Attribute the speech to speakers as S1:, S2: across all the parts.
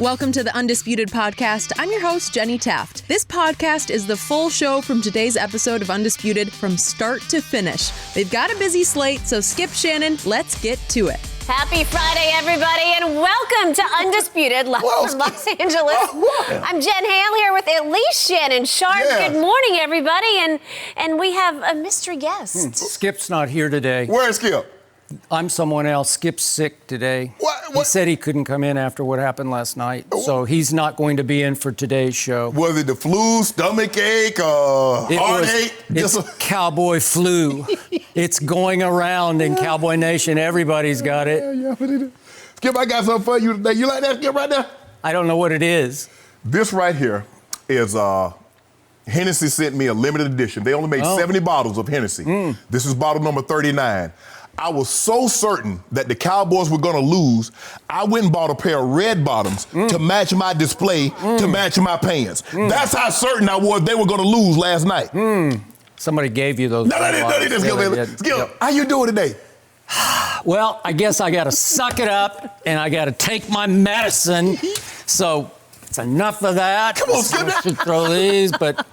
S1: Welcome to the Undisputed podcast. I'm your host, Jenny Taft. This podcast is the full show from today's episode of Undisputed from start to finish. They've got a busy slate, so skip Shannon. Let's get to it.
S2: Happy Friday, everybody, and welcome to Undisputed, live from Los Angeles. I'm Jen Hale here with at least Shannon, Sharpe. Yeah. Good morning, everybody, and we have a mystery guest.
S3: Skip's not here today.
S4: Where's Skip?
S3: I'm someone else. Skip's sick today. What? He said he couldn't come in after what happened last night, so he's not going to be in for today's show.
S4: Was it the flu, stomach ache, heartache?
S3: It's cowboy flu. It's going around in Cowboy Nation. Everybody's got it.
S4: Yeah. Skip, I got something for you today. You like that, Skip, right there?
S3: I don't know what it is.
S4: This right here is Hennessy sent me a limited edition. They only made 70 bottles of Hennessy. This is bottle number 39. I was so certain that the Cowboys were going to lose, I went and bought a pair of red bottoms to match my display, to match my pants. That's how certain I was they were going to lose last night.
S3: Somebody gave you those.
S4: No, they didn't. Skip, how you doing today?
S3: Well, I guess I got to suck it up, and I got to take my medicine. So it's enough of that.
S4: Come on, Skip.
S3: I should throw these, but...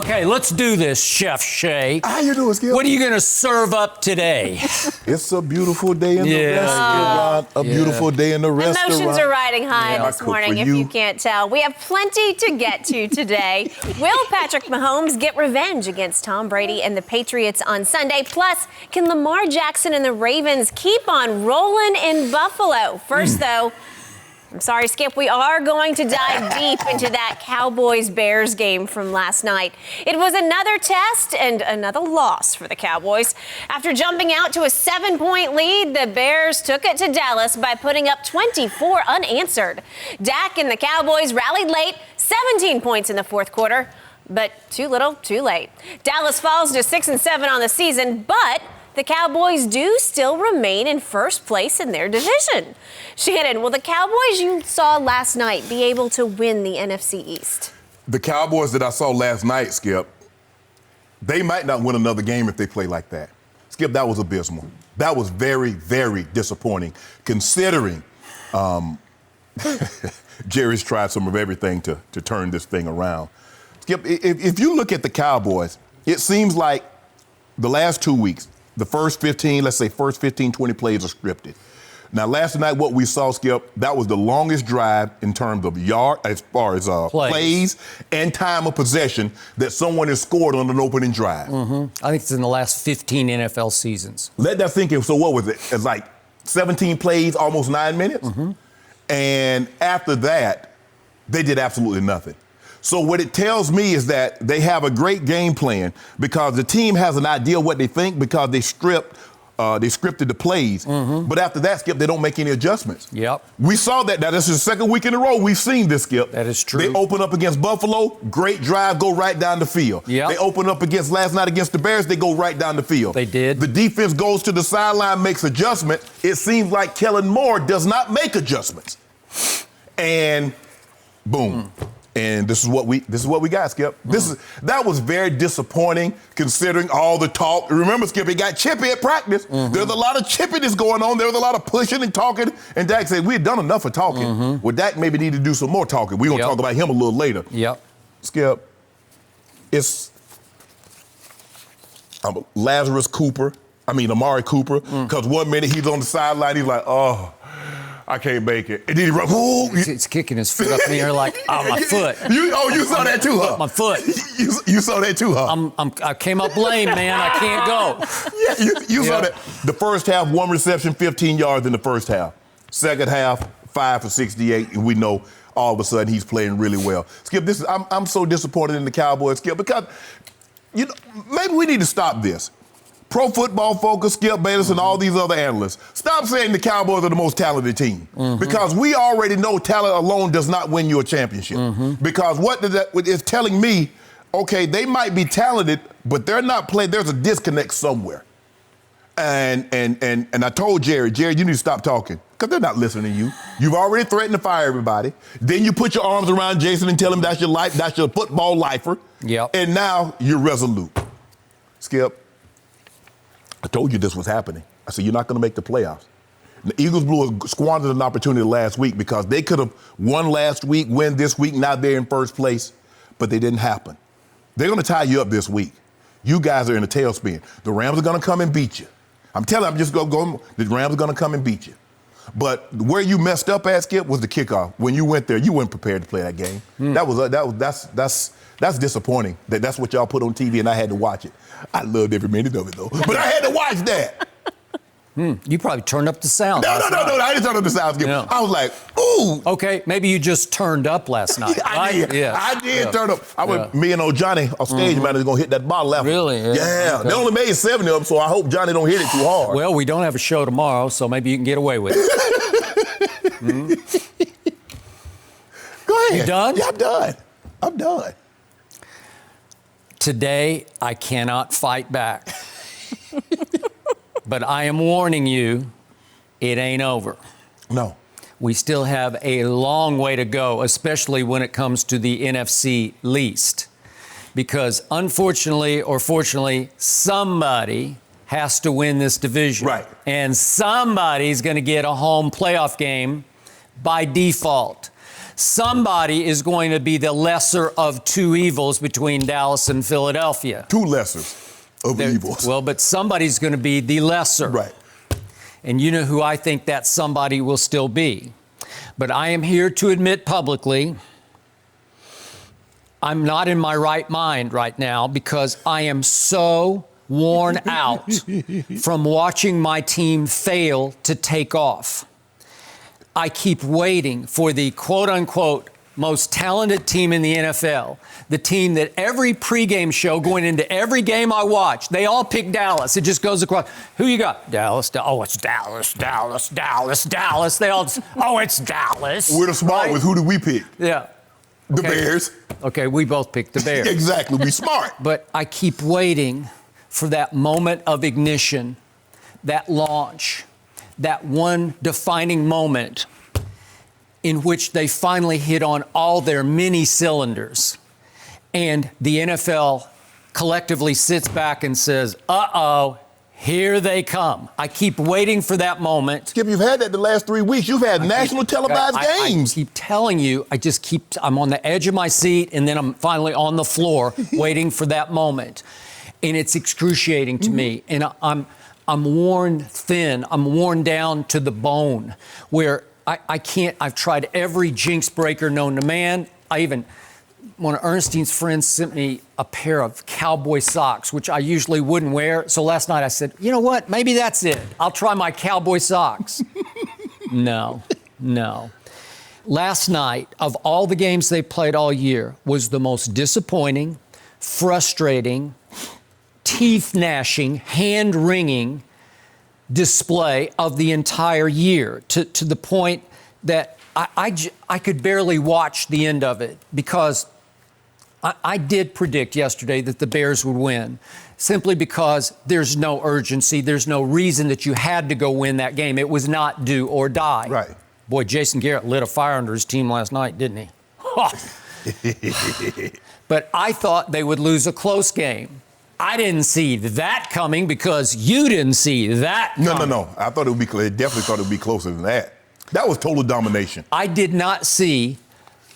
S3: Okay, let's do this, Chef Shay.
S4: How you doing, Skip?
S3: What are you going to serve up today?
S4: It's a beautiful day in the restaurant. A beautiful day in the restaurant.
S2: Emotions are riding high this morning, if you can't tell. We have plenty to get to today. Will Patrick Mahomes get revenge against Tom Brady and the Patriots on Sunday? Plus, can Lamar Jackson and the Ravens keep on rolling in Buffalo? First, though, I'm sorry, Skip, we are going to dive deep into that Cowboys-Bears game from last night. It was another test and another loss for the Cowboys. After jumping out to a 7-point lead, the Bears took it to Dallas by putting up 24 unanswered. Dak and the Cowboys rallied late, 17 points in the fourth quarter, but too little, too late. Dallas falls to 6-7 on the season, but the Cowboys do still remain in first place in their division. Shannon, will the Cowboys you saw last night be able to win the NFC East?
S4: The Cowboys that I saw last night, Skip, they might not win another game if they play like that. Skip, that was abysmal. That was very, very disappointing, considering Jerry's tried some of everything to turn this thing around. Skip, if you look at the Cowboys, it seems like the last 2 weeks, the first 15, 20 plays are scripted. Now, last night, what we saw, Skip, that was the longest drive in terms of as far as plays and time of possession that someone has scored on an opening drive.
S3: I think it's in the last 15 NFL seasons.
S4: Let that sink in. So what was it? It's like 17 plays, almost 9 minutes? And after that, they did absolutely nothing. So what it tells me is that they have a great game plan because the team has an idea what they think because they scripted the plays. But after that, Skip, they don't make any adjustments. We saw that. Now, this is the second week in a row we've seen this, Skip.
S3: That is true.
S4: They open up against Buffalo, great drive, go right down the field. They open up against last night against the Bears, they go right down the field.
S3: They did.
S4: The defense goes to the sideline, makes adjustment. It seems like Kellen Moore does not make adjustments. And boom. And this is what we got, Skip. That was very disappointing considering all the talk. Remember, Skip, he got chippy at practice. There's a lot of chippiness going on. There was a lot of pushing and talking. And Dak said, we had done enough of talking. Well, Dak maybe need to do some more talking. We're going to talk about him a little later. Skip, it's Amari Cooper. Because 1 minute he's on the sideline, he's like, I can't make it. And then he runs.
S3: He's kicking his foot up in the air like, my foot.
S4: You saw that too, huh?
S3: My foot.
S4: You saw that too, huh?
S3: I came up lame, man. I can't go.
S4: You saw that. The first half, 1 reception, 15 yards in the first half. Second half, 5 for 68, and we know all of a sudden he's playing really well. Skip, I'm so disappointed in the Cowboys, Skip, because maybe we need to stop this. Pro Football Focus, Skip Bayless, and all these other analysts, stop saying the Cowboys are the most talented team. Because we already know talent alone does not win you a championship. Because what is telling me, okay, they might be talented, but they're not playing. There's a disconnect somewhere. And I told Jerry, you need to stop talking because they're not listening to you. You've already threatened to fire everybody. Then you put your arms around Jason and tell him that's your life, that's your football lifer. And now you're resolute. Skip, I told you this was happening. I said, you're not going to make the playoffs. The Eagles squandered an opportunity last week because they could have won last week, win this week, now they're in first place, but they didn't happen. They're going to tie you up this week. You guys are in a tailspin. The Rams are going to come and beat you. I'm telling you, I'm just going to go. The Rams are going to come and beat you. But where you messed up at, Skip, was the kickoff. When you went there, you weren't prepared to play that game. That's disappointing. That's what y'all put on TV, and I had to watch it. I loved every minute of it, though. But I had to watch that.
S3: You probably turned up the sound.
S4: No, I didn't turn up the sound, Skip.
S3: No.
S4: I was like, ooh.
S3: Okay, maybe you just turned up last night.
S4: I did turn up. Me and old Johnny, our stage manager, going to hit that bottle after.
S3: Really?
S4: Yeah.
S3: Okay.
S4: They only made 7 of them, so I hope Johnny don't hit it too hard.
S3: Well, we don't have a show tomorrow, so maybe you can get away with it.
S4: Go ahead.
S3: You done?
S4: Yeah, I'm done.
S3: Today, I cannot fight back. But I am warning you, it ain't over.
S4: No.
S3: We still have a long way to go, especially when it comes to the NFC least. Because unfortunately or fortunately, somebody has to win this division.
S4: Right.
S3: And somebody's going to get a home playoff game by default. Somebody is going to be the lesser of two evils between Dallas and Philadelphia.
S4: Two lessers of evils.
S3: Well, but somebody's going to be the lesser.
S4: Right.
S3: And you know who I think that somebody will still be. But I am here to admit publicly, I'm not in my right mind right now because I am so worn out from watching my team fail to take off. I keep waiting for the quote-unquote most talented team in the NFL, the team that every pregame show going into every game I watch, they all pick Dallas. It just goes across. Who you got? Dallas. Oh, it's Dallas, Dallas, Dallas, Dallas. They all just, oh, it's Dallas.
S4: We're the smart
S3: right?
S4: ones. Who do we pick?
S3: Yeah.
S4: The
S3: Okay.
S4: Bears.
S3: Okay, we both picked the Bears.
S4: Exactly. We smart.
S3: But I keep waiting for that moment of ignition, that launch, that one defining moment in which they finally hit on all their many cylinders. And the NFL collectively sits back and says, uh-oh, here they come. I keep waiting for that moment.
S4: Skip, you've had that the last 3 weeks. You've had national televised games.
S3: I keep telling you, I'm on the edge of my seat, and then I'm finally on the floor waiting for that moment. And it's excruciating to me. And I'm worn thin. I'm worn down to the bone where I can't. I've tried every jinx breaker known to man. One of Ernestine's friends sent me a pair of cowboy socks, which I usually wouldn't wear. So last night I said, you know what? Maybe that's it. I'll try my cowboy socks. No. Last night, of all the games they played all year, was the most disappointing, frustrating, teeth-gnashing, hand-wringing display of the entire year, to the point that I could barely watch the end of it because I did predict yesterday that the Bears would win simply because there's no urgency. There's no reason that you had to go win that game. It was not do or die.
S4: Right.
S3: Boy, Jason Garrett lit a fire under his team last night, didn't he? But I thought they would lose a close game. I didn't see that coming because you didn't see that coming.
S4: No. I thought it would be. Definitely thought it would be closer than that. That was total domination.
S3: I did not see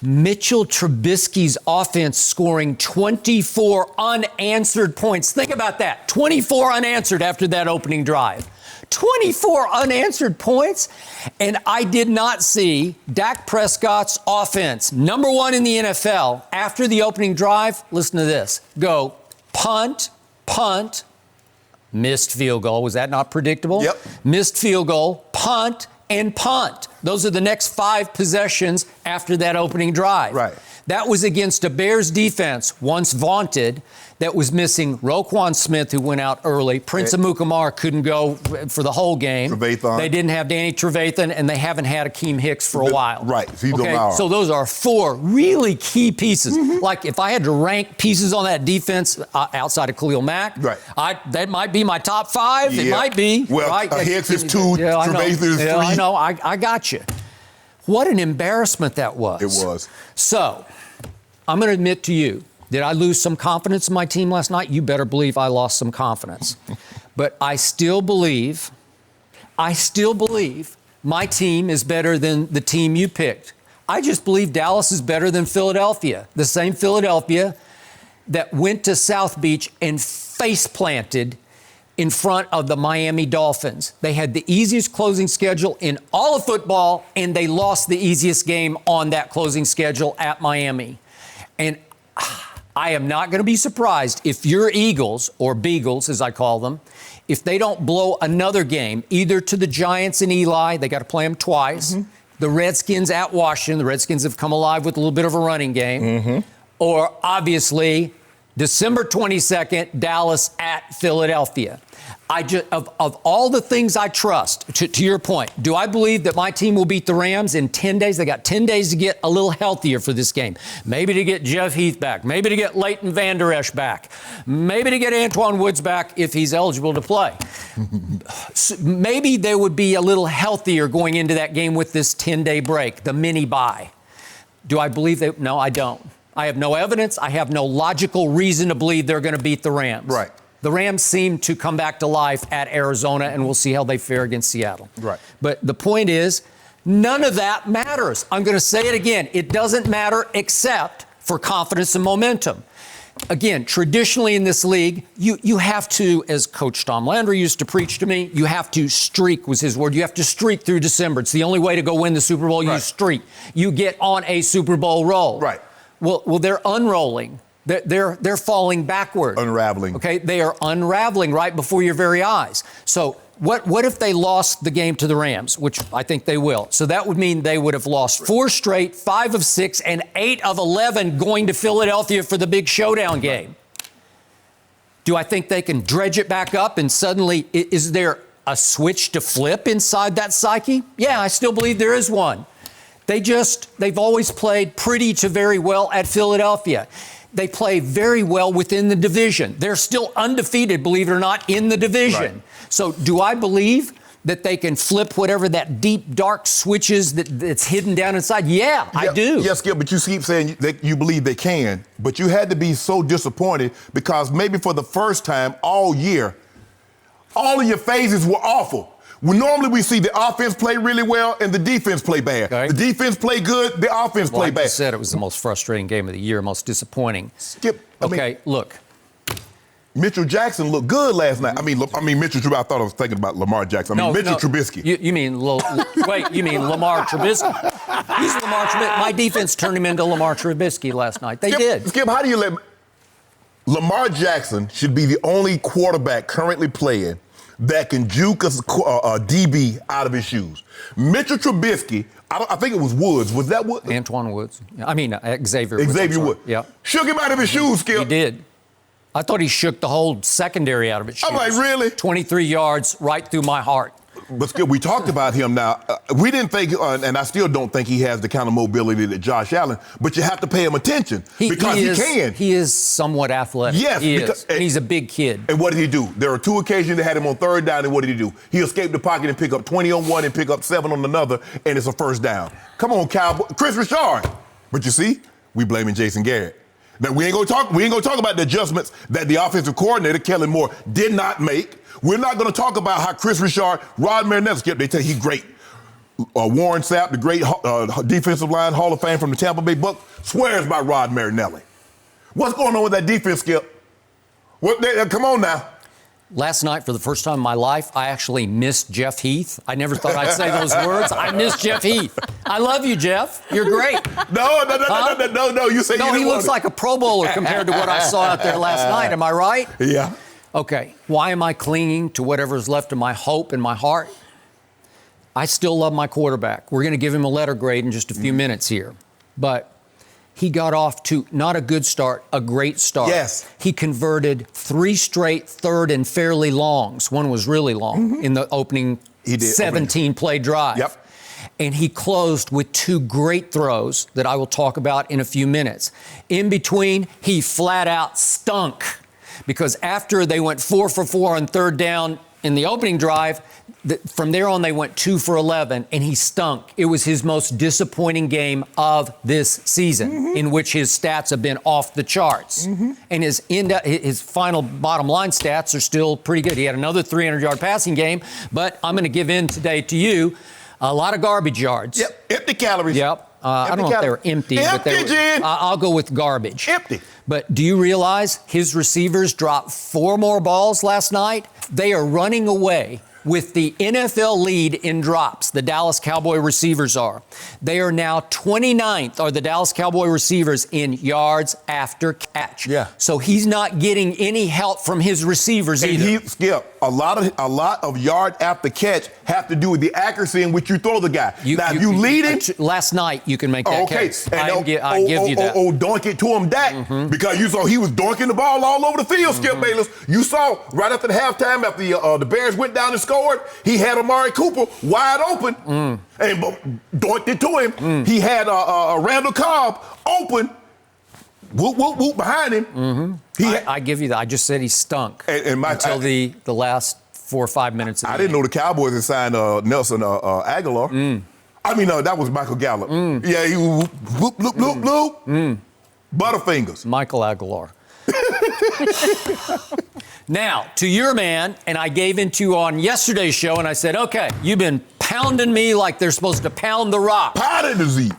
S3: Mitchell Trubisky's offense scoring 24 unanswered points. Think about that. 24 unanswered after that opening drive. 24 unanswered points. And I did not see Dak Prescott's offense, number one in the NFL, after the opening drive, listen to this, go punt, missed field goal. Was that not predictable?
S4: Yep.
S3: Missed field goal, punt, and punt. Those are the next 5 possessions after that opening drive.
S4: Right.
S3: That was against a Bears defense, once vaunted, that was missing Roquan Smith, who went out early. Prince Amukamara couldn't go for the whole game.
S4: Trevathan.
S3: They didn't have Danny Trevathan, and they haven't had Akeem Hicks for a while.
S4: Right.
S3: So those are 4 really key pieces. Like, if I had to rank pieces on that defense outside of Khalil Mack, that might be my top 5.
S4: Yeah.
S3: It might be.
S4: Well,
S3: right?
S4: Hicks is 2, Trevathan is 3.
S3: Yeah, I know. I got you. What an embarrassment that was.
S4: It was.
S3: So, I'm going to admit to you, did I lose some confidence in my team last night? You better believe I lost some confidence. But I still believe my team is better than the team you picked. I just believe Dallas is better than Philadelphia. The same Philadelphia that went to South Beach and face planted in front of the Miami Dolphins. They had the easiest closing schedule in all of football, and they lost the easiest game on that closing schedule at Miami. And I am not going to be surprised if your Eagles, or Beagles as I call them, if they don't blow another game, either to the Giants and Eli, they got to play them twice, the Redskins at Washington, the Redskins have come alive with a little bit of a running game, or obviously December 22nd, Dallas at Philadelphia. Of all the things I trust, to your point, do I believe that my team will beat the Rams in 10 days? They got 10 days to get a little healthier for this game. Maybe to get Jeff Heath back. Maybe to get Leighton Vander Esch back. Maybe to get Antoine Woods back if he's eligible to play. Maybe they would be a little healthier going into that game with this 10-day break, the mini bye. Do I believe they? No, I don't. I have no evidence. I have no logical reason to believe they're going to beat the Rams.
S4: Right.
S3: The Rams seem to come back to life at Arizona, and we'll see how they fare against Seattle.
S4: Right.
S3: But the point is, none of that matters. I'm going to say it again. It doesn't matter except for confidence and momentum. Again, traditionally in this league, you have to, as Coach Tom Landry used to preach to me, you have to streak, was his word. You have to streak through December. It's the only way to go win the Super Bowl. You streak. You get on a Super Bowl roll.
S4: Right.
S3: Well, they're unrolling. They're falling backward.
S4: Unraveling.
S3: Okay, they are unraveling right before your very eyes. So what if they lost the game to the Rams, which I think they will? So that would mean they would have lost 4 straight, 5 of 6, and 8 of 11 going to Philadelphia for the big showdown game. Do I think they can dredge it back up and suddenly, is there a switch to flip inside that psyche? Yeah, I still believe there is one. They've always played pretty to very well at Philadelphia. They play very well within the division. They're still undefeated, believe it or not, in the division. Right. So do I believe that they can flip whatever that deep, dark switch is that's hidden down inside? Yeah, I do.
S4: Yes, Skip, but you keep saying that you believe they can. But you had to be so disappointed because maybe for the first time all year, all of your phases were awful. Normally we see the offense play really well and the defense play bad. Okay. The defense play good, the offense play bad.
S3: Like I said, it was the most frustrating game of the year, most disappointing.
S4: Skip,
S3: look.
S4: Mitchell Jackson looked good last night. I mean, Mitchell Trubisky. I thought I was thinking about Lamar Jackson. Mitchell Trubisky.
S3: You mean Lamar Trubisky? He's Lamar Trubisky. My defense turned him into Lamar Trubisky last night. They did.
S4: Skip, how do you let Lamar Jackson should be the only quarterback currently playing that can juke a DB out of his shoes. Mitchell Trubisky, I think it was Woods. Was that Woods?
S3: Antoine Woods. Xavier
S4: Woods. Xavier Woods.
S3: Yeah.
S4: Shook him out of his shoes, Skip.
S3: He did. I thought he shook the whole secondary out of its shoes.
S4: I'm like, really?
S3: 23 yards right through my heart.
S4: But Skip, we talked about him now. We didn't think, and I still don't think he has the kind of mobility that Josh Allen, but you have to pay him attention because he can.
S3: He is somewhat athletic.
S4: Yes.
S3: He is. He's a big kid.
S4: And what did he do? There were 2 occasions they had him on 3rd down, and what did he do? He escaped the pocket and pick up 20 on one and pick up 7 on another, and it's a 1st down. Come on, Cowboys. Chris Richard. But you see, we blaming Jason Garrett. Now, we ain't gonna talk about the adjustments that the offensive coordinator, Kellen Moore, did not make. We're not going to talk about how Chris Richard, Rod Marinelli, they tell you he's great. Warren Sapp, the great defensive line Hall of Fame from the Tampa Bay Bucs, swears by Rod Marinelli. What's going on with that defense, Skip? Come on now.
S3: Last night, for the first time in my life, I actually missed Jeff Heath. I never thought I'd say those words. I missed Jeff Heath. I love you, Jeff. You're great.
S4: No. You say
S3: no. He looks like a Pro Bowler compared to what I saw out there last night. Am I right?
S4: Yeah.
S3: Okay, why am I clinging to whatever's left of my hope in my heart? I still love my quarterback. We're going to give him a letter grade in just a few minutes here. But he got off to not a good start, a great start.
S4: Yes.
S3: He converted 3 straight 3rd and fairly longs. One was really long in the opening 17-play drive.
S4: Yep.
S3: And he closed with 2 great throws that I will talk about in a few minutes. In between, he flat out stunk. Because after they went 4 for 4 on 3rd down in the opening drive, from there on they went 2 for 11, and he stunk. It was his most disappointing game of this season, in which his stats have been off the charts. And his final bottom line stats are still pretty good. He had another 300-yard passing game, but I'm going to give in today to you. A lot of garbage yards.
S4: Yep, empty calories.
S3: Yep. I don't know if they were empty, but they were, I'll go with garbage.
S4: Empty.
S3: But do you realize his receivers dropped 4 more balls last night? They are running away with the NFL lead in drops. The Dallas Cowboy receivers are. They are now 29th, are the Dallas Cowboy receivers in yards after catch.
S4: Yeah.
S3: So he's not getting any help from his receivers either.
S4: Skip, a lot of yard after catch have to do with the accuracy in which you throw the guy. If you lead him.
S3: Last night you can make that case.
S4: And
S3: I give you that.
S4: Doink it to him, Dak, because you saw he was doinking the ball all over the field, Skip Bayless. You saw right after the halftime, after the Bears went down and scored, he had Amari Cooper wide open and doinked it to him. He had Randall Cobb open. Whoop, whoop, whoop behind him.
S3: I give you that. I just said he stunk until the last 4 or 5 minutes.
S4: I didn't know the Cowboys had signed Nelson Aguilar. I mean, that was Michael Gallup. Yeah, he whoop, whoop, loop, loop, loop. Butterfingers.
S3: Michael Aguilar. Now, to your man, and I gave into you on yesterday's show, and I said, okay, you've been pounding me like they're supposed to pound the rock.
S4: Pounding the Zeke.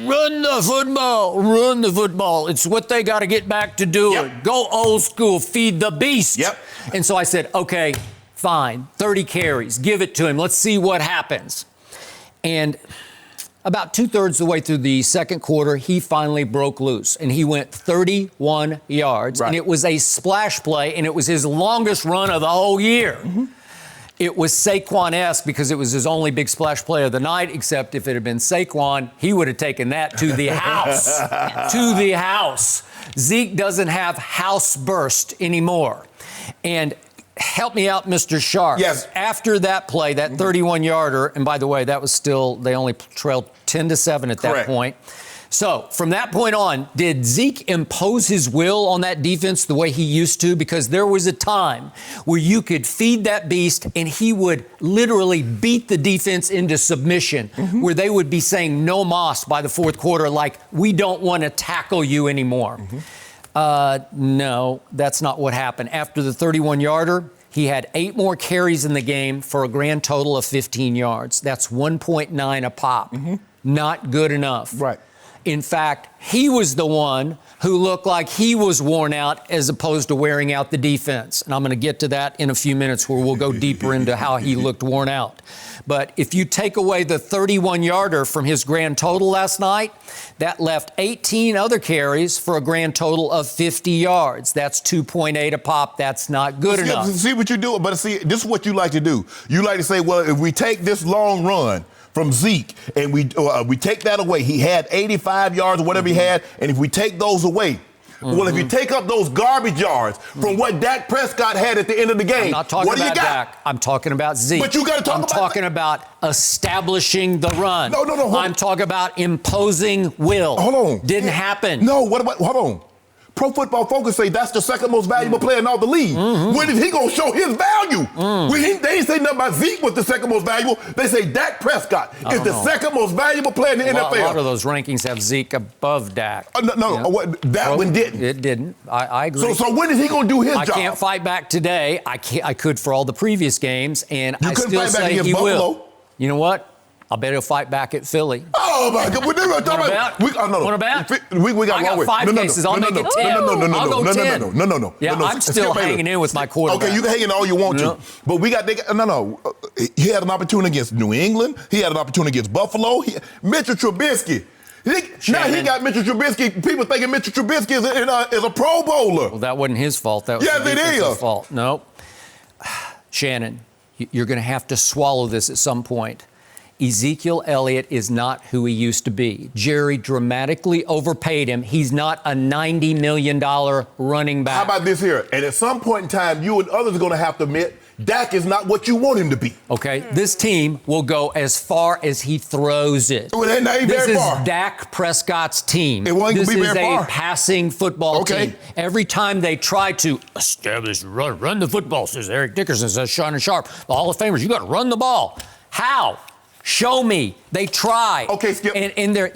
S3: Run the football. Run the football. It's what they got to get back to doing.
S4: Yep.
S3: Go old school. Feed the beast.
S4: Yep.
S3: And so I said, okay, fine. 30 carries. Give it to him. Let's see what happens. And about 2/3 of the way through the second quarter, he finally broke loose, and he went 31 yards.
S4: Right.
S3: And it was a splash play, and it was his longest run of the whole year. It was Saquon-esque because it was his only big splash play of the night, except if it had been Saquon, he would have taken that to the house. To the house. Zeke doesn't have house burst anymore. And help me out, Mr. Sharpe.
S4: Yes.
S3: After that play, that 31-yarder, and by the way, that was still, they only trailed 10-7 at that point. So from that point on, did Zeke impose his will on that defense the way he used to? Because there was a time where you could feed that beast and he would literally beat the defense into submission, where they would be saying no moss by the fourth quarter, like, we don't want to tackle you anymore. No, that's not what happened. After the 31-yarder, he had 8 more carries in the game for a grand total of 15 yards. That's 1.9 a pop. Not good enough.
S4: Right.
S3: In fact, he was the one who looked like he was worn out as opposed to wearing out the defense. And I'm going to get to that in a few minutes where we'll go deeper into how he looked worn out. But if you take away the 31-yarder from his grand total last night, that left 18 other carries for a grand total of 50 yards. That's 2.8 a pop. That's not good enough.
S4: See what you do, but see, this is what you like to do. You like to say, well, if we take this long run from Zeke and we take that away, he had 85 yards or whatever he had, and if we take those away, well, if you take up those garbage yards from what Dak Prescott had at the end of the game,
S3: I'm not talking
S4: what do you
S3: about
S4: got?
S3: Dak. I'm talking about Zeke.
S4: But you got to talk about.
S3: I'm talking about establishing the run.
S4: No.
S3: I'm talking about imposing will.
S4: Hold on.
S3: Didn't happen.
S4: No, what about, hold on. Pro Football Focus say that's the second most valuable player in all the league. When is he going to show his value? They ain't say nothing about Zeke was the second most valuable. They say Dak Prescott is the second most valuable player in the NFL.
S3: A lot of those rankings have Zeke above Dak.
S4: That one didn't.
S3: It didn't. I agree.
S4: So when is he going to do his job?
S3: I can't fight back today. I could for all the previous games, and
S4: you
S3: I
S4: couldn't
S3: still
S4: fight back
S3: say
S4: against
S3: he
S4: Buffalo.
S3: will. You know what? I bet he'll fight back at Philly.
S4: Oh, my God.
S3: Want a bet?
S4: We got
S3: I got 5 cases. I'll make it 10. I'll go 10.
S4: No.
S3: Yeah, I'm still hanging in with my quarterback.
S4: Okay, you can hang in all you want to. But he had an opportunity against New England. He had an opportunity against Buffalo. Mitchell Trubisky. Now he got Mitchell Trubisky. People thinking Mitchell Trubisky is a Pro Bowler.
S3: Well, that wasn't his fault. That was the defense's fault. No. Shannon, you're going to have to swallow this at some point. Ezekiel Elliott is not who he used to be. Jerry dramatically overpaid him. He's not a $90 million running back.
S4: How about this here? And at some point in time, you and others are going to have to admit Dak is not what you want him to be.
S3: Okay, this team will go as far as he throws it.
S4: Well, that ain't
S3: this
S4: very
S3: is
S4: far.
S3: Dak Prescott's team.
S4: It won't
S3: this
S4: be
S3: is
S4: very
S3: a
S4: far.
S3: passing football team. Every time they try to establish run the football, says Eric Dickerson, says Shannon Sharpe, the Hall of Famers, you got to run the ball. How? Show me. They try.
S4: Okay, Skip.
S3: And there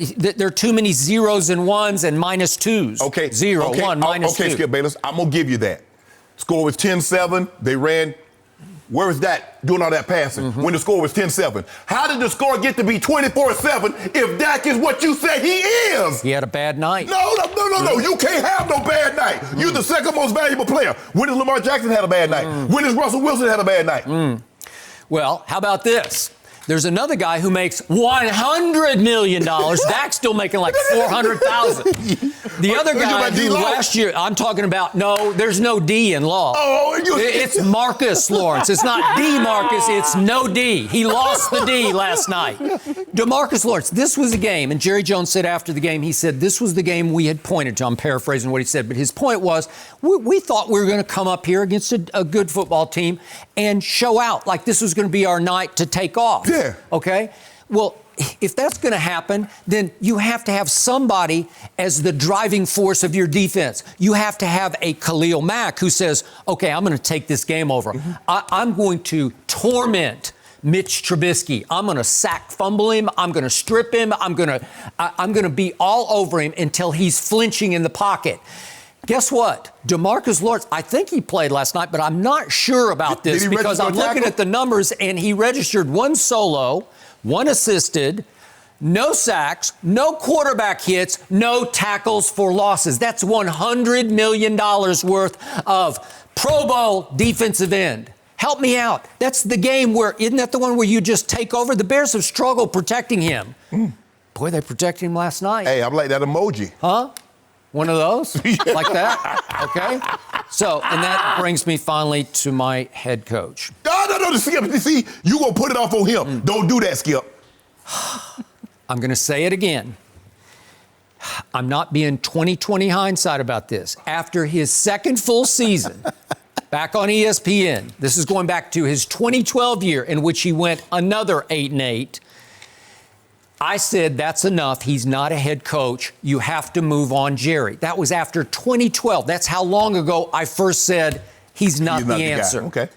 S3: are too many zeros and ones and minus twos.
S4: Okay.
S3: 0,
S4: okay.
S3: 1, minus 2.
S4: Okay, Skip Bayless, I'm going to give you that. Score was 10-7. They ran Where is that doing all that passing when the score was 10-7? How did the score get to be 24-7 if Dak is what you say he is?
S3: He had a bad night.
S4: No. You can't have no bad night. You're the second most valuable player. When has Lamar Jackson had a bad night? When has Russell Wilson had a bad night?
S3: Well, how about this? There's another guy who makes $100 million. Dak's still making like $400,000. The other guy who last year, I'm talking about, no, there's no D in law. It's Marcus Lawrence. It's not D Marcus, it's no D. He lost the D last night. DeMarcus Lawrence, this was a game, and Jerry Jones said after the game, he said, this was the game we had pointed to. I'm paraphrasing what he said, but his point was, we thought we were going to come up here against a good football team and show out like this was going to be our night to take off.
S4: Yeah.
S3: Okay? Well, if that's going to happen, then you have to have somebody as the driving force of your defense. You have to have a Khalil Mack who says, okay, I'm going to take this game over. I'm going to torment Mitch Trubisky. I'm going to fumble him. I'm going to strip him. I'm going to be all over him until he's flinching in the pocket. Guess what? DeMarcus Lawrence, I think he played last night, but I'm not sure about this because I'm looking at the numbers, and he registered 1 solo, 1 assisted, no sacks, no quarterback hits, no tackles for losses. That's $100 million worth of Pro Bowl defensive end. Help me out. That's the game where, isn't that the one where you just take over? The Bears have struggled protecting him. Boy, they protected him last night.
S4: Hey, I'm like that emoji.
S3: Huh? One of those? Like that? Okay. So, and that brings me finally to my head coach.
S4: No, Skip. See, you going to put it off on him. Don't do that, Skip.
S3: I'm going to say it again. I'm not being 20/20 hindsight about this. After his second full season back on ESPN, this is going back to his 2012 year in which he went another 8-8. I said, that's enough. He's not a head coach. You have to move on, Jerry. That was after 2012. That's how long ago I first said he's not the answer.
S4: Okay.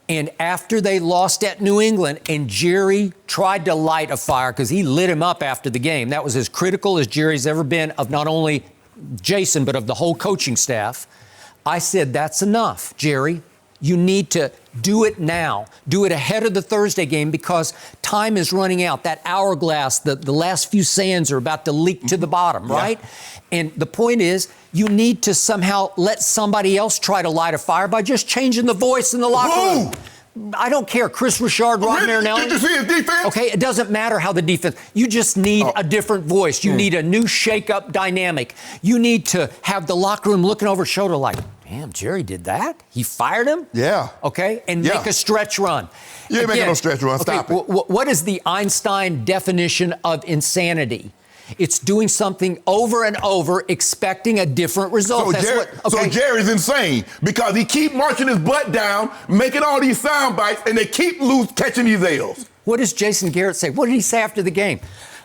S3: And after they lost at New England and Jerry tried to light a fire because he lit him up after the game. That was as critical as Jerry's ever been of not only Jason, but of the whole coaching staff. I said, that's enough, Jerry. You need to do it now. Do it ahead of the Thursday game because time is running out. That hourglass, the last few sands are about to leak to the bottom, right? And the point is, you need to somehow let somebody else try to light a fire by just changing the voice in the locker room. I don't care. Chris Richard, Rod Marinelli.
S4: Did you see his defense?
S3: Okay, it doesn't matter how the defense. You just need a different voice. You need a new shake-up dynamic. You need to have the locker room looking over his shoulder like, damn, Jerry did that? He fired him?
S4: Yeah.
S3: Okay, and make a stretch run.
S4: You ain't making no stretch run. Stop it.
S3: What is the Einstein definition of insanity? It's doing something over and over, expecting a different result.
S4: So Jerry's insane because he keep marching his butt down, making all these sound bites, and they keep catching these L's.
S3: What does Jason Garrett say? What did he say after the game?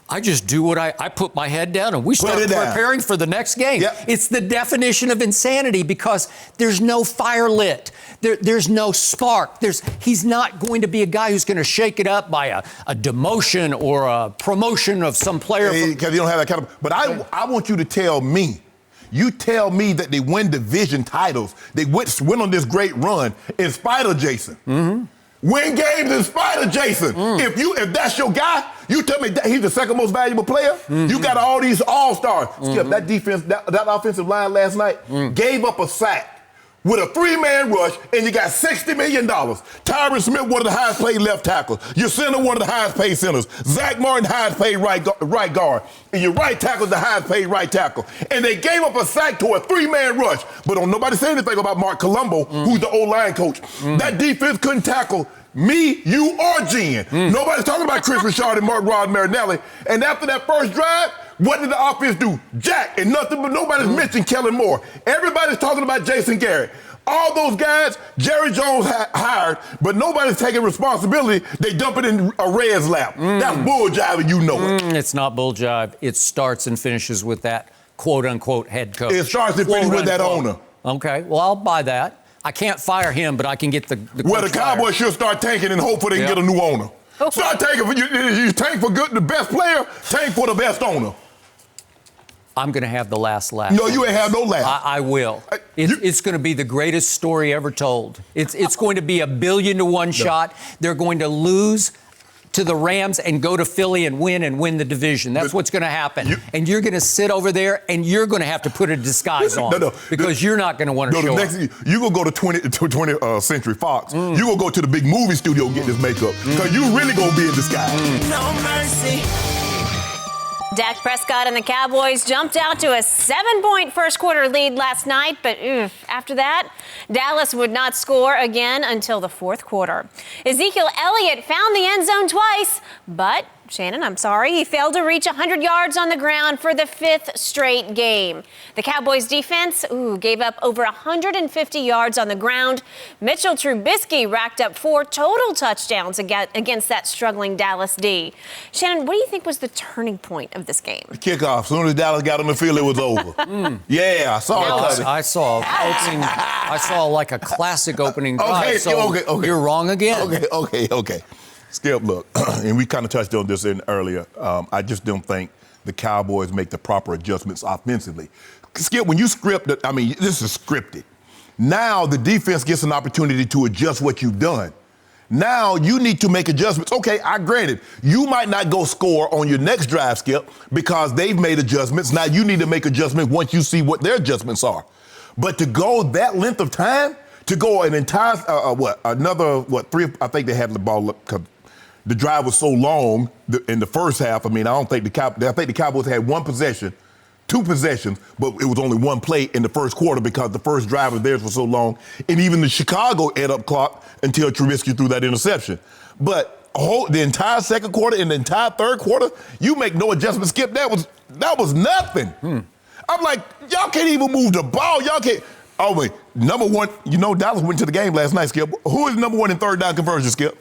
S3: I just do what I put my head down and we start preparing for the next game.
S4: Yep.
S3: It's the definition of insanity because there's no fire lit. There's no spark. He's not going to be a guy who's going to shake it up by a demotion or a promotion of some player.
S4: Because you don't have that kind of. But I want you to tell me. You tell me that they win division titles. They went on this great run in spite of Jason. Win games in spite of Jason. If that's your guy, you tell me that he's the second most valuable player. You got all these all-stars. Skip, that defense, that offensive line last night gave up a sack with a 3-man rush, and you got $60 million. Tyron Smith, one of the highest paid left tackles. Your center, one of the highest paid centers. Zach Martin, highest paid right guard. And your right tackle, the highest paid right tackle. And they gave up a sack to a 3-man rush. But don't nobody say anything about Mark Colombo, who's the O-line coach. That defense couldn't tackle me, you, or Jen. Nobody's talking about Chris Richard and Rod Marinelli. And after that first drive, what did the offense do? Jack, and nothing, but nobody's mentioned Kellen Moore. Everybody's talking about Jason Garrett. All those guys, Jerry Jones hired, but nobody's taking responsibility. They dump it in a Red's lap. That's bull jive, and you know it.
S3: It's not bull jive. It starts and finishes with that quote-unquote head coach.
S4: It starts and finishes with that owner.
S3: Okay, well, I'll buy that. I can't fire him, but I can get the
S4: well, the Cowboys should start tanking and hope they can get a new owner. Start tanking. You tank for the best player, tank for the best owner.
S3: I'm going to have the last laugh.
S4: No, you ain't have no laugh.
S3: I will. It's going to be the greatest story ever told. It's going to be a 1 billion to 1 shot. They're going to lose to the Rams and go to Philly and win the division. That's what's going to happen. And you're going to sit over there and you're going to have to put a disguise on because you're not going to want to show up.
S4: You going to go to 20th Century Fox. You going to go to the big movie studio and get this makeup because you really going to be in disguise.
S5: No mercy.
S2: Dak Prescott and the Cowboys jumped out to a 7-point first quarter lead last night, but after that, Dallas would not score again until the fourth quarter. Ezekiel Elliott found the end zone twice, but Shannon, I'm sorry, he failed to reach 100 yards on the ground for the 5th straight game. The Cowboys defense, gave up over 150 yards on the ground. Mitchell Trubisky racked up 4 total touchdowns against that struggling Dallas D. Shannon, what do you think was the turning point of this game?
S4: The kickoff. As soon as Dallas got on the field, it was over. Yeah, I saw it.
S3: I saw like a classic opening drive.
S4: Okay.
S3: You're wrong again.
S4: Okay. Skip, look, and we kind of touched on this earlier. I just don't think the Cowboys make the proper adjustments offensively. Skip, when you script it, this is scripted. Now the defense gets an opportunity to adjust what you've done. Now you need to make adjustments. Okay, I granted, you might not go score on your next drive, Skip, because they've made adjustments. Now you need to make adjustments once you see what their adjustments are. But to go that length of time, to go an entire, 3, I think they had the ball up because the drive was so long in the first half. I think the Cowboys had 1 possession, 2 possessions, but it was only 1 play in the first quarter because the first drive of theirs was so long. And even the Chicago ate up clock until Trubisky threw that interception. But the entire second quarter and the entire third quarter, you make no adjustment, Skip. That was nothing. I'm like, y'all can't even move the ball. Y'all can't. Oh, wait. Number one, Dallas went to the game last night, Skip. Who is number 1 in third down conversion, Skip?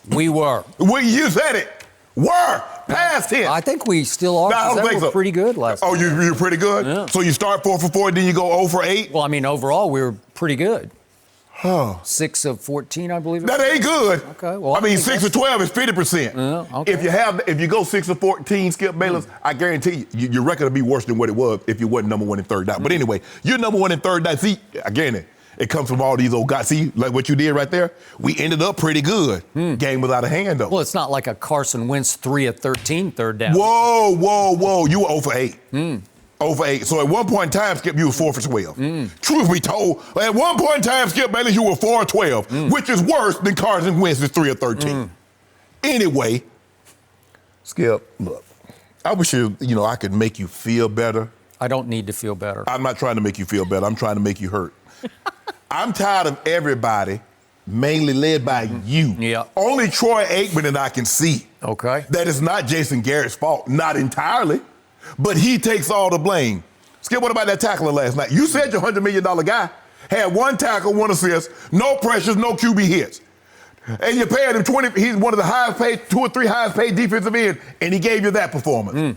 S3: We were.
S4: You said it. Were. Past tense.
S3: I think we still are.
S4: I don't think so.
S3: Pretty good last night.
S4: You're pretty good?
S3: Yeah.
S4: So you start 4 for 4, then you go 0 for 8?
S3: Well, overall, we were pretty good. 6 of 14, I believe.
S4: That ain't good.
S3: Okay. Well,
S4: 6 of 12 is 50%.
S3: Okay.
S4: If you go 6 of 14, Skip Bayless, I guarantee you, your record will be worse than what it was if you wasn't number 1 in third down. But anyway, you're number 1 in third down. See, again, it comes from all these old guys. See, like what you did right there? We ended up pretty good. Game was out of hand, though.
S3: Well, it's not like a Carson Wentz 3 of 13 third down.
S4: Whoa. You were 0 for 8. 0 for 8. So at one point in time, Skip, you were 4 for 12. Truth be told, at one point in time, Skip Bayless, you were 4 of 12, which is worse than Carson Wentz's 3 of 13. Anyway, Skip, look, I wish I could make you feel better.
S3: I don't need to feel better.
S4: I'm not trying to make you feel better. I'm trying to make you hurt. I'm tired of everybody, mainly led by you.
S3: Yeah.
S4: Only Troy Aikman and I can see.
S3: Okay.
S4: That it's not Jason Garrett's fault. Not entirely. But he takes all the blame. Skip, what about that tackler last night? You said your $100 million guy had 1 tackle, 1 assist, no pressures, no QB hits. And you paid him 20. He's one of the highest paid, 2 or 3 highest paid defensive ends, and he gave you that performance.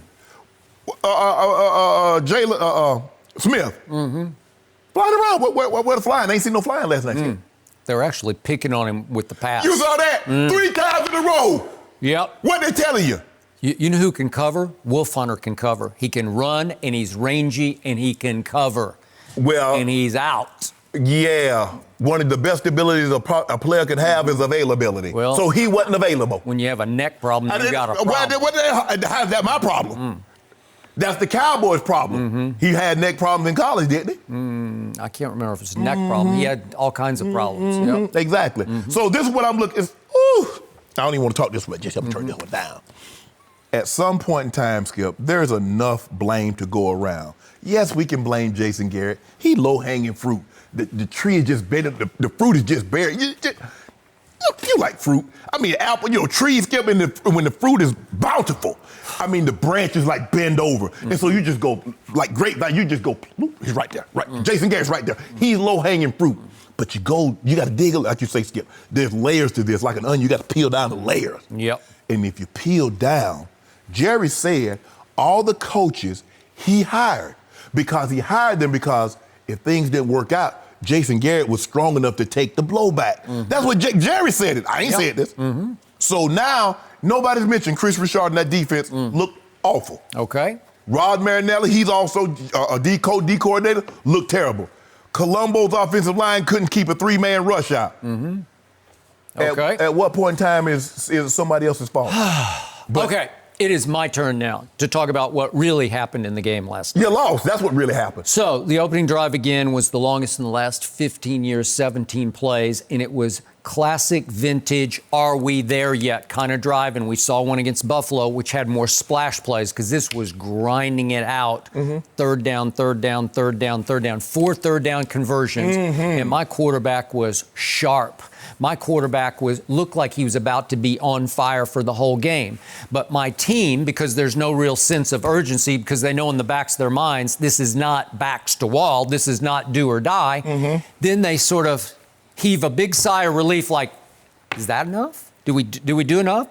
S4: Jalen Smith. Flying around. Where the flying? I ain't seen no flying last night.
S3: They were actually picking on him with the pass.
S4: You saw that? 3 times in a row.
S3: Yep.
S4: What they telling you?
S3: You know who can cover? Wolf Hunter can cover. He can run, and he's rangy, and he can cover.
S4: Well,
S3: and he's out.
S4: Yeah. One of the best abilities a player can have is availability.
S3: Well,
S4: so he wasn't available.
S3: When you have a neck problem, you got a problem.
S4: How's that my problem? That's the Cowboys' problem. He had neck problems in college, didn't he?
S3: I can't remember if it's a neck problem. He had all kinds of problems. Yep.
S4: Exactly. So this is what I'm looking. I don't even want to talk this way. Just help me turn this one down. At some point in time, Skip, there's enough blame to go around. Yes, we can blame Jason Garrett. He low-hanging fruit. The tree is just bent. The fruit is just bare. You like fruit. Apple, trees, Skip, when the fruit is bountiful. The branches like bend over. And so you just go, like grapevine, you just go, he's right there. Right. Jason Garrett's right there. He's low-hanging fruit. But you got to dig, like you say, Skip, there's layers to this. Like an onion, you got to peel down the layers.
S3: Yep.
S4: And if you peel down, Jerry said all the coaches he hired, because he hired them because if things didn't work out, Jason Garrett was strong enough to take the blowback. That's what Jerry said it. I ain't said this. So now, nobody's mentioned Chris Richard and that defense looked awful.
S3: Okay.
S4: Rod Marinelli, he's also a D coordinator, looked terrible. Colombo's offensive line couldn't keep a three-man rush out.
S3: Mm-hmm. Okay.
S4: At what point in time is somebody else's fault?
S3: Okay. It is my turn now to talk about what really happened in the game last night.
S4: You lost. That's what really happened.
S3: So the opening drive again was the longest in the last 15 years, 17 plays, and it was classic vintage, are we there yet kind of drive. And we saw one against Buffalo, which had more splash plays because this was grinding it out. Mm-hmm. Third down, 4 third down conversions. Mm-hmm. And my quarterback was Sharpe. My quarterback looked like he was about to be on fire for the whole game. But my team, because there's no real sense of urgency, because they know in the backs of their minds, this is not backs to wall, this is not do or die, then they sort of heave a big sigh of relief like, is that enough? Do we do enough?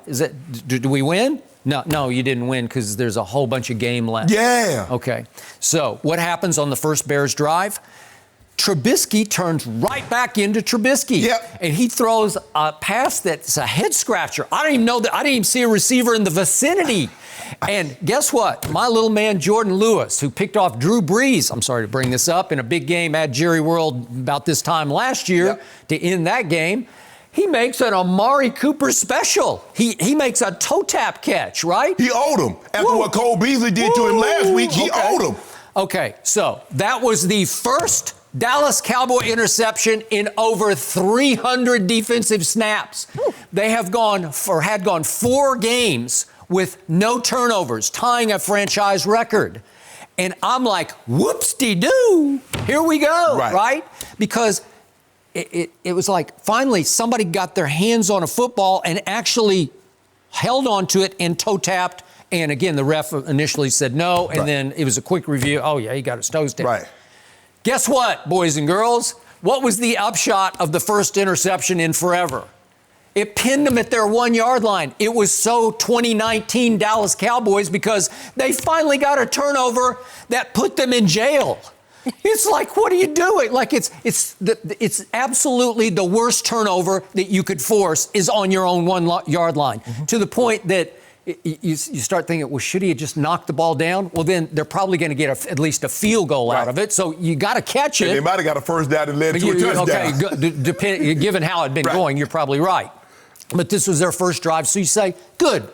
S3: Do we win? No, you didn't win because there's a whole bunch of game left.
S4: Yeah.
S3: Okay. So what happens on the first Bears drive? Trubisky turns right back into Trubisky.
S4: Yep.
S3: And he throws a pass that's a head scratcher. I didn't even see a receiver in the vicinity. And guess what? My little man, Jordan Lewis, who picked off Drew Brees, I'm sorry to bring this up, in a big game at Jerry World about this time last year to end that game, he makes an Amari Cooper special. He makes a toe tap catch, right?
S4: He owed him. After what Cole Beasley did to him last week, he owed him.
S3: Okay, so that was the first Dallas Cowboy interception in over 300 defensive snaps. They had gone 4 games with no turnovers, tying a franchise record. And I'm like, whoopsie-doo, here we go, right? Because it was like finally somebody got their hands on a football and actually held onto it and toe-tapped. And again, the ref initially said no, and then it was a quick review. Oh, yeah, he got his toes down.
S4: Right.
S3: Guess what, boys and girls? What was the upshot of the first interception in forever? It pinned them at their 1 yard line. It was so 2019 Dallas Cowboys because they finally got a turnover that put them in jail. It's like, what are you doing? Like it's absolutely the worst turnover that you could force is on your own 1 yard line, to the point that you start thinking, well, should he have just knocked the ball down? Well, then they're probably going to get at least a field goal out of it. So you got to catch it.
S4: And they might have got a first down and led to a touchdown.
S3: Okay, given how it had been going, you're probably right. But this was their first drive. So you say, good,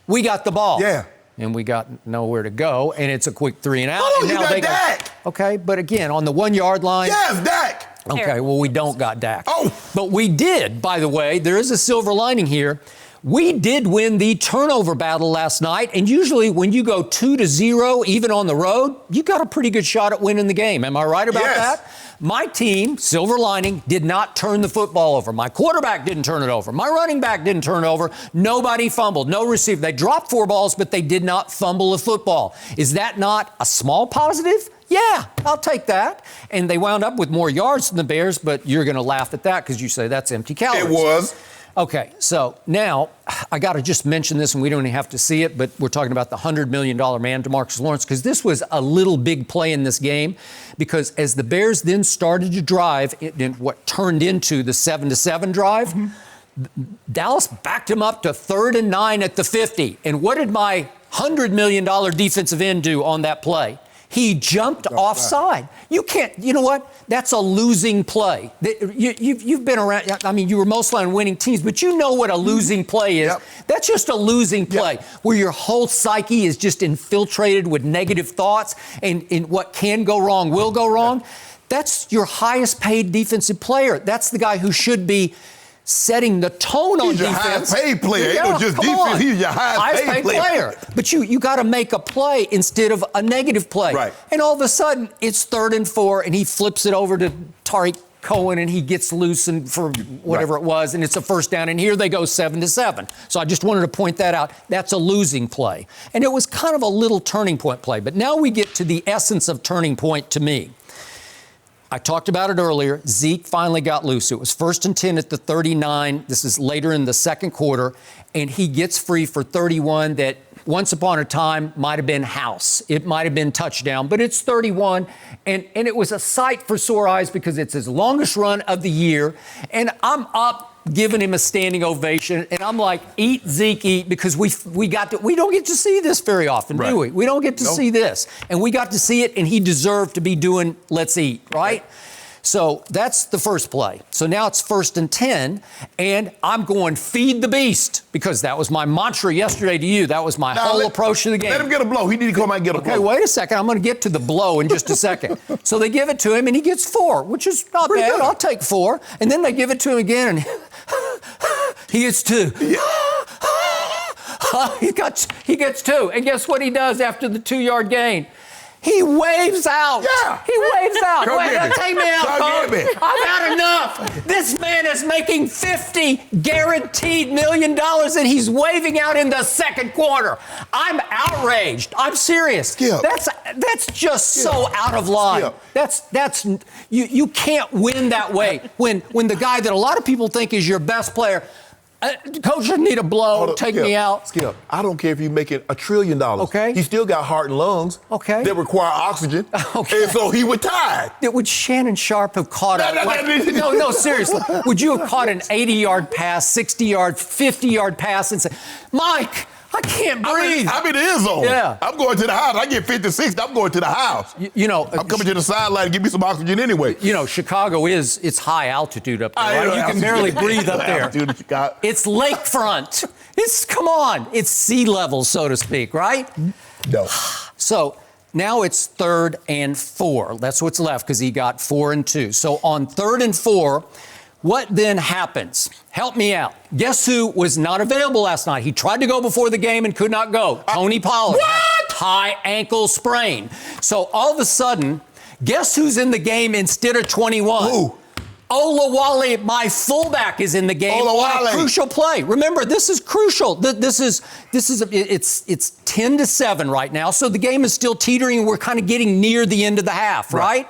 S3: we got the ball.
S4: Yeah.
S3: And we got nowhere to go. And it's a quick 3 and out.
S4: Oh,
S3: and
S4: you
S3: now
S4: got
S3: they
S4: Dak.
S3: Okay, but again, on the 1 yard line.
S4: Yes, Dak.
S3: Okay, well, we don't got Dak.
S4: Oh.
S3: But we did, by the way, there is a silver lining here. We did win the turnover battle last night, and usually when you go 2-0, even on the road, you got a pretty good shot at winning the game. Am I right about that? My team, silver lining, did not turn the football over. My quarterback didn't turn it over. My running back didn't turn it over. Nobody fumbled. No receiver. They dropped 4 balls, but they did not fumble a football. Is that not a small positive? Yeah, I'll take that. And they wound up with more yards than the Bears, but you're going to laugh at that because you say that's empty calories.
S4: It was.
S3: Okay, so now I got to just mention this, and we don't even have to see it, but we're talking about the $100 million man, DeMarcus Lawrence, because this was a little big play in this game, because as the Bears then started to drive in what turned into the 7-7 drive, Dallas backed him up to 3rd and 9 at the 50. And what did my $100 million defensive end do on that play? He jumped offside. You can't, you know what? That's a losing play. You've been around, I mean, you were mostly on winning teams, but you know what a losing play is. That's just a losing play where your whole psyche is just infiltrated with negative thoughts and what can go wrong will go wrong. That's your highest paid defensive player. That's the guy who should be setting the tone on defense.
S4: He's your highest paid player. Ain't no just defense. He's your highest paid player.
S3: But you got to make a play instead of a negative play.
S4: Right.
S3: And all of a sudden, it's 3rd and 4, and he flips it over to Tariq Cohen, and he gets loose and for whatever it was, and it's a first down. And here they go 7-7. So I just wanted to point that out. That's a losing play. And it was kind of a little turning point play. But now we get to the essence of turning point to me. I talked about it earlier. Zeke finally got loose. It was 1st and 10 at the 39. This is later in the second quarter. And he gets free for 31 that once upon a time might have been house. It might have been touchdown, but it's 31. And it was a sight for sore eyes because it's his longest run of the year. And I'm up giving him a standing ovation, and I'm like, eat, Zeke, eat, because we don't get to see this very often, do we? We don't get to see this. And we got to see it, and he deserved to be doing let's eat, right? So that's the first play. So now it's 1st and 10, and I'm going feed the beast, because that was my mantra yesterday to you. That was my whole approach to the game.
S4: Let him get a blow. He need to come out and get a blow.
S3: Okay, wait a second. I'm going to get to the blow in just a second. So they give it to him, and he gets 4, which is not bad. Good. I'll take 4. And then they give it to him again, and he gets 2. Yeah. He gets 2. And guess what he does after the 2-yard gain? He waves out.
S4: Yeah.
S3: He waves out.
S4: Take
S3: me out, Coach. I've had enough. This man is making $50 guaranteed million, and he's waving out in the second quarter. I'm outraged. I'm serious.
S4: Skip.
S3: That's just so out of line.
S4: Skip.
S3: You can't win that way when the guy that a lot of people think is your best player. Coach doesn't need a blow. Take me out.
S4: Skip, I don't care if you're making $1 trillion.
S3: Okay.
S4: He still got heart and lungs.
S3: Okay.
S4: That require oxygen.
S3: Okay.
S4: And so he would tie.
S3: Would Shannon Sharpe have caught No, seriously. Would you have caught an 80-yard pass, 60-yard, 50-yard pass and say, Mike, I can't breathe.
S4: I'm in the end zone.
S3: Yeah.
S4: I'm going to the house. I get 56. I'm going to the house. I'm coming to the sideline to give me some oxygen anyway.
S3: Chicago it's high altitude up there. Right? You can barely breathe up there. It's lakefront. Come on. It's sea level, so to speak, right?
S4: No.
S3: So now it's 3rd and 4. That's what's left because he got 4 and 2. So on 3rd and 4, what then happens? Help me out. Guess who was not available last night? He tried to go before the game and could not go. Tony Pollard.
S4: What?
S3: High ankle sprain. So all of a sudden, guess who's in the game instead of 21?
S4: Who?
S3: Olawale, my fullback, is in the game on a crucial play. Remember, this is crucial. It's 10-7 right now, so the game is still teetering. We're kind of getting near the end of the half, right?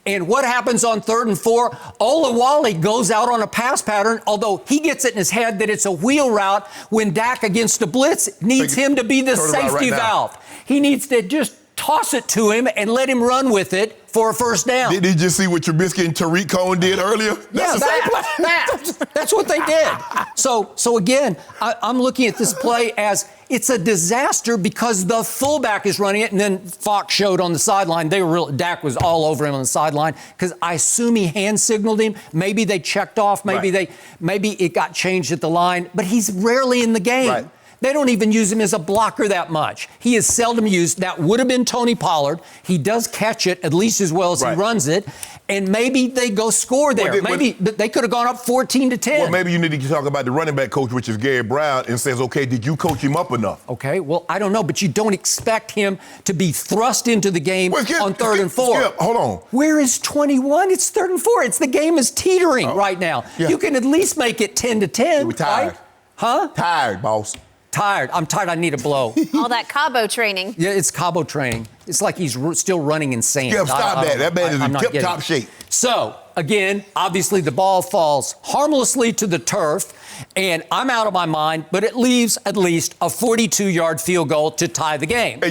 S3: And what happens on 3rd and 4? Olawale goes out on a pass pattern, although he gets it in his head that it's a wheel route when Dak against a blitz needs him to be the safety valve. He needs to just toss it to him and let him run with it for a first down.
S4: Did you just see what Trubisky and Tariq Cohen did earlier?
S3: That's what they did. So again, I'm looking at this play as it's a disaster because the fullback is running it, and then Fox showed on the sideline. Dak was all over him on the sideline because I assume he hand signaled him. Maybe they checked off. Maybe it got changed at the line. But he's rarely in the game.
S4: Right.
S3: They don't even use him as a blocker that much. He is seldom used. That would have been Tony Pollard. He does catch it at least as well as he runs it. And maybe they go score there. But they could have gone up 14-10.
S4: Well, maybe you need to talk about the running back coach, which is Garrett Brown, and says, okay, did you coach him up enough?
S3: Okay, well, I don't know, but you don't expect him to be thrust into the game on 3rd and 4.
S4: Hold on.
S3: Where is 21? It's 3rd and 4. The game is teetering right now. Yeah. You can at least make it 10-10.
S4: We're tired.
S3: Right? Huh?
S4: Tired, boss.
S3: Tired. I'm tired. I need a blow.
S2: All that Cabo training.
S3: Yeah, it's Cabo training. It's like he's still running in sand.
S4: Yeah, stop that. That man is in tip-top shape.
S3: So, again, obviously the ball falls harmlessly to the turf, and I'm out of my mind, but it leaves at least a 42-yard field goal to tie the game.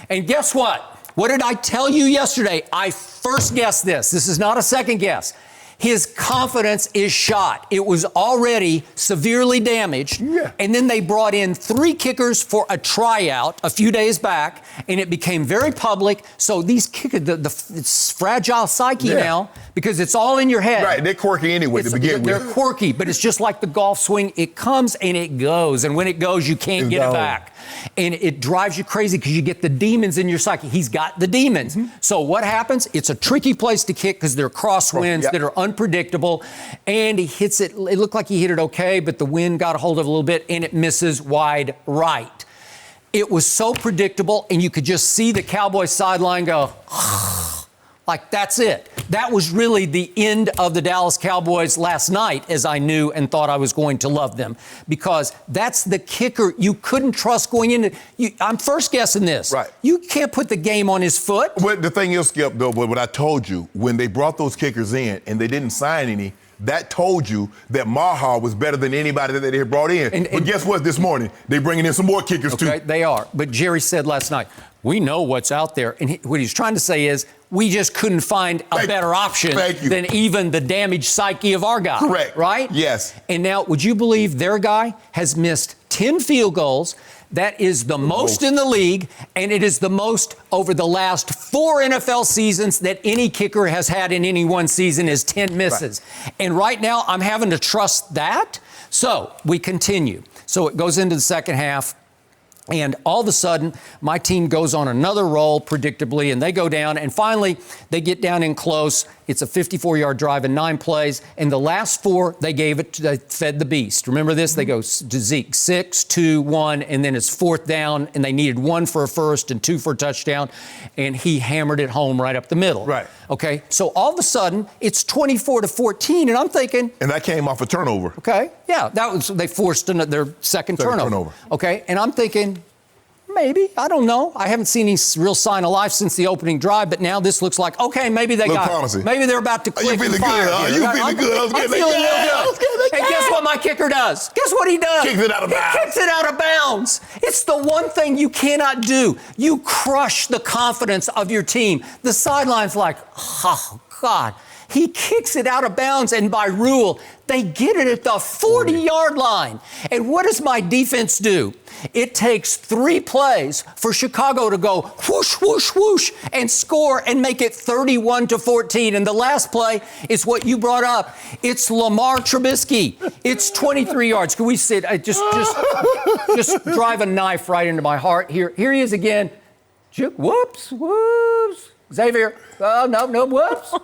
S3: And guess what? What did I tell you yesterday? I first guessed this. This is not a second guess. His confidence is shot. It was already severely damaged. Yeah. And then they brought in 3 kickers for a tryout a few days back, and it became very public. So these kickers, it's fragile psyche now because it's all in your head.
S4: Right, they're quirky anyway to begin with.
S3: They're quirky, but it's just like the golf swing. It comes and it goes, and when it goes, you can't get it back. And it drives you crazy because you get the demons in your psyche. He's got the demons. Mm-hmm. So what happens? It's a tricky place to kick because they're crosswinds that are unpredictable. And he hits it. It looked like he hit it okay, but the wind got a hold of it a little bit, and it misses wide right. It was so predictable, and you could just see the Cowboys sideline go, like, that's it. That was really the end of the Dallas Cowboys last night, as I knew and thought I was going to love them, because that's the kicker you couldn't trust going into. I'm first guessing this.
S4: Right.
S3: You can't put the game on his foot.
S4: Well, the thing is, Skip, though, what I told you, when they brought those kickers in and they didn't sign any, that told you that Maher was better than anybody that they had brought in. But guess what? This morning, they're bringing in some more kickers, too.
S3: They are. But Jerry said last night, we know what's out there. And what he's trying to say is, we just couldn't find a better option than even the damaged psyche of our guy.
S4: Correct.
S3: Right?
S4: Yes.
S3: And now, would you believe their guy has missed 10 field goals? That is the most in the league, and it is the most over the last 4 NFL seasons that any kicker has had in any one season is 10 misses. Right. And right now, I'm having to trust that. So we continue. So it goes into the second half. And all of a sudden, my team goes on another roll, predictably, and they go down. And finally, they get down in close. It's a 54-yard drive in 9 plays. And the last 4, they fed the beast. Remember this? They go to Zeke, 6, 2, 1, and then it's 4th down, and they needed 1 for a first and 2 for a touchdown. And he hammered it home right up the middle.
S4: Right.
S3: Okay, so all of a sudden, it's 24-14, and I'm thinking...
S4: And that came off a turnover.
S3: Okay, yeah, they forced their second turnover. Okay, and I'm thinking... Maybe. I don't know. I haven't seen any real sign of life since the opening drive, but now this looks like, okay, maybe they got
S4: promising.
S3: Maybe they're about to click and fire.
S4: Are you feeling good?
S3: I'm feeling real good. And guess what my kicker does? Guess what he does?
S4: Kicks it out of bounds.
S3: He kicks it out of bounds. It's the one thing you cannot do. You crush the confidence of your team. The sideline's like, oh, God. He kicks it out of bounds, and by rule, they get it at the 40-yard line. And what does my defense do? It takes 3 plays for Chicago to go whoosh, whoosh, whoosh, and score and make it 31-14. And the last play is what you brought up. It's Lamar Trubisky. It's 23 yards. Can we sit? Just drive a knife right into my heart. Here he is again. Whoops. Xavier, no,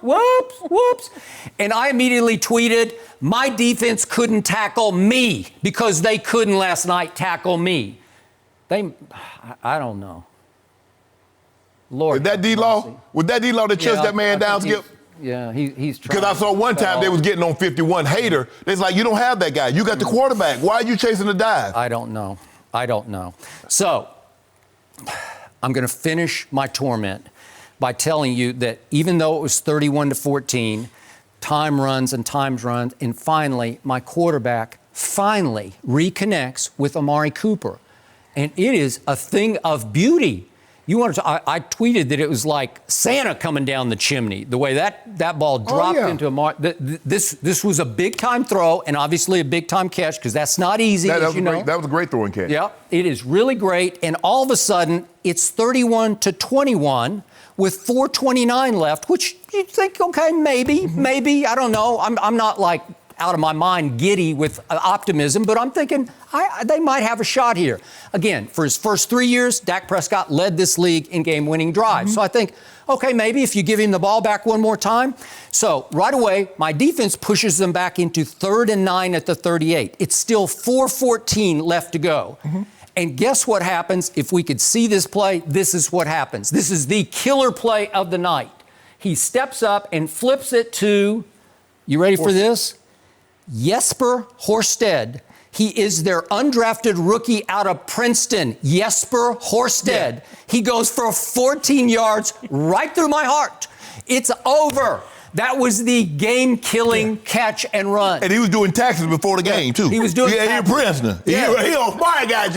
S3: whoops. And I immediately tweeted, my defense couldn't tackle me because they couldn't last night tackle me. I don't know. Lord.
S4: With that D-Law? With that D-Law that chased that man down, Skip?
S3: Yeah, he's trying.
S4: Because I saw one time they was getting on 51. Hater, it's like, you don't have that guy. You got the quarterback. Why are you chasing the dive?
S3: I don't know. So, I'm going to finish my torment by telling you that even though it was 31-14, time runs, and finally, my quarterback reconnects with Amari Cooper. And it is a thing of beauty. I tweeted that it was like Santa coming down the chimney, the way that ball dropped into Amari. This was a big-time throw and obviously a big-time catch because that's not easy,
S4: that was a great throwing catch.
S3: Yeah, it is really great. And all of a sudden, it's 31-21. With 4:29 left, which you think, okay, maybe, I don't know. I'm not like out of my mind giddy with optimism, but I'm thinking they might have a shot here. Again, for his first 3 years, Dak Prescott led this league in game-winning drives. So I think, okay, maybe if you give him the ball back one more time. So right away, my defense pushes them back into 3rd and 9 at the 38. It's still 4:14 left to go. And guess what happens? If we could see this play, this is what happens. This is the killer play of the night. He steps up and flips it to, you ready for this? Jesper Horsted. He is their undrafted rookie out of Princeton, Jesper Horsted. Yeah. He goes for 14 yards right through my heart. It's over. That was the game-killing catch and run.
S4: And he was doing taxes before the game, too.
S3: He was doing
S4: taxes. He a prisoner.
S3: Yeah.
S4: He on fire, guys.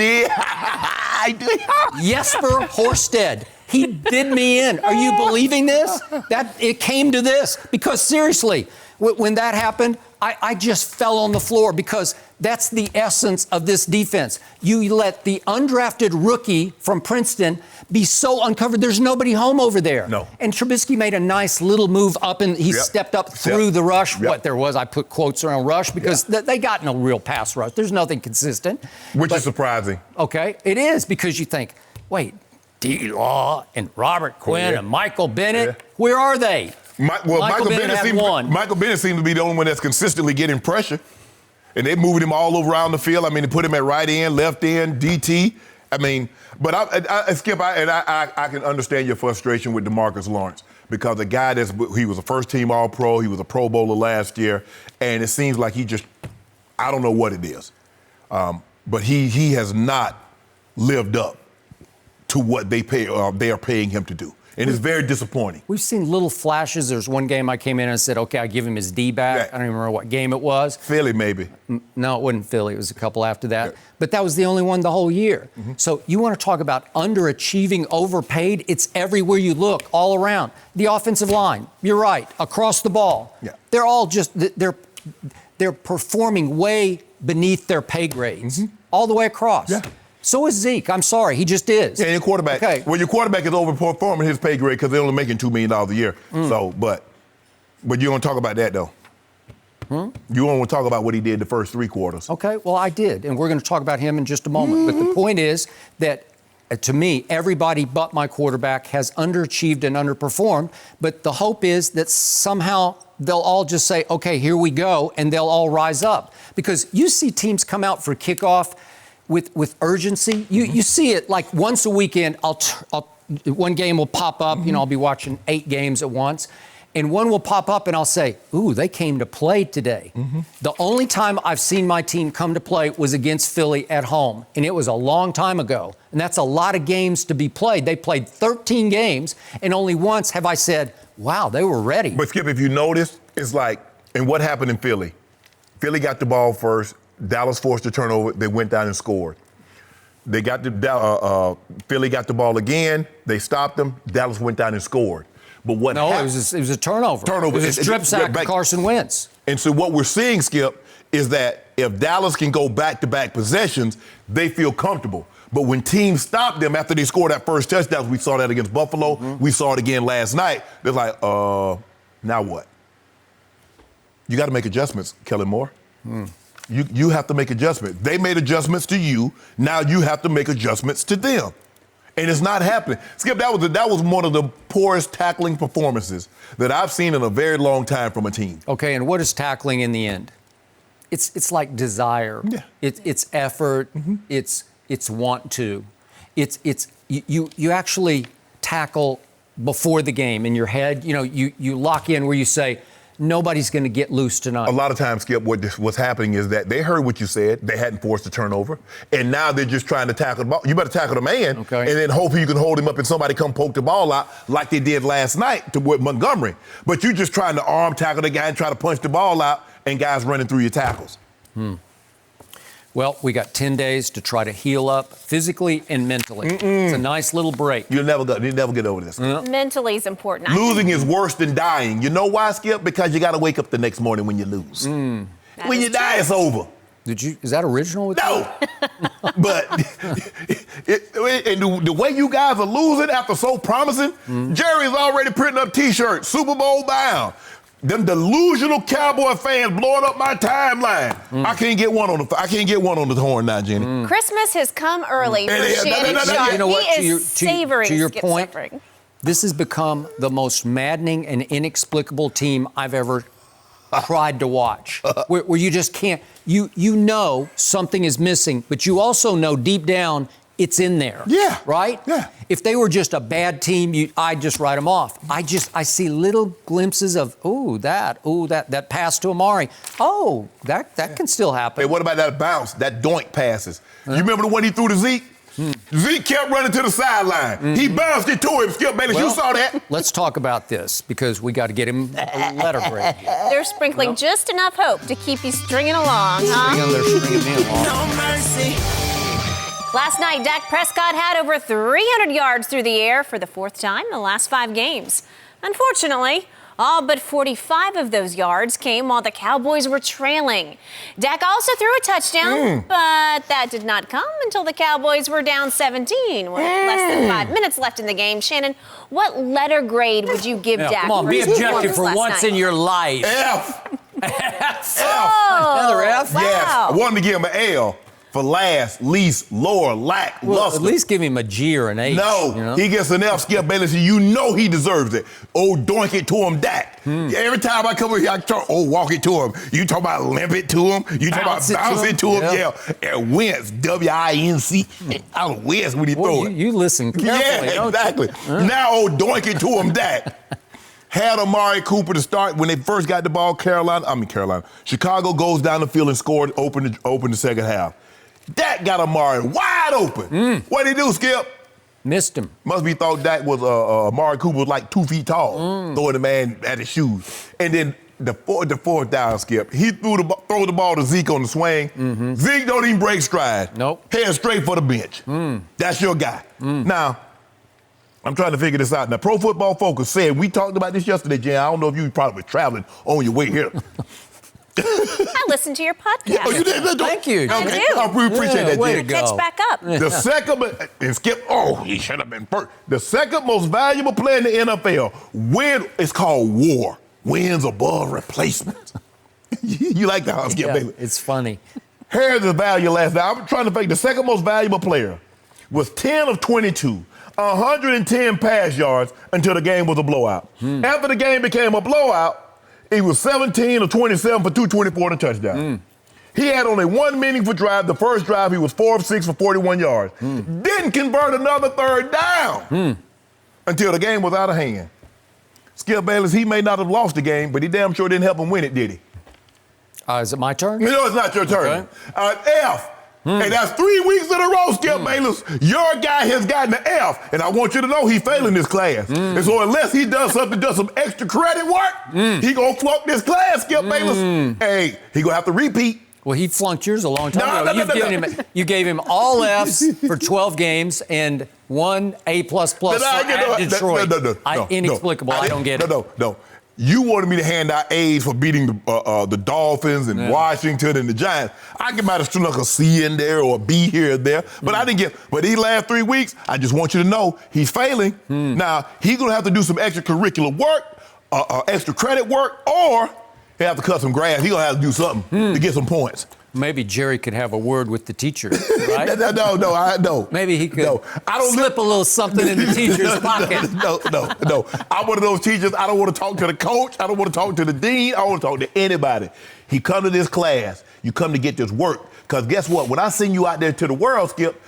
S3: Jesper Horsted. He did me in. Are you believing this? It came to this. Because seriously, when that happened, I just fell on the floor because that's the essence of this defense. You let the undrafted rookie from Princeton be so uncovered. There's nobody home over there.
S4: No.
S3: And Trubisky made a nice little move up, and he stepped up through the rush. What there was, I put quotes around rush because they got no real pass rush. There's nothing consistent.
S4: Which is surprising.
S3: Okay, it is because you think, wait, D-Law and Robert Quinn and Michael Bennett, where are they?
S4: Michael Bennett seems to be the only one that's consistently getting pressure. And they're moving him all around the field. I mean, they put him at right end, left end, DT. I mean, but Skip, I can understand your frustration with DeMarcus Lawrence because a guy he was a first-team All-Pro, he was a Pro Bowler last year, and it seems like I don't know what it is, but he has not lived up to what they are paying him to do. And it's very disappointing.
S3: We've seen little flashes. There's one game I came in and I said, okay, I give him his D back.
S4: Yeah.
S3: I don't even remember what game it was.
S4: Philly, maybe.
S3: No, it wasn't Philly. It was a couple after that.
S4: Yeah.
S3: But that was the only one the whole year. So you want to talk about underachieving, overpaid? It's everywhere you look, all around. The offensive line, you're right, across the ball.
S4: Yeah.
S3: They're all just, they're performing way beneath their pay grades, all the way across.
S4: Yeah.
S3: So is Zeke. I'm sorry, he just is.
S4: Yeah, your quarterback.
S3: Okay.
S4: Well, your quarterback is overperforming his pay grade because they're only making $2 million a year. So, but you don't talk about that though. You don't want to talk about what he did the first 3 quarters.
S3: Okay, well, I did, and we're going to talk about him in just a moment. But the point is that, to me, everybody but my quarterback has underachieved and underperformed. But the hope is that somehow they'll all just say, okay, here we go, and they'll all rise up. Because you see teams come out for kickoff with urgency. You see it like once a weekend. One game will pop up. You know, I'll be watching 8 games at once, and one will pop up, and I'll say, "Ooh, they came to play today." The only time I've seen my team come to play was against Philly at home, and it was a long time ago. And that's a lot of games to be played. They played 13 games, and only once have I said, "Wow, they were ready."
S4: But Skip, if you notice, it's like, and what happened in Philly? Philly got the ball first. Dallas forced a turnover. They went down and scored. They got Philly got the ball again. They stopped them. Dallas went down and scored. But what happened?
S3: No, it was a turnover.
S4: Turnover.
S3: It was a strip sack of Carson Wentz.
S4: And so what we're seeing, Skip, is that if Dallas can go back-to-back possessions, they feel comfortable. But when teams stop them after they score that first touchdown, we saw that against Buffalo. We saw it again last night. They're like, now what? You got to make adjustments, Kellen Moore. You have to make adjustments. They made adjustments to you. Now you have to make adjustments to them. And it's not happening. Skip, that was one of the poorest tackling performances that I've seen in a very long time from a team.
S3: Okay, and what is tackling in the end? It's like desire.
S4: Yeah.
S3: It's effort. It's want to. You actually tackle before the game in your head. You know, you lock in where you say, nobody's going to get loose tonight.
S4: A lot of times, Skip, what's happening is that they heard what you said. They hadn't forced a turnover. And now they're just trying to tackle the ball. You better tackle the man.
S3: Okay.
S4: And then hope you can hold him up and somebody come poke the ball out like they did last night with Montgomery. But you're just trying to arm tackle the guy and try to punch the ball out and guys running through your tackles.
S3: Well, we got 10 days to try to heal up physically and mentally. It's a nice little break.
S4: You'll never get over this.
S2: Mentally is important.
S4: Losing is worse than dying. You know why, Skip? Because you got to wake up the next morning when you lose. When you die, it's over.
S3: Is that original with
S4: No. But the way you guys are losing after so promising, Jerry's already printing up T-shirts, Super Bowl bound. Them delusional Cowboy fans blowing up my timeline. I can't get one on the horn now, Jenny.
S2: Christmas has come early for Shannon.
S3: No. You know what?
S2: He is savoring
S3: to your
S2: Skip
S3: point,
S2: suffering.
S3: this has become the most maddening and inexplicable team I've ever tried to watch. Where you just can't. You know something is missing, but you also know deep down it's in there.
S4: Yeah.
S3: Right?
S4: Yeah.
S3: If they were just a bad team, I'd just write them off. I see little glimpses of, that pass to Amari. Oh, that can still happen.
S4: Hey, what about that bounce, that doink passes? You remember the one he threw to Zeke? Zeke kept running to the sideline. He bounced it to him. Skip Bayless, you saw that.
S3: Let's talk about this because we got to get him a letter grade.
S2: They're sprinkling just enough hope to keep you stringing along, huh?
S3: They're stringing me along.
S5: No mercy.
S2: Last night, Dak Prescott had over 300 yards through the air for the 4th time in the last 5 games. Unfortunately, all but 45 of those yards came while the Cowboys were trailing. Dak also threw a touchdown, but that did not come until the Cowboys were down 17 with less than 5 minutes left in the game. Shannon, what letter grade would you give Dak?
S3: Come on,
S2: for
S3: be
S2: his
S3: objective
S2: performance
S3: for
S2: last
S3: once
S2: night?
S3: in your life.
S4: F.
S3: F.
S2: Oh,
S3: Another F?
S2: wow.
S4: Yes. I wanted to give him an L for last, least, lower, lack,
S3: Well,
S4: luster.
S3: at least give him a G or an H.
S4: No,
S3: you know?
S4: he gets an F, Skip Bayless. You know he deserves it. Oh, doink it to him, Dak. Every time I come over here, I talk, walk it to him. You talk about limp it to him. You talk about bounce it to him. Yeah. And Wentz, W-I-N-C. Out of Wentz when he throw it.
S3: You listen carefully,
S4: Yeah,
S3: don't
S4: exactly. Now, doink it to him, Dak. Had Amari Cooper to start when they first got the ball. Carolina. Chicago goes down the field and scored, open the second half. Dak got Amari wide open. What did he do, Skip?
S3: Missed him.
S4: Must be thought Dak was Amari Cooper was like 2 feet tall, throwing the man at his shoes. And then the fourth down, Skip, he throw the ball to Zeke on the swing. Zeke don't even break stride.
S3: Nope.
S4: Head straight for the bench. That's your guy. Now, I'm trying to figure this out. Now, Pro Football Focus said, we talked about this yesterday, Jen. I don't know if you probably were traveling on your way here.
S2: I listened to your podcast.
S4: Yeah, oh, you did?
S3: Thank you.
S2: I do.
S4: I really appreciate that,
S3: way
S4: Jen.
S3: to go.
S2: Catch back up.
S4: The second, and Skip, he should have been first. The second most valuable player in the NFL, it's called WAR, wins above replacement. You like that, huh, Skip?
S3: Yeah, it's funny.
S4: Here's the value last night. I'm trying to figure the second most valuable player was 10 of 22, 110 pass yards until the game was a blowout. After the game became a blowout, he was 17 of 27 for 224 and a touchdown. He had only one meaningful drive. The first drive, he was 4 of 6 for 41 yards. Didn't convert another third down until the game was out of hand. Skip Bayless, he may not have lost the game, but he damn sure didn't help him win it, did he?
S3: Is it my turn?
S4: No, it's not your turn.
S3: Okay.
S4: F. And that's 3 weeks in a row, Skip Bayless. Your guy has gotten an F, and I want you to know he's failing this class. And so unless he does some extra credit work, he gonna flunk this class, Skip Bayless. Hey, he gonna have to repeat.
S3: Well, he flunked yours a long time ago. You gave him all Fs for 12 games and 1 A++ at Detroit. Inexplicable. I don't get it.
S4: No. You wanted me to hand out A's for beating the Dolphins and Washington and the Giants. I might have snuck a C in there or a B here or there, but I didn't get. But these last 3 weeks, I just want you to know he's failing. Now, he's going to have to do some extracurricular work, extra credit work, or he'll have to cut some grass. He's going to have to do something to get some points.
S3: Maybe Jerry could have a word with the teacher, right?
S4: No.
S3: Maybe he could slip a little something in the teacher's pocket.
S4: No. I'm one of those teachers, I don't want to talk to the coach. I don't want to talk to the dean. I don't want to talk to anybody. He come to this class. You come to get this work. Because guess what? When I send you out there to the world, Skip,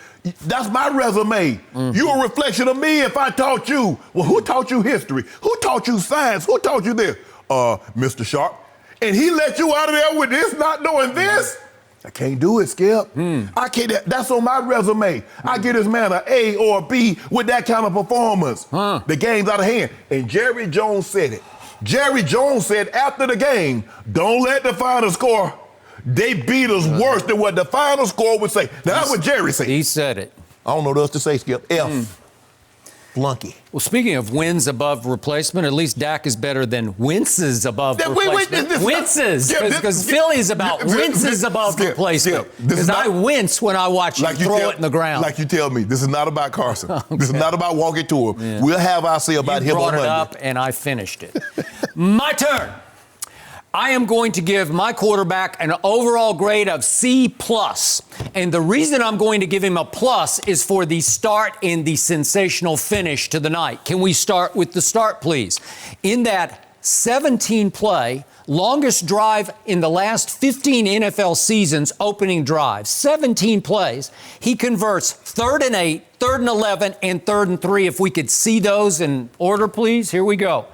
S4: that's my resume. You're a reflection of me if I taught you. Well, who taught you history? Who taught you science? Who taught you this? Mr. Sharpe. And he let you out of there with this, not knowing this? I can't do it, Skip. I can't. That's on my resume. I get this man an A or a B with that kind of performance. The game's out of hand. And Jerry Jones said it. Jerry Jones said after the game, don't let the final score, they beat us worse than what the final score would say. Now, that's what Jerry said.
S3: He said it.
S4: I don't know what else to say, Skip. F. Flunky.
S3: Well, speaking of wins above replacement, at least Dak is better than winces above replacement. Winces, because Philly's about winces above replacement. Because I wince when I watch you throw it in the ground.
S4: Like you tell me, this is not about Carson. Okay. This is not about walking to him. Yeah. We'll have our say about him on Monday.
S3: You brought it up, and I finished it. My turn. I am going to give my quarterback an overall grade of C+. And the reason I'm going to give him a plus is for the start and the sensational finish to the night. Can we start with the start, please? In that 17-play, longest drive in the last 15 NFL seasons, opening drive, 17 plays, he converts 3rd and 8, 3rd and 11, and 3rd and 3. If we could see those in order, please. Here we go.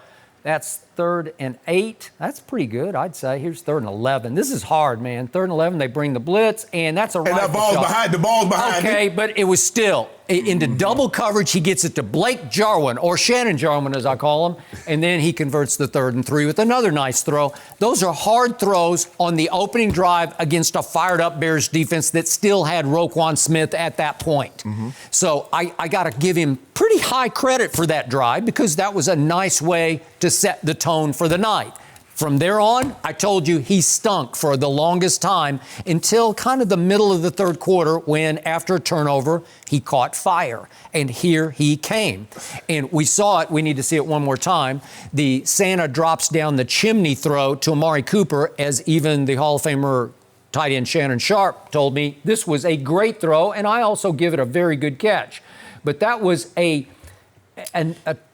S3: That's 3rd and 8. That's pretty good, I'd say. Here's 3rd and 11. This is hard, man. 3rd and 11, they bring the blitz, and that's a rifle shot.
S4: And the ball's behind.
S3: Okay, but it was still into double coverage. He gets it to Blake Jarwin, or Shannon Jarwin, as I call him, and then he converts the 3rd and 3 with another nice throw. Those are hard throws on the opening drive against a fired-up Bears defense that still had Roquan Smith at that point. So I got to give him pretty high credit for that drive because that was a nice way to set the tone for the night. From there on, I told you he stunk for the longest time until kind of the middle of the third quarter when, after a turnover, he caught fire. And here he came. And we saw it. We need to see it one more time. The Santa drops down the chimney throw to Amari Cooper, as even the Hall of Famer tight end Shannon Sharpe told me this was a great throw, and I also give it a very good catch. But that was a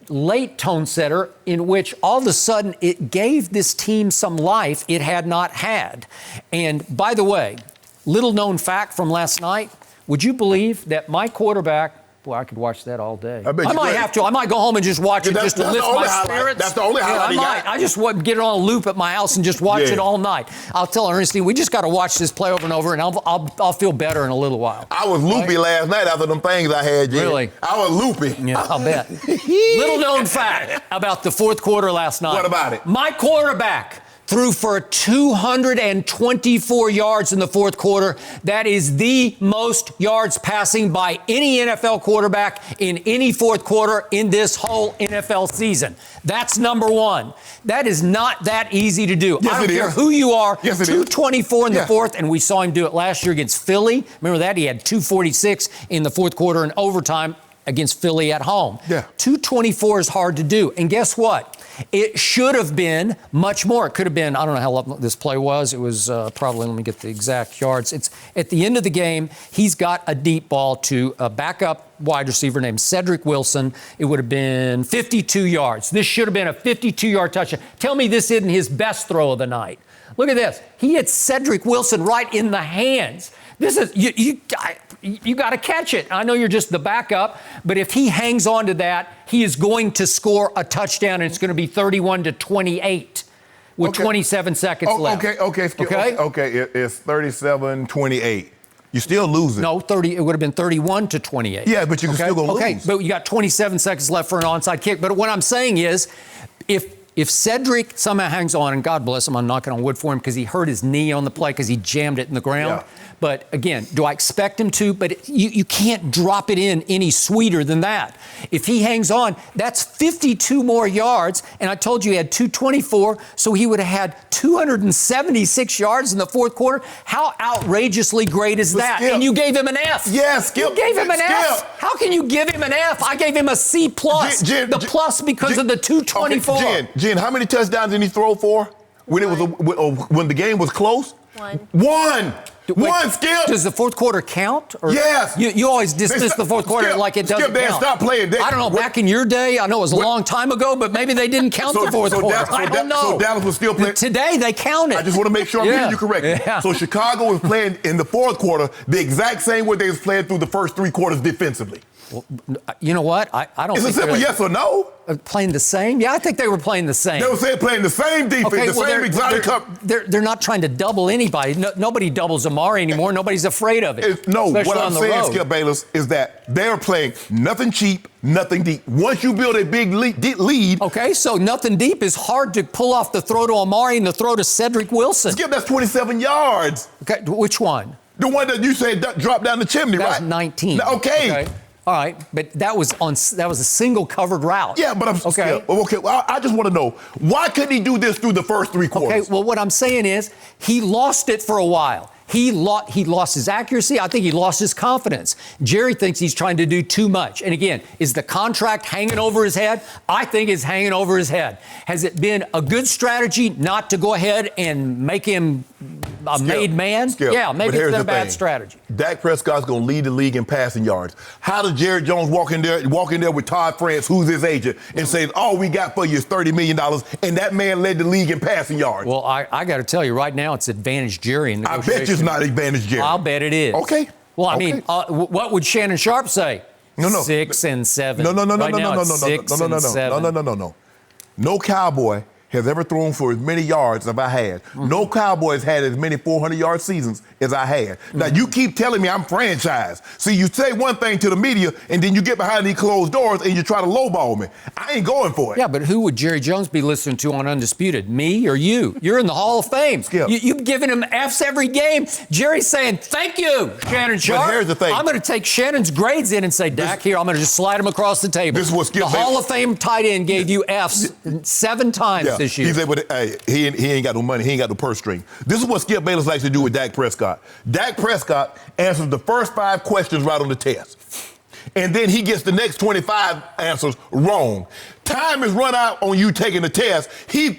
S3: late tone setter in which all of a sudden it gave this team some life it had not had. And by the way, little known fact from last night, would you believe that my quarterback Boy, I could watch that all day.
S4: I
S3: might have to. I might go home and just watch it just to lift my spirits.
S4: That's the only highlight
S3: I might. I just want to get it on a loop at my house and just watch it all night. I'll tell Ernestine, we just got to watch this play over and over, and I'll feel better in a little while.
S4: I was loopy last night after them things I had, Jen.
S3: Really?
S4: I was loopy.
S3: Yeah, I'll bet. Little known fact about the fourth quarter last night.
S4: What about it?
S3: My quarterback threw for 224 yards in the fourth quarter. That is the most yards passing by any NFL quarterback in any fourth quarter in this whole NFL season. That's number one. That is not that easy to do.
S4: Yes,
S3: I don't care who you are.
S4: Yes,
S3: 224 in the fourth, and we saw him do it last year against Philly. Remember that? He had 246 in the fourth quarter in overtime against Philly at home.
S4: Yeah.
S3: 224 is hard to do. And guess what? It should have been much more. It could have been, I don't know how long this play was. It was probably, let me get the exact yards. It's at the end of the game, he's got a deep ball to a backup wide receiver named Cedric Wilson. It would have been 52 yards. This should have been a 52-yard touchdown. Tell me this isn't his best throw of the night. Look at this. He hit Cedric Wilson right in the hands. This is, you got to catch it. I know you're just the backup, but if he hangs on to that, he is going to score a touchdown, and it's going to be 31-28 with 27 seconds left.
S4: Okay. It's 37-28. You're still losing.
S3: No, 30. It would have been 31-28.
S4: Yeah, but you can still go lose.
S3: Okay, but you got 27 seconds left for an onside kick. But what I'm saying is, if Cedric somehow hangs on, and God bless him, I'm knocking on wood for him because he hurt his knee on the play because he jammed it in the ground. Yeah. But again, do I expect him to? But you can't drop it in any sweeter than that. If he hangs on, that's 52 more yards. And I told you he had 224, so he would have had 276 yards in the fourth quarter. How outrageously great is that?
S4: Skip.
S3: And you gave him an F.
S4: Yeah, Skip.
S3: You gave him an
S4: Skip.
S3: F. How can you give him an F? I gave him a C+. The plus because of the 224.
S4: Okay, Jen, how many touchdowns did he throw for when when the game was close? One. One, Skip.
S3: Does the fourth quarter count? Or
S4: yes.
S3: You always dismiss the fourth quarter like it doesn't count.
S4: Stop playing.
S3: I don't know. Back in your day, I know it was a long time ago, but maybe they didn't count the fourth quarter. I don't know.
S4: So Dallas was still playing.
S3: Today, they counted.
S4: I just want to make sure I'm reading you correctly. Yeah. So Chicago was playing in the fourth quarter the exact same way they was playing through the first three quarters defensively.
S3: Well, you know what? I don't think
S4: it's a simple yes or no.
S3: Playing the same? Yeah, I think they were playing the same.
S4: They were playing the same defense, same exotic cup.
S3: They're not trying to double anybody. Nobody doubles Amari anymore. Nobody's afraid of it.
S4: What I'm saying, Skip Bayless, is that they're playing nothing cheap, nothing deep. Once you build a big lead.
S3: Okay, so nothing deep is hard to pull off the throw to Amari and the throw to Cedric Wilson.
S4: Skip, that's 27 yards.
S3: Okay, which one?
S4: The one that you said dropped down the chimney, right?
S3: That was 19.
S4: Okay.
S3: All right, but that was a single covered route.
S4: Yeah, but I'm okay. Well, I just want to know, why couldn't he do this through the first three quarters?
S3: Okay, well, what I'm saying is he lost it for a while. He lost his accuracy. I think he lost his confidence. Jerry thinks he's trying to do too much. And again, is the contract hanging over his head? I think it's hanging over his head. Has it been a good strategy not to go ahead and make him a made man?
S4: Skip.
S3: Yeah, maybe it's been a bad strategy.
S4: Dak Prescott's going to lead the league in passing yards. How does Jerry Jones walk in there with Todd France, who's his agent, and say, all we got for you is $30 million, and that man led the league in passing yards?
S3: Well, I got to tell you, right now it's advantage Jerry in negotiation.
S4: I bet it's not advantage Jerry.
S3: I'll bet it is.
S4: Okay.
S3: Well, I mean, what would Shannon Sharpe say?
S4: No.
S3: 6 and 7.
S4: No.
S3: Right now it's 6 and 7.
S4: No. No Cowboy has ever thrown for as many yards as I had. Mm-hmm. No Cowboy has had as many 400-yard seasons as I had. Mm-hmm. Now, you keep telling me I'm franchised. See, you say one thing to the media, and then you get behind these closed doors and you try to lowball me. I ain't going for it.
S3: Yeah, but who would Jerry Jones be listening to on Undisputed? Me or you? You're in the Hall of Fame.
S4: Skip.
S3: You've given him Fs every game. Jerry's saying, thank you, Shannon Sharpe.
S4: But here's the thing.
S3: I'm going to take Shannon's grades in and say, Dak, here, I'm going to just slide them across the table.
S4: This is what Skip
S3: the Hall of Fame tight end gave you Fs 7 times this year.
S4: He's able to, he ain't got no money. He ain't got no purse string. This is what Skip Bayless likes to do with Dak Prescott. Dak Prescott answers the first 5 questions right on the test. And then he gets the next 25 answers wrong. Time is run out on you taking the test. He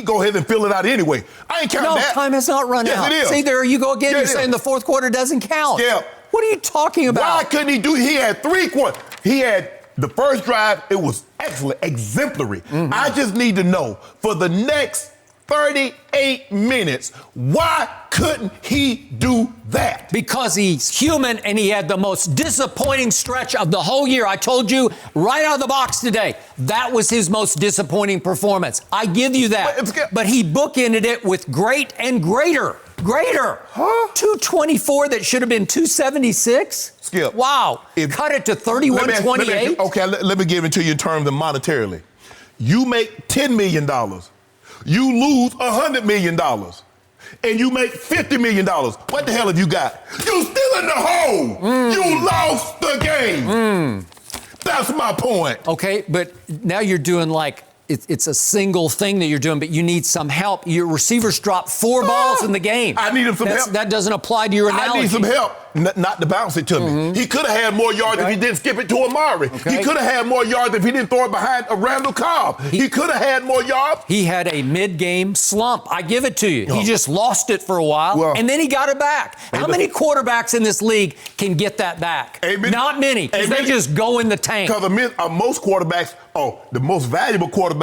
S4: go ahead and fill it out anyway. I ain't counting that.
S3: No, time has not run out.
S4: Yes, it is.
S3: See, there you go again.
S4: Yes,
S3: You're saying the fourth quarter doesn't count.
S4: Yeah.
S3: What are you talking about?
S4: Why couldn't he do it? He had 3 quarters. He had the first drive. It was excellent, exemplary. Mm-hmm. I just need to know, for the next 38 minutes. Why couldn't he do that?
S3: Because he's human and he had the most disappointing stretch of the whole year. I told you right out of the box today, that was his most disappointing performance. I give you that. But he bookended it with great and greater. Huh? 224 that should have been 276?
S4: Skip.
S3: Wow. Cut it to 31.28.
S4: Okay, let me give it to you in terms of monetarily. You make $10 million. You lose $100 million. And you make $50 million. What the hell have you got? You still in the hole. You lost the game. That's my point.
S3: Okay, but now you're doing like, it's a single thing that you're doing, but you need some help. Your receivers dropped 4 balls in the game.
S4: I need him some help.
S3: That doesn't apply to your analogy.
S4: I need some help, not to bounce it to me. He could have had more yards if he didn't skip it to Amari. He could have had more yards if he didn't throw it behind a Randall Cobb. He could have had more yards.
S3: He had a mid-game slump. I give it to you. He just lost it for a while, and then he got it back. How many quarterbacks in this league can get that back? Not many. They just go in the tank.
S4: Because most quarterbacks, the most valuable quarterbacks,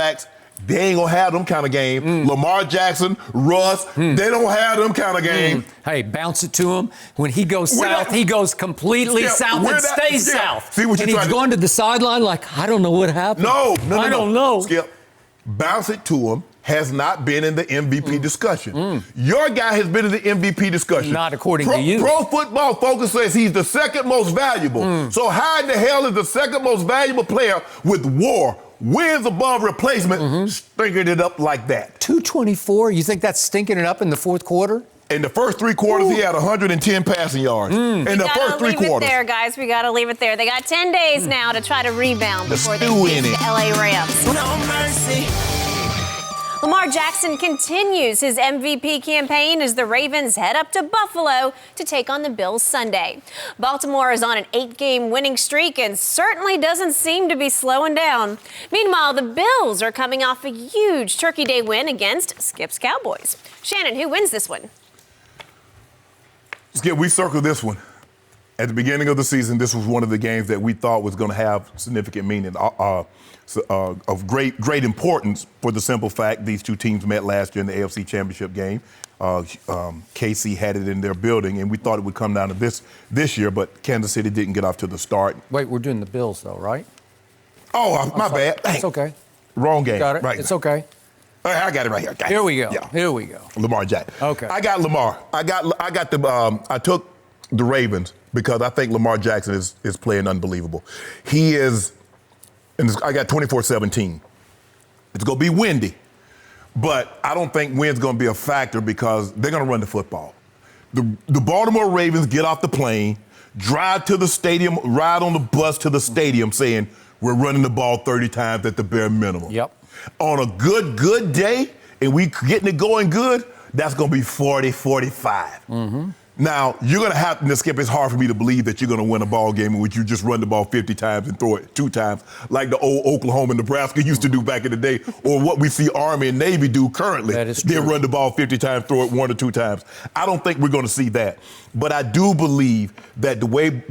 S4: they ain't gonna have them kind of game. Lamar Jackson, Russ, they don't have them kind of game.
S3: Hey, bounce it to him. When he goes south, he goes completely south and stays south.
S4: See what
S3: and he's going to the sideline like, I don't know what happened.
S4: No.
S3: I don't know.
S4: Skip, bounce it to him has not been in the MVP discussion. Your guy has been in the MVP discussion.
S3: Not according to you.
S4: Pro Football Focus says he's the second most valuable. So how in the hell is the second most valuable player with WAR, wins above replacement, stinking it up like that?
S3: 224? You think that's stinking it up in the fourth quarter?
S4: In the first 3 quarters, he had 110 passing yards. In the first 3 quarters.
S2: Leave it there, guys. We got to leave it there. They got 10 days now to try to rebound before they face the LA Rams.
S5: No mercy.
S2: Lamar Jackson continues his MVP campaign as the Ravens head up to Buffalo to take on the Bills Sunday. Baltimore is on an 8-game winning streak and certainly doesn't seem to be slowing down. Meanwhile, the Bills are coming off a huge Turkey Day win against Skip's Cowboys. Shannon, who wins this one?
S4: Skip, we circled this one. At the beginning of the season, this was one of the games that we thought was going to have significant meaning, of great importance for the simple fact these two teams met last year in the AFC Championship game. KC had it in their building, and we thought it would come down to this year, but Kansas City didn't get off to the start.
S3: Wait, we're doing the Bills, though, right?
S4: Oh, my bad.
S3: It's okay.
S4: Wrong game.
S3: Got it.
S4: Right.
S3: It's okay.
S4: I got it right here.
S3: Here we go.
S4: Yeah.
S3: Here we go.
S4: Lamar Jackson.
S3: Okay.
S4: I got Lamar. I took the Ravens because I think Lamar Jackson is playing unbelievable. He is, and I got 24-17. It's going to be windy, but I don't think wind's going to be a factor because they're going to run the football. The Baltimore Ravens get off the plane, drive to the stadium, ride on the bus to the stadium saying, we're running the ball 30 times at the bare minimum.
S3: Yep.
S4: On a good day, and we getting it going good, that's going to be 40, 45. Now, you're going to have to, Skip, it's hard for me to believe that you're going to win a ball game in which you just run the ball 50 times and throw it 2 times like the old Oklahoma and Nebraska used to do back in the day, or what we see Army and Navy do currently.
S3: That is
S4: they
S3: true.
S4: run the ball 50 times, throw it 1 or 2 times. I don't think we're going to see that. But I do believe that the way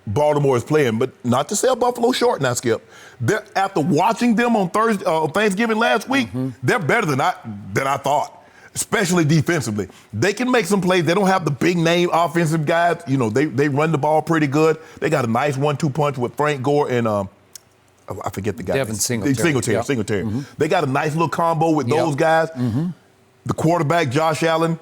S4: Baltimore is playing, but not to sell Buffalo short now, Skip, after watching them on Thanksgiving last week, they're better than I thought. Especially defensively. They can make some plays. They don't have the big name offensive guys. You know, they run the ball pretty good. They got a nice 1-2 punch with Frank Gore and I forget the guy.
S3: Devin Singletary.
S4: Singletary. They got a nice little combo with those guys. The quarterback, Josh Allen,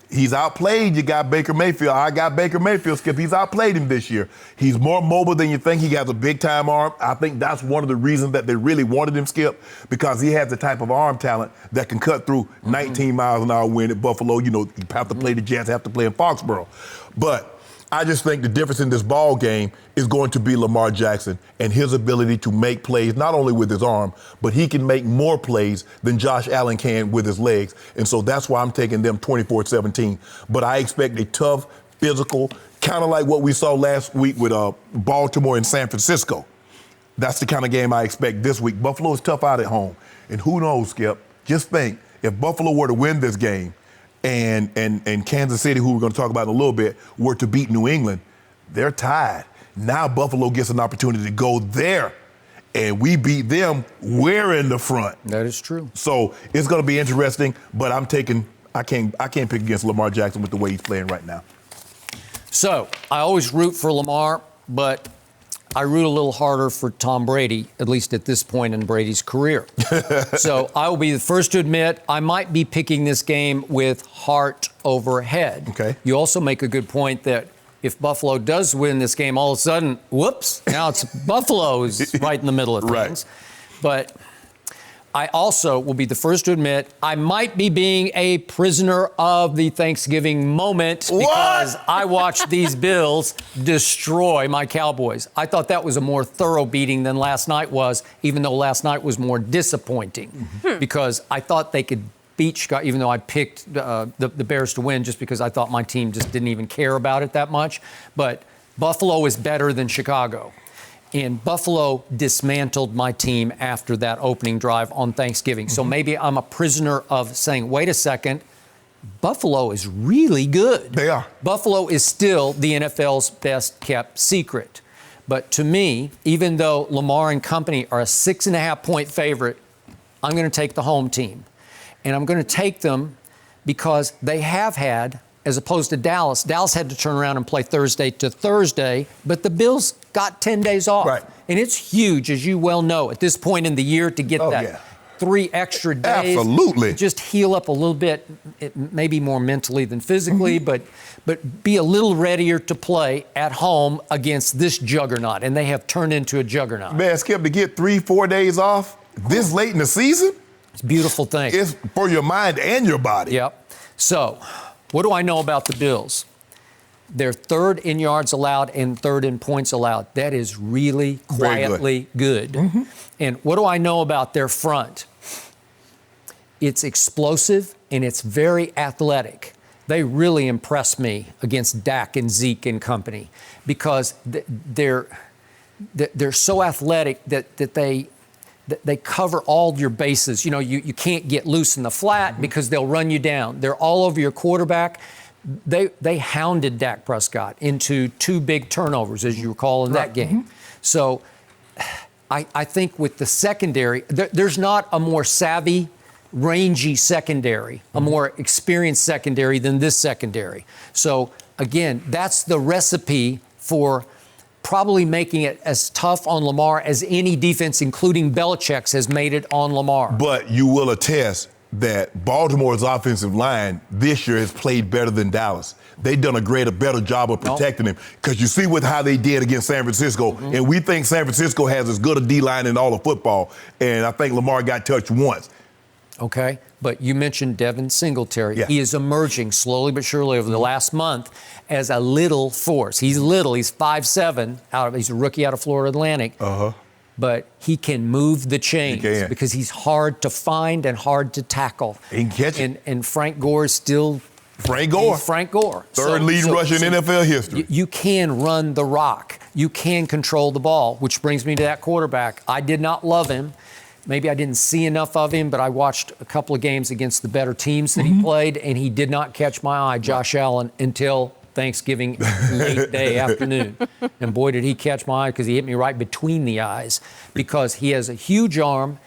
S4: he's outplayed. You got Baker Mayfield. I got Baker Mayfield, Skip. He's outplayed him this year. He's more mobile than you think. He has a big-time arm. I think that's one of the reasons that they really wanted him, Skip, because he has the type of arm talent that can cut through 19 miles an hour wind at Buffalo. You know, you have to play the Jets, have to play in Foxborough. But I just think the difference in this ball game is going to be Lamar Jackson and his ability to make plays, not only with his arm, but he can make more plays than Josh Allen can with his legs. And so that's why I'm taking them 24-17. But I expect a tough, physical, kind of like what we saw last week with Baltimore and San Francisco. That's the kind of game I expect this week. Buffalo is tough out at home. And who knows, Skip, just think, if Buffalo were to win this game, and Kansas City, who we're going to talk about in a little bit, were to beat New England, they're tied. Now Buffalo gets an opportunity to go there and we beat them, we're in the front.
S3: That is true.
S4: So it's going to be interesting, but I can't pick against Lamar Jackson with the way he's playing right now.
S3: So I always root for Lamar, but I root a little harder for Tom Brady, at least at this point in Brady's career. So I will be the first to admit I might be picking this game with heart over head.
S4: Okay.
S3: You also make a good point that if Buffalo does win this game, all of a sudden, whoops, now it's Buffalo's right in the middle of things.
S4: Right.
S3: But I also will be the first to admit I might be being a prisoner of the Thanksgiving moment because I watched these Bills destroy my Cowboys. I thought that was a more thorough beating than last night was, even though last night was more disappointing because I thought they could beat Chicago, even though I picked the Bears to win just because I thought my team just didn't even care about it that much. But Buffalo is better than Chicago. And Buffalo dismantled my team after that opening drive on Thanksgiving. So maybe I'm a prisoner of saying, wait a second, Buffalo is really good.
S4: They are.
S3: Buffalo is still the NFL's best kept secret. But to me, even though Lamar and company are a 6.5-point favorite, I'm going to take the home team. And I'm going to take them because they have had, as opposed to Dallas. Dallas had to turn around and play Thursday to Thursday, but the Bills got 10 days off.
S4: Right.
S3: And it's huge, as you well know, at this point in the year to get 3 extra days.
S4: Absolutely.
S3: Just heal up a little bit, maybe more mentally than physically, but be a little readier to play at home against this juggernaut. And they have turned into a juggernaut.
S4: Man, Skip, to get 3-4 days off this late in the season,
S3: it's a beautiful thing.
S4: It's for your mind and your body.
S3: Yep. So, what do I know about the Bills? They're third in yards allowed and third in points allowed. That is really quietly good. And what do I know about their front? It's explosive and it's very athletic. They really impress me against Dak and Zeke and company because they're so athletic that they cover all your bases. You know, you can't get loose in the flat because they'll run you down. They're all over your quarterback. They hounded Dak Prescott into 2 big turnovers, as you recall, in that game. So I think with the secondary, there's not a more savvy, rangy secondary, a more experienced secondary than this secondary. So, again, that's the recipe for probably making it as tough on Lamar as any defense, including Belichick's, has made it on Lamar.
S4: But you will attest that Baltimore's offensive line this year has played better than Dallas. They've done a better job of protecting him because you see how they did against San Francisco, and we think San Francisco has as good a D-line in all of football, and I think Lamar got touched once.
S3: Okay, but you mentioned Devin Singletary.
S4: Yeah.
S3: He is emerging slowly but surely over the last month as a little force. He's little. He's 5'7". He's a rookie out of Florida Atlantic. But he can move the chains because he's hard to find and hard to tackle.
S4: He can catch it.
S3: And Frank Gore is still
S4: Frank Gore.
S3: Frank Gore.
S4: Third leading rusher in NFL history.
S3: You can run the rock. You can control the ball, which brings me to that quarterback. I did not love him. Maybe I didn't see enough of him, but I watched a couple of games against the better teams that he played, and he did not catch my eye, Josh Allen, until Thanksgiving late day afternoon. And boy, did he catch my eye because he hit me right between the eyes because he has a huge arm.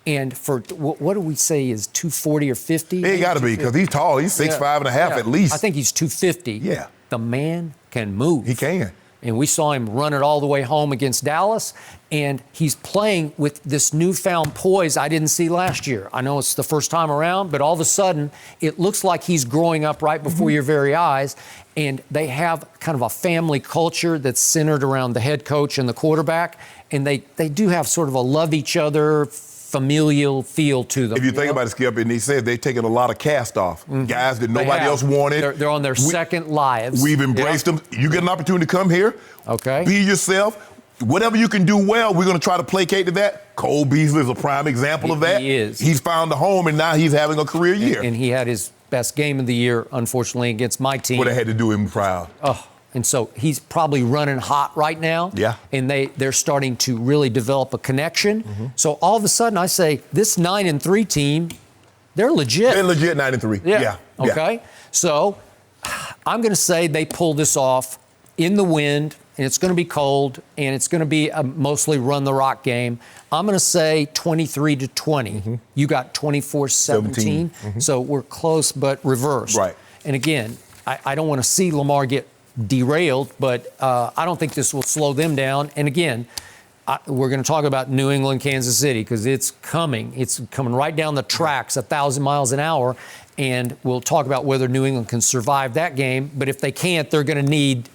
S3: And for what do we say is 240 or 50?
S4: He got to be because he's tall. He's 6'5" and a half at least.
S3: I think he's 250.
S4: Yeah.
S3: The man can move.
S4: He can.
S3: And we saw him run it all the way home against Dallas. And he's playing with this newfound poise I didn't see last year. I know it's the first time around, but all of a sudden, it looks like he's growing up right before your very eyes. And they have kind of a family culture that's centered around the head coach and the quarterback. And they do have sort of a love each other, familial feel to them.
S4: If you think about it, Skip, and he said they've taken a lot of cast off. Guys that nobody else wanted.
S3: They're on their second lives.
S4: We've embraced them. You get an opportunity to come here.
S3: Okay.
S4: Be yourself. Whatever you can do well, we're going to try to placate to that. Cole Beasley is a prime example of that.
S3: He is.
S4: He's found a home, and now he's having a career year.
S3: And he had his best game of the year, unfortunately, against my team.
S4: Would have had to do him proud.
S3: Oh, and so he's probably running hot right now.
S4: Yeah.
S3: And they're starting to really develop a connection. So all of a sudden, I say, this 9-3 team, they're legit.
S4: They're legit 9-3. Yeah.
S3: Okay. So I'm going to say they pull this off in the wind and it's going to be cold, and it's going to be a mostly run the rock game. I'm going to say 23-20. Mm-hmm. You got 24-17. Mm-hmm. So we're close, but reversed.
S4: Right.
S3: And again, I don't want to see Lamar get derailed, but I don't think this will slow them down. And again, we're going to talk about New England, Kansas City, because it's coming. It's coming right down the tracks, 1,000 miles an hour. And we'll talk about whether New England can survive that game. But if they can't, they're going to need,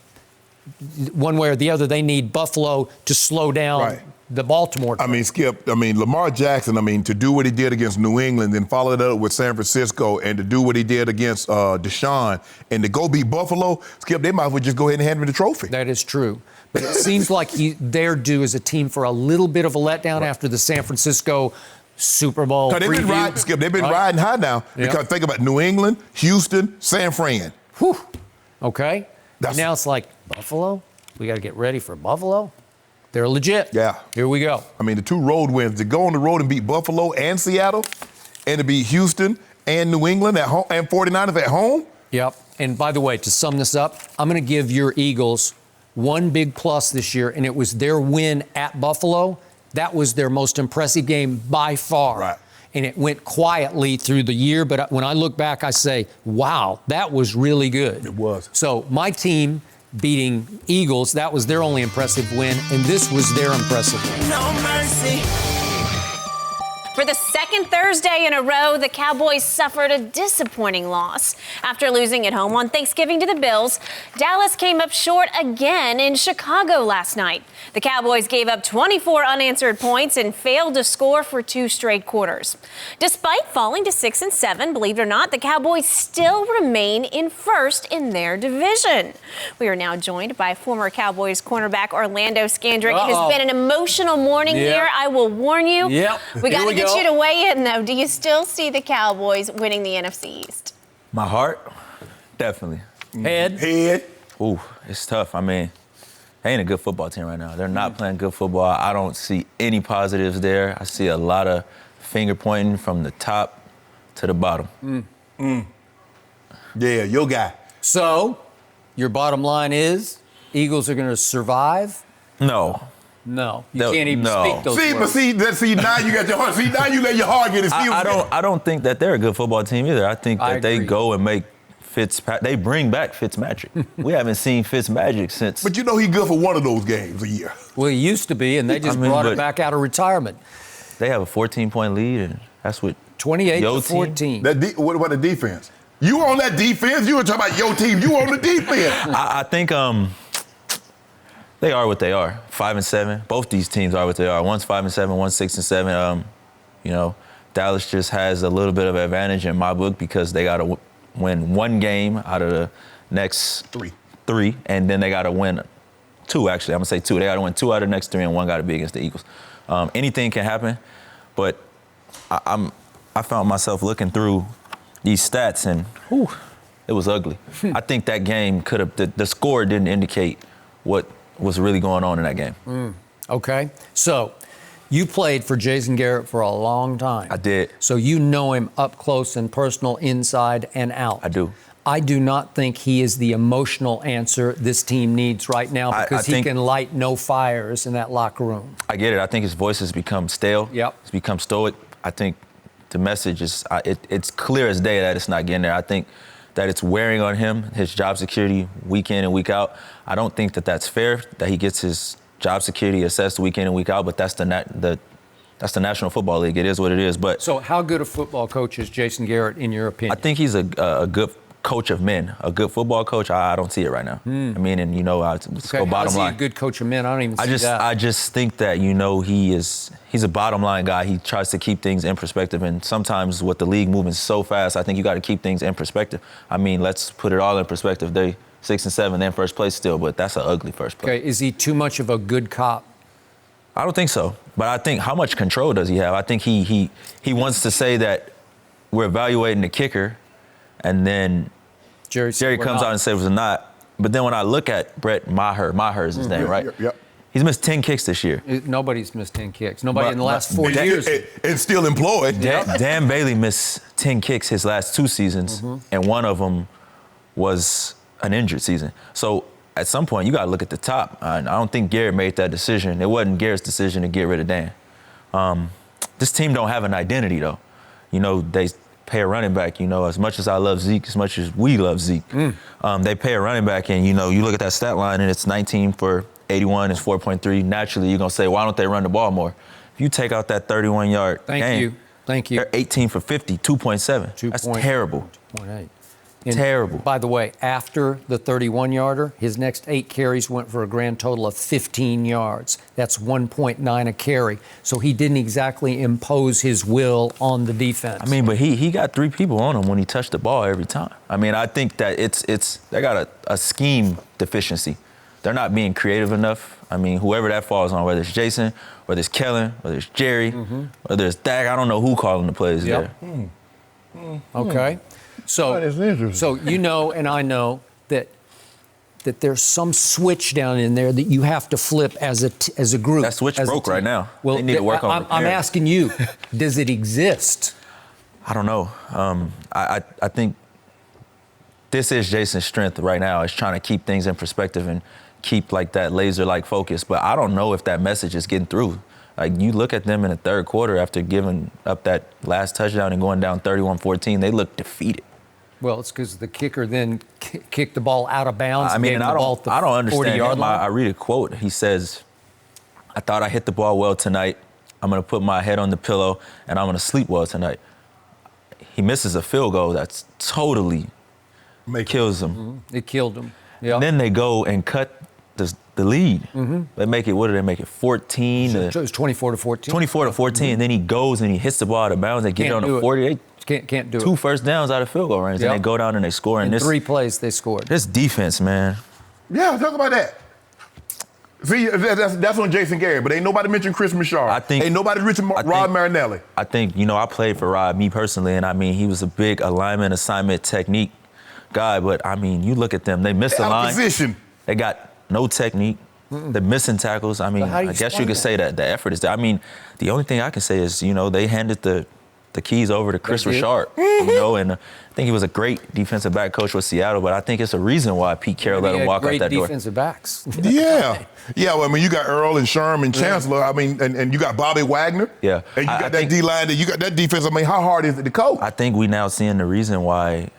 S3: one way or the other, they need Buffalo to slow down the Baltimore team.
S4: I mean, Skip, Lamar Jackson, to do what he did against New England, then follow it up with San Francisco, and to do what he did against Deshaun, and to go beat Buffalo, Skip, they might as well just go ahead and hand him the trophy.
S3: That is true. But it seems like they're due as a team for a little bit of a letdown after the San Francisco Super Bowl
S4: they've been riding, Skip. They've been riding high now because think about New England, Houston, San Fran.
S3: Whew. Okay. Now it's like Buffalo. We got to get ready for Buffalo. They're legit.
S4: Yeah.
S3: Here we go.
S4: The 2 road wins, to go on the road and beat Buffalo and Seattle, and to beat Houston and New England at home and 49ers at home.
S3: Yep. And by the way, to sum this up, I'm going to give your Eagles one big plus this year, and it was their win at Buffalo. That was their most impressive game by far.
S4: Right.
S3: And it went quietly through the year, but when I look back, I say, wow, that was really good.
S4: It was.
S3: So my team beating Eagles, that was their only impressive win, and this was their impressive win.
S5: No mercy.
S2: For the second Thursday in a row, the Cowboys suffered a disappointing loss. After losing at home on Thanksgiving to the Bills, Dallas came up short again in Chicago last night. The Cowboys gave up 24 unanswered points and failed to score for 2 straight quarters. Despite falling to 6-7, believe it or not, the Cowboys still remain in first in their division. We are now joined by former Cowboys cornerback Orlando Scandrick. It has been an emotional morning here, I will warn you. We got to get you to weigh in, though. Do you still see the Cowboys winning the NFC East?
S6: My heart? Definitely.
S3: Head?
S6: Ooh, it's tough. They ain't a good football team right now. They're not playing good football. I don't see any positives there. I see a lot of finger pointing from the top to the bottom.
S4: Yeah, your guy.
S3: So, your bottom line is Eagles are going to survive?
S6: No.
S3: No, you can't even speak those words.
S4: See, now you got your heart. See, now you let your heart get it.
S6: I don't think that they're a good football team either. I think that they
S3: agree.
S6: go and make they bring back Fitzmagic. We haven't seen Fitzmagic since.
S4: But he's good for one of those games a year.
S3: Well, he used to be, and they just brought it back out of retirement.
S6: They have a 14-point lead, and that's what
S3: 28-14.
S4: What about the defense? You on that defense? You were talking about your team. You on the defense.
S6: I think they are what they are. 5-7. Both these teams are what they are. One's 5-7, one's 6-7. Dallas just has a little bit of advantage in my book because they got to win 1 game out of the next 3, and then they got to win 2. Actually, I'm gonna say 2. They got to win 2 out of the next 3, and 1 got to be against the Eagles. Anything can happen, but I found myself looking through these stats, and it was ugly. I think that game could have. The score didn't indicate what was really going on in that game.
S3: Okay. So you played for Jason Garrett for a long time.
S6: I did.
S3: So you know him up close and personal, inside and out.
S6: I do.
S3: I do not think he is the emotional answer this team needs right now because he can light no fires in that locker room.
S6: I get it. I think his voice has become stale.
S3: Yep.
S6: It's become stoic. I think the message is, it's clear as day that it's not getting there. I think that it's wearing on him, his job security week in and week out. I don't think that that's fair, that he gets his job security assessed week in and week out, but that's the National Football League. It is what it is. But
S3: so how good a football coach is Jason Garrett, in your opinion?
S6: I think he's a good coach of men. A good football coach, I don't see it right now. Let's go bottom
S3: how is he
S6: line.
S3: A good coach of men? I don't even see that.
S6: I just think that, he's a bottom line guy. He tries to keep things in perspective. And sometimes with the league moving so fast, I think you got to keep things in perspective. Let's put it all in perspective. They 6-7, they're in first place still, but that's an ugly first place.
S3: Okay, is he too much of a good cop?
S6: I don't think so. But I think, how much control does he have? I think he wants to say that we're evaluating the kicker, and then Jerry comes out and says we're not. But then when I look at Brett Maher is his name, right?
S4: Yep.
S6: He's missed 10 kicks this year.
S3: Nobody's missed 10 kicks. Nobody in the last 4 years.
S4: And still employed.
S6: Dan Bailey missed 10 kicks his last 2 seasons, and one of them was an injured season. So at some point, you got to look at the top. I don't think Garrett made that decision. It wasn't Garrett's decision to get rid of Dan. This team don't have an identity, though. You know, they pay a running back, you know, as much as I love Zeke, as much as we love Zeke. They pay a running back, and, you know, you look at that stat line, and it's 19 for 81, it's 4.3. Naturally, you're going to say, why don't they run the ball more? If you take out that 31-yard game,
S3: Thank you.
S6: they're 18 for 50, 2.7. That's terrible.
S3: 2.8.
S6: Terrible.
S3: By the way, after the 31-yarder, his next 8 carries went for a grand total of 15 yards. That's 1.9 a carry. So he didn't exactly impose his will on the defense.
S6: I mean, but he got 3 people on him when he touched the ball every time. I mean, I think that they got a scheme deficiency. They're not being creative enough. I mean, whoever that falls on, whether it's Jason, whether it's Kellen, whether it's Jerry, whether it's Dak, I don't know who calling the plays there.
S3: Okay. So you know and I know that there's some switch down in there that you have to flip as a group.
S6: That switch broke right now.
S3: Well,
S6: they need to work on
S3: I'm asking you, does it exist?
S6: I don't know. I think this is Jason's strength right now, is trying to keep things in perspective and keep like that laser-like focus. But I don't know if that message is getting through. Like, you look at them in the third quarter after giving up that last touchdown and going down 31-14, they look defeated.
S3: Well, it's because the kicker then kicked the ball out of bounds.
S6: I mean, I don't understand him. I read a quote. He says, "I thought I hit the ball well tonight. I'm going to put my head on the pillow, and I'm going to sleep well tonight." He misses a field goal that's totally kills him.
S3: It killed him. Yeah.
S6: And then they go and cut the lead. They make it, what did they make it, 14?
S3: It was 24-14.
S6: 24-14, and then he goes and he hits the ball out of bounds. They get it on the 40.
S3: Can't do it.
S6: 2 first downs out of field goal range, and they go down and they score.
S3: In 3 plays, they scored.
S6: This defense, man.
S4: Yeah, talk about that. See, that's on Jason Garrett, but ain't nobody mentioned Christmas Sharpe. Ain't nobody mentioned Rod Marinelli.
S6: I think, you know, I played for Rod, me personally, and I mean, he was a big alignment, assignment, technique guy, but I mean, you look at them, they missed a line.
S4: Position.
S6: They got no technique. They're missing tackles. I mean, I guess you could say that the effort is there. I mean, the only thing I can say is, you know, they handed the keys over to Chris Sharpe, you know, and I think he was a great defensive back coach with Seattle, but I think it's a reason why Pete Carroll let him walk out that door.
S3: Great defensive backs.
S4: Yeah. Well, I mean, you got Earl and Sherm and Chancellor. I mean, and you got Bobby Wagner.
S6: Yeah.
S4: And you got that D-line, you got that defense. I mean, how hard is it to coach?
S6: I think we now seeing the reason why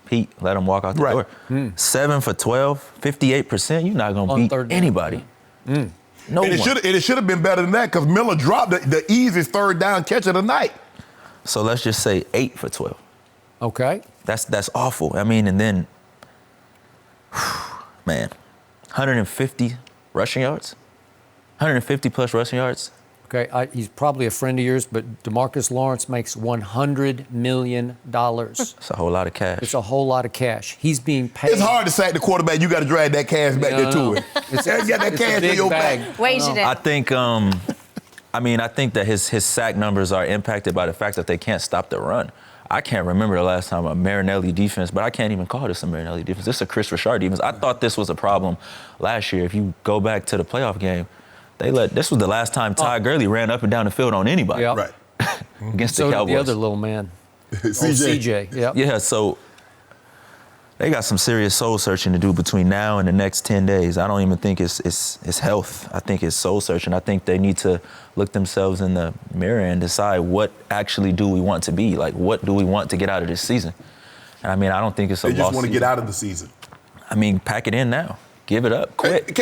S6: Pete let him walk out the door. 7 for 12, 58%. You're not going to beat anybody. No one.
S4: It should have been better than that, because Miller dropped the easiest third down catch of the night.
S6: So let's just say 8 for 12.
S3: Okay.
S6: That's awful. I mean, and then, man, 150 rushing yards? 150 plus rushing yards?
S3: Okay, he's probably a friend of yours, but DeMarcus Lawrence makes $100 million.
S6: It's a whole lot of cash.
S3: It's a whole lot of cash. He's being paid.
S4: It's hard to sack the quarterback. You got to drag that cash back there to it. You got that cash in your back.
S2: Waging it.
S6: I think, I think that his sack numbers are impacted by the fact that they can't stop the run. I can't remember the last time a Marinelli defense, but I can't even call this a Marinelli defense. This is a Chris Sharpe defense. I thought this was a problem last year. If you go back to the playoff game, this was the last time Ty Gurley ran up and down the field on anybody.
S3: Yep.
S4: Right.
S6: Against the Cowboys.
S3: The other little man.
S4: CJ.
S3: Yep.
S6: Yeah, so they got some serious soul searching to do between now and the next 10 days. I don't even think it's health. I think it's soul searching. I think they need to look themselves in the mirror and decide, what actually do we want to be? Like, what do we want to get out of this season? And I mean, I don't think it's a lost season.
S4: They just want to get out of the season.
S6: I mean, pack it in now. Give it up. Quit.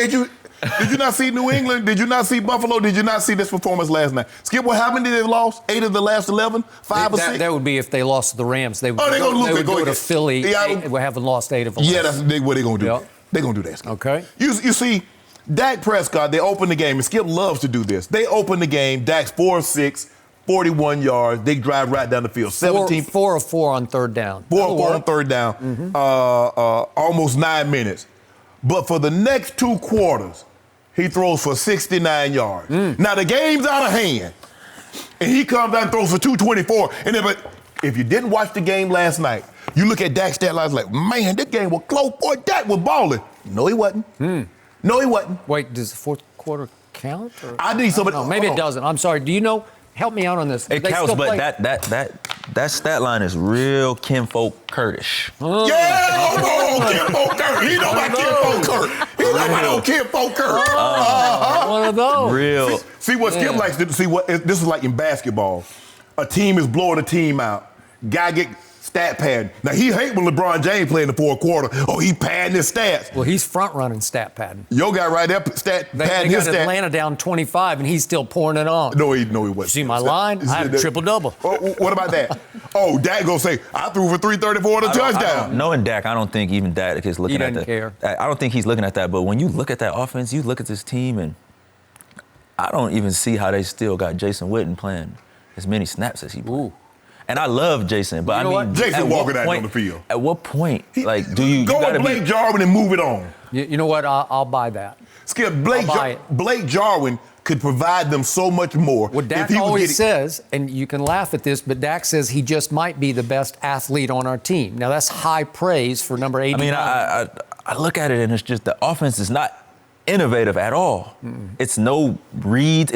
S4: Did you not see New England? Did you not see Buffalo? Did you not see this performance last night? Skip, what happened? Did they lost 8 of the last 11? 5 or 6?
S3: That would be if they lost to the Rams. They would
S4: go
S3: to Philly. We haven't lost 8 of them.
S4: Yeah, that's what they're going to do.
S3: Yep.
S4: They're going to do that, Skip.
S3: Okay.
S4: You see, Dak Prescott, they opened the game, and Skip loves to do this. They open the game, Dak's 4 of 6, 41 yards. They drive right down the field.
S3: 4 of 4 on third down.
S4: 4 of 4 on third down. Almost 9 minutes. But for the next 2 quarters, he throws for 69 yards. Now, the game's out of hand. And he comes out and throws for 224. And if you didn't watch the game last night, you look at Dak's stat lines like, man, this game was close. Boy, Dak was balling. No, he wasn't. No, he wasn't.
S3: Wait, does the fourth quarter count? Or?
S4: I need somebody.
S3: Maybe it doesn't. I'm sorry. Do you know? Help me out on this.
S6: It counts, but that that stat line is real kinfolk Curtis.
S4: Yeah, hold on, kinfolk Kurt. He know about kinfolk Kurt. He know about kinfolk Kurt.
S3: One of those.
S6: Real.
S4: See what Skip likes to see. This is like in basketball. A team is blowing a team out. Guy get stat pad. Now he hate when LeBron James play in the fourth quarter. Oh, he padding his stats.
S3: Well, he's front running stat padding.
S4: Yo guy right there padding his stats.
S3: Atlanta down 25 and he's still pouring it on.
S4: No, he wasn't.
S3: See my line? I had a triple-double.
S4: What about that? Oh, Dak gonna say, I threw for 334 and a touchdown.
S6: Knowing Dak, I don't think even Dak is looking at that.
S3: He doesn't care.
S6: I don't think he's looking at that. But when you look at that offense, you look at this team, and I don't even see how they still got Jason Witten playing as many snaps as he played. And I love Jason, but
S4: Jason walking out on the field.
S6: At what point, do you
S4: go with Blake Jarwin and move it on?
S3: You know what? I'll buy that.
S4: Skip, Blake Jarwin could provide them so much more.
S3: What Dak always says, and you can laugh at this, but Dak says he just might be the best athlete on our team. Now that's high praise for number 89.
S6: I look at it and it's just the offense is not innovative at all. It's no reads.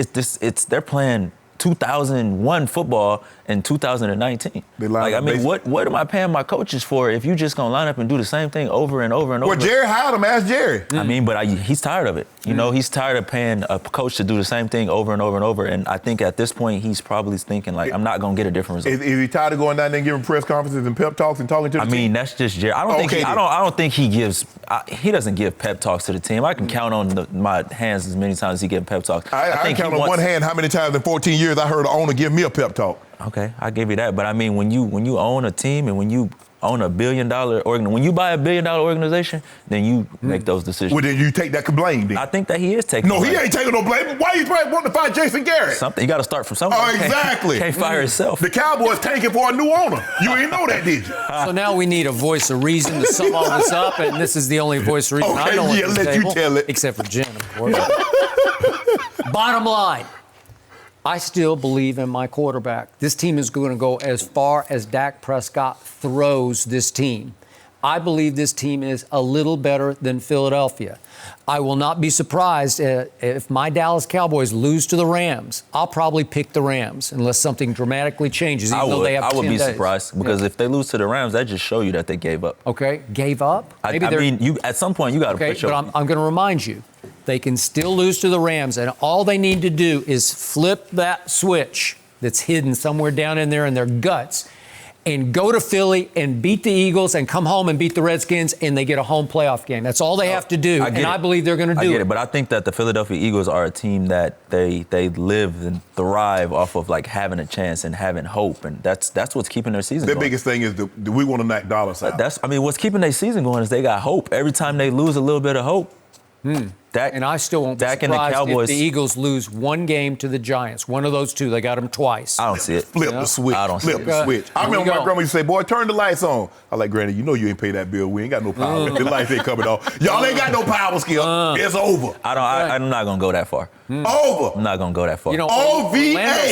S6: They're playing 2001 football in 2019. What am I paying my coaches for if you just gonna line up and do the same thing over and over and over?
S4: Well, Jerry hired him. Ask Jerry.
S6: I mean, but he's tired of it. You know, he's tired of paying a coach to do the same thing over and over and over. And I think at this point, he's probably thinking, I'm not gonna get a different result.
S4: Is he tired of going down there and giving press conferences and pep talks and talking to the team?
S6: I mean, that's just Jerry. I don't think he gives. He doesn't give pep talks to the team. I can count on my hands as many times as he gives pep talks.
S4: I think count on one hand how many times in 14 years I heard an owner give me a pep talk.
S6: Okay, I give you that. But I mean, when you own a team and when you own $1 billion when you buy $1 billion organization, then you make those decisions.
S4: Well, then you take that blame. Then
S6: I think that he is taking.
S4: No, he ain't taking no blame. Why you wanting to find Jason Garrett?
S6: Something you got to start from somewhere.
S4: Oh, exactly.
S6: Can't fire himself.
S4: The Cowboys tanking for a new owner. You ain't know that, did you?
S3: So now we need a voice of reason to sum all this up, and this is the only voice of reason I know at this table,
S4: you tell it.
S3: except for Jen, of course. Bottom line. I still believe in my quarterback. This team is going to go as far as Dak Prescott throws this team. I believe this team is a little better than Philadelphia. I will not be surprised if my Dallas Cowboys lose to the Rams. I'll probably pick the Rams unless something dramatically changes.
S6: I would be surprised because if they lose to the Rams, that just show you that they gave up.
S3: Okay, gave up?
S6: I mean, you at some point you got to put your.
S3: But I'm going to remind you, they can still lose to the Rams, and all they need to do is flip that switch that's hidden somewhere down in there in their guts and go to Philly and beat the Eagles and come home and beat the Redskins, and they get a home playoff game. That's all they have to do, I believe they're going to do it.
S6: I get it, but I think that the Philadelphia Eagles are a team that they live and thrive off of having a chance and having hope, and that's what's keeping their season going.
S4: Their biggest thing is we want to knock Dallas out.
S6: What's keeping their season going is they got hope. Every time they lose a little bit of hope,
S3: and I still won't be surprised if the Eagles lose one game to the Giants. One of those two. They got them twice.
S6: I don't see it.
S4: Flip the switch.
S6: I don't see it.
S4: Flip the switch. I remember my grandma used to say, boy, turn the lights on. I like, Granny, you know you ain't pay that bill. We ain't got no power. The lights ain't coming off. Y'all ain't got no power, Skip. It's over.
S6: I'm not going to go that far.
S4: Over.
S6: I'm not going to go that far.
S3: OVA.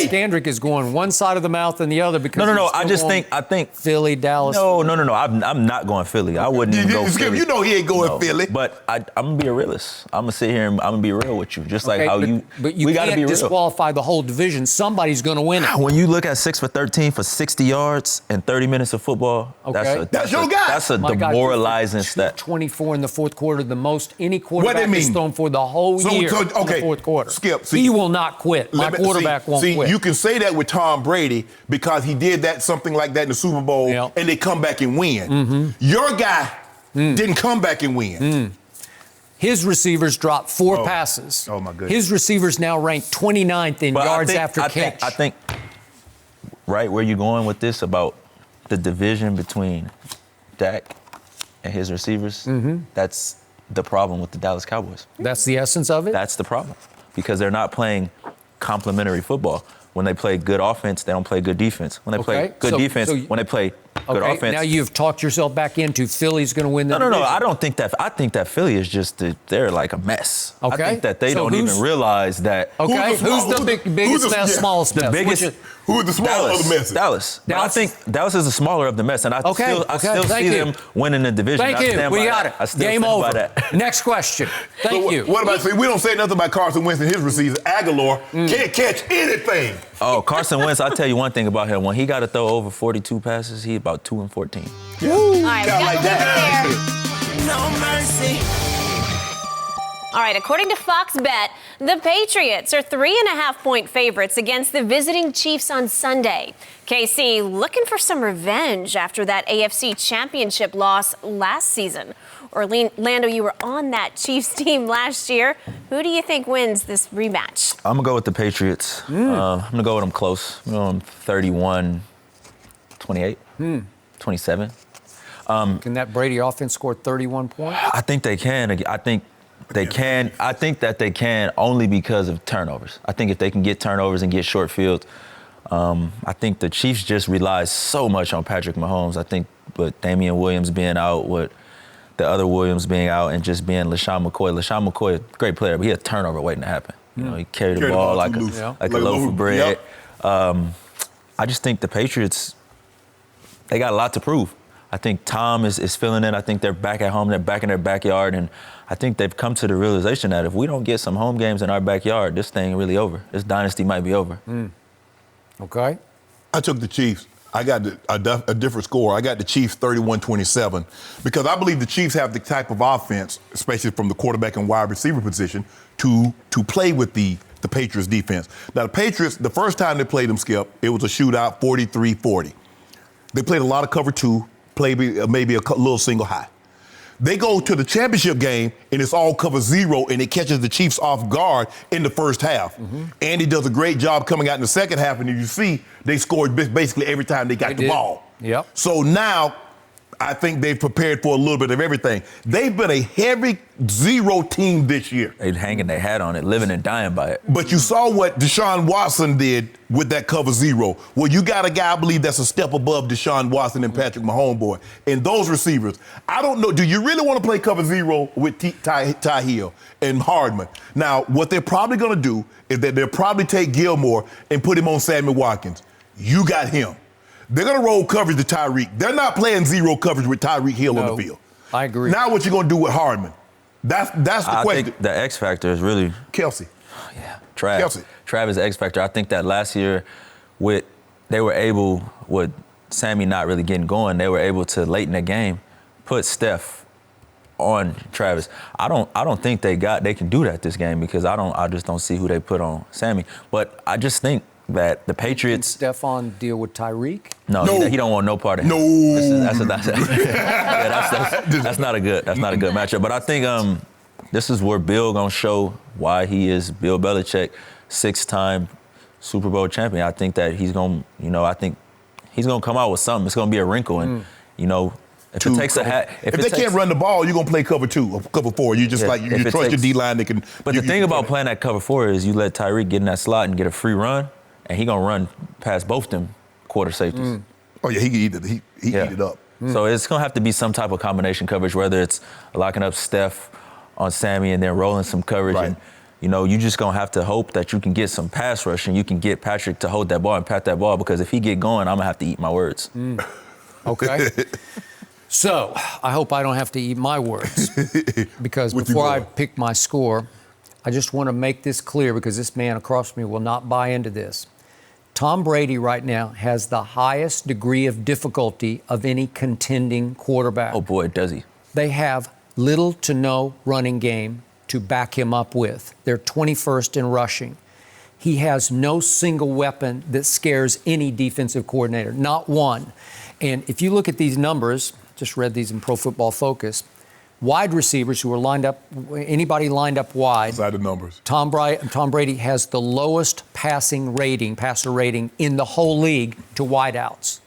S3: Scandrick is going one side of the mouth and the other because
S6: No. I think
S3: Philly, Dallas.
S6: No. I'm not going Philly. I wouldn't even go Philly.
S4: You know he ain't going Philly.
S6: But I'm going to be a realist. I'm going to sit here and I'm going to be real with you. Just like how you.
S3: But you can't disqualify the whole division. Somebody's going to win it.
S6: When you look at 6 for 13 for 60 yards and 30 minutes of football, that's your guy. That's a demoralizing stat.
S3: 24 in the fourth quarter, the most any quarterback has thrown for the whole year in the fourth quarter.
S4: Skip,
S3: he will not quit. My quarterback won't quit.
S4: You can say that with Tom Brady because he did something like that in the Super Bowl, and they come back and win. Your guy didn't come back and win.
S3: His receivers dropped 4 passes.
S4: Oh, my goodness.
S3: His receivers now rank 29th in yards after catch.
S6: I think right where you're going with this about the division between Dak and his receivers, that's the problem with the Dallas Cowboys.
S3: That's the essence of it?
S6: That's the problem. Because they're not playing complementary football. When they play good offense, they don't play good defense. When they play good defense, when they play good offense.
S3: Now you've talked yourself back into Philly's going to win the division.
S6: No. I don't think that. I think that Philly is just they're like a mess.
S3: Okay.
S6: I think that they don't even realize that.
S3: Okay. Who's the biggest mess, smallest mess?
S6: The biggest.
S4: Who is the smaller of the messes?
S6: Dallas. But I think Dallas is the smaller of the mess, and I still see them winning the division.
S3: Thank you. We got it. Game over. Next question. Thank you.
S4: What about, we don't say nothing about Carson Wentz and his receivers. Aguilar can't catch anything.
S6: Oh, Carson Wentz, I'll tell you one thing about him. When he got to throw over 42 passes, he about 2-14.
S4: Yeah.
S2: All right, we got
S4: like that.
S2: No mercy. All right, according to Fox Bet, the Patriots are 3.5-point favorites against the visiting Chiefs on Sunday. KC looking for some revenge after that AFC Championship loss last season. Orlando, you were on that Chiefs team last year. Who do you think wins this rematch?
S6: I'm going to go with the Patriots. I'm going to go with them close. I'm going 31-28, 27.
S3: Can that Brady offense score 31 points?
S6: I think they can. I think they can. I think that they can only because of turnovers. I think if they can get turnovers and get short fields, I think the Chiefs just rely so much on Patrick Mahomes. I think with Damian Williams being out, with the other Williams being out, and just being LaShawn McCoy. LaShawn McCoy, great player, but he had a turnover waiting to happen. You know, he carried the ball like a loaf of bread.
S4: Yep.
S6: I just think the Patriots, they got a lot to prove. I think Tom is feeling it. I think they're back at home. They're back in their backyard. And I think they've come to the realization that if we don't get some home games in our backyard, this thing really over. This dynasty might be over.
S3: Okay.
S4: I took the Chiefs. I got a different score. I got the Chiefs 31-27 because I believe the Chiefs have the type of offense, especially from the quarterback and wide receiver position, to play with the Patriots defense. Now, the Patriots, the first time they played them, Skip, it was a shootout, 43-40. They played a lot of cover two, played maybe a little single high. They go to the championship game, and it's all cover zero, and it catches the Chiefs off guard in the first half. Andy does a great job coming out in the second half, and you see they scored basically every time they got the ball.
S3: Yep.
S4: So now I think they've prepared for a little bit of everything. They've been a heavy zero team this year.
S6: They're hanging their hat on it, living and dying by it.
S4: But you saw what Deshaun Watson did with that cover zero. Well, you got a guy, I believe, that's a step above Deshaun Watson and Patrick Mahomes, boy. And those receivers, I don't know, do you really want to play cover zero with Ty Hill and Hardman? Now, what they're probably going to do is that they'll probably take Gilmore and put him on Sammy Watkins. You got him. They're going to roll coverage to Tyreek. They're not playing zero coverage with Tyreek Hill on the field.
S3: I agree.
S4: Now what you going to do with Hardman? That's the question.
S6: I think the X factor is really
S4: Kelsey.
S6: Yeah, Trav.
S4: Kelsey.
S6: Trav is the X factor. I think that last year, they were able, with Sammy not really getting going, they were able to late in the game put Steph on Travis. I don't think they can do that this game because I just don't see who they put on Sammy. But I just think that the Patriots.
S3: Did Stephon deal with Tyreek?
S6: No. He don't want no part of him.
S4: No.
S6: That's not a good matchup. But I think this is where Bill gonna show why he is Bill Belichick, 6-time Super Bowl champion. I think that he's gonna come out with something. It's gonna be a wrinkle, and if it takes a hat.
S4: If they can't run the ball, you're gonna play cover 2 or cover 4. You just you trust your D-line. They can.
S6: But the thing about playing that cover 4 is you let Tyreek get in that slot and get a free run. And he gonna run past both them quarter safeties.
S4: Oh yeah, he eat it up.
S6: So it's gonna have to be some type of combination coverage, whether it's locking up Steph on Sammy and then rolling some coverage.
S4: Right.
S6: And you just gonna have to hope that you can get some pass rush and you can get Patrick to hold that ball and pat that ball, because if he get going, I'm gonna have to eat my words.
S3: Okay. So I hope I don't have to eat my words, because before I pick my score, I just want to make this clear, because this man across from me will not buy into this. Tom Brady right now has the highest degree of difficulty of any contending quarterback.
S6: Oh boy, does he.
S3: They have little to no running game to back him up with. They're 21st in rushing. He has no single weapon that scares any defensive coordinator, not one. And if you look at these numbers, just read these in Pro Football Focus, wide receivers who are lined up, anybody lined up wide.
S4: Side of numbers.
S3: Tom Brady has the lowest passer rating in the whole league to wideouts.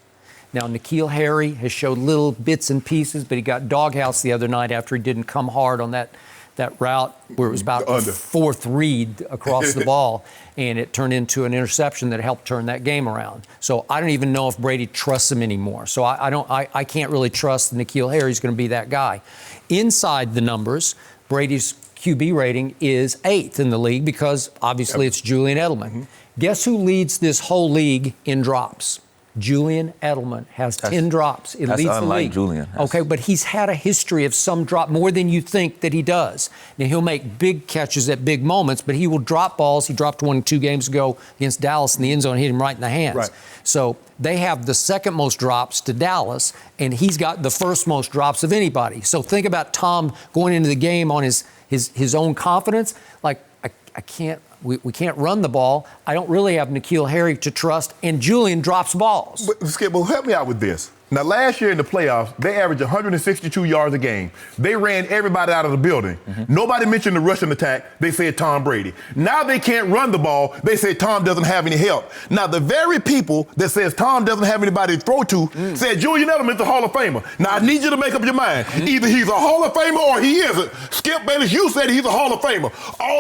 S3: Now, N'Keal Harry has showed little bits and pieces, but he got doghouse the other night after he didn't come hard on that that route where it was about the fourth read across the ball, and it turned into an interception that helped turn that game around. So I don't even know if Brady trusts him anymore. So I can't really trust N'Keal Harry's going to be that guy. Inside the numbers, Brady's QB rating is 8th in the league because obviously it's Julian Edelman. Guess who leads this whole league in drops? Julian Edelman has 10 drops. It leads the league.
S6: That's unlike Julian.
S3: Okay, but he's had a history of some drop, more than you think that he does. Now, he'll make big catches at big moments, but he will drop balls. He dropped one 2 games ago against Dallas in the end zone, hit him right in the hands.
S4: Right.
S3: So they have the second most drops to Dallas, and he's got the first most drops of anybody. So think about Tom going into the game on his own confidence. Like, I can't. We can't run the ball. I don't really have N'Keal Harry to trust, and Julian drops balls.
S4: But Skip, help me out with this. Now, last year in the playoffs, they averaged 162 yards a game. They ran everybody out of the building. Nobody mentioned the rushing attack. They said Tom Brady. Now they can't run the ball. They say Tom doesn't have any help. Now, the very people that says Tom doesn't have anybody to throw to said Julian Edelman's a Hall of Famer. Now, I need you to make up your mind. Either he's a Hall of Famer or he isn't. Skip Bayless, you said he's a Hall of Famer.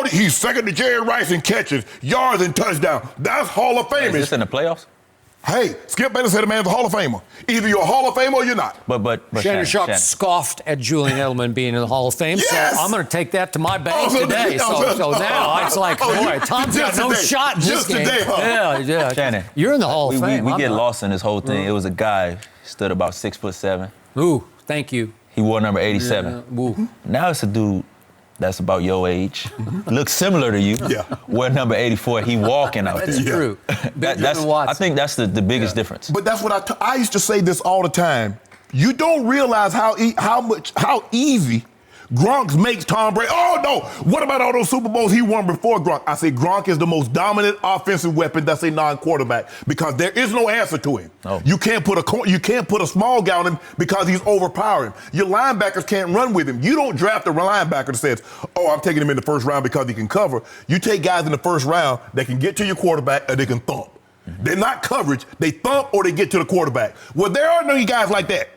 S4: He's second to Jerry Rice in catches, yards, and touchdowns. That's Hall of Famers.
S6: Is this in the playoffs?
S4: Hey, Skip Bayless said a man's a Hall of Famer. Either you're a Hall of Famer or you're not.
S6: But
S3: Shannon Sharpe scoffed at Julian Edelman being in the Hall of Fame,
S4: yes!
S3: so I'm going to take that to my bank today. So now it's like, boy, Tom's got no shot in this game.
S4: Today, huh?
S3: Yeah.
S6: Shannon,
S3: you're in the Hall of Fame.
S6: We get lost in this whole thing. It was a guy stood about 6'7".
S3: Ooh, thank you.
S6: He wore number 87.
S3: Yeah.
S6: Now it's a dude that's about your age, looks similar to you. Wear number 84. He walking out there.
S3: That's true.
S6: I think that's the biggest difference.
S4: But that's what I used to say this all the time. You don't realize how easy Gronk makes Tom Brady. Oh, no. What about all those Super Bowls he won before Gronk? I say Gronk is the most dominant offensive weapon that's a non-quarterback because there is no answer to him.
S6: Oh.
S4: You can't put a small guy on him because he's overpowering. Your linebackers can't run with him. You don't draft a linebacker that says, oh, I'm taking him in the first round because he can cover. You take guys in the first round that can get to your quarterback or they can thump. They're not coverage. They thump or they get to the quarterback. Well, there are no guys like that.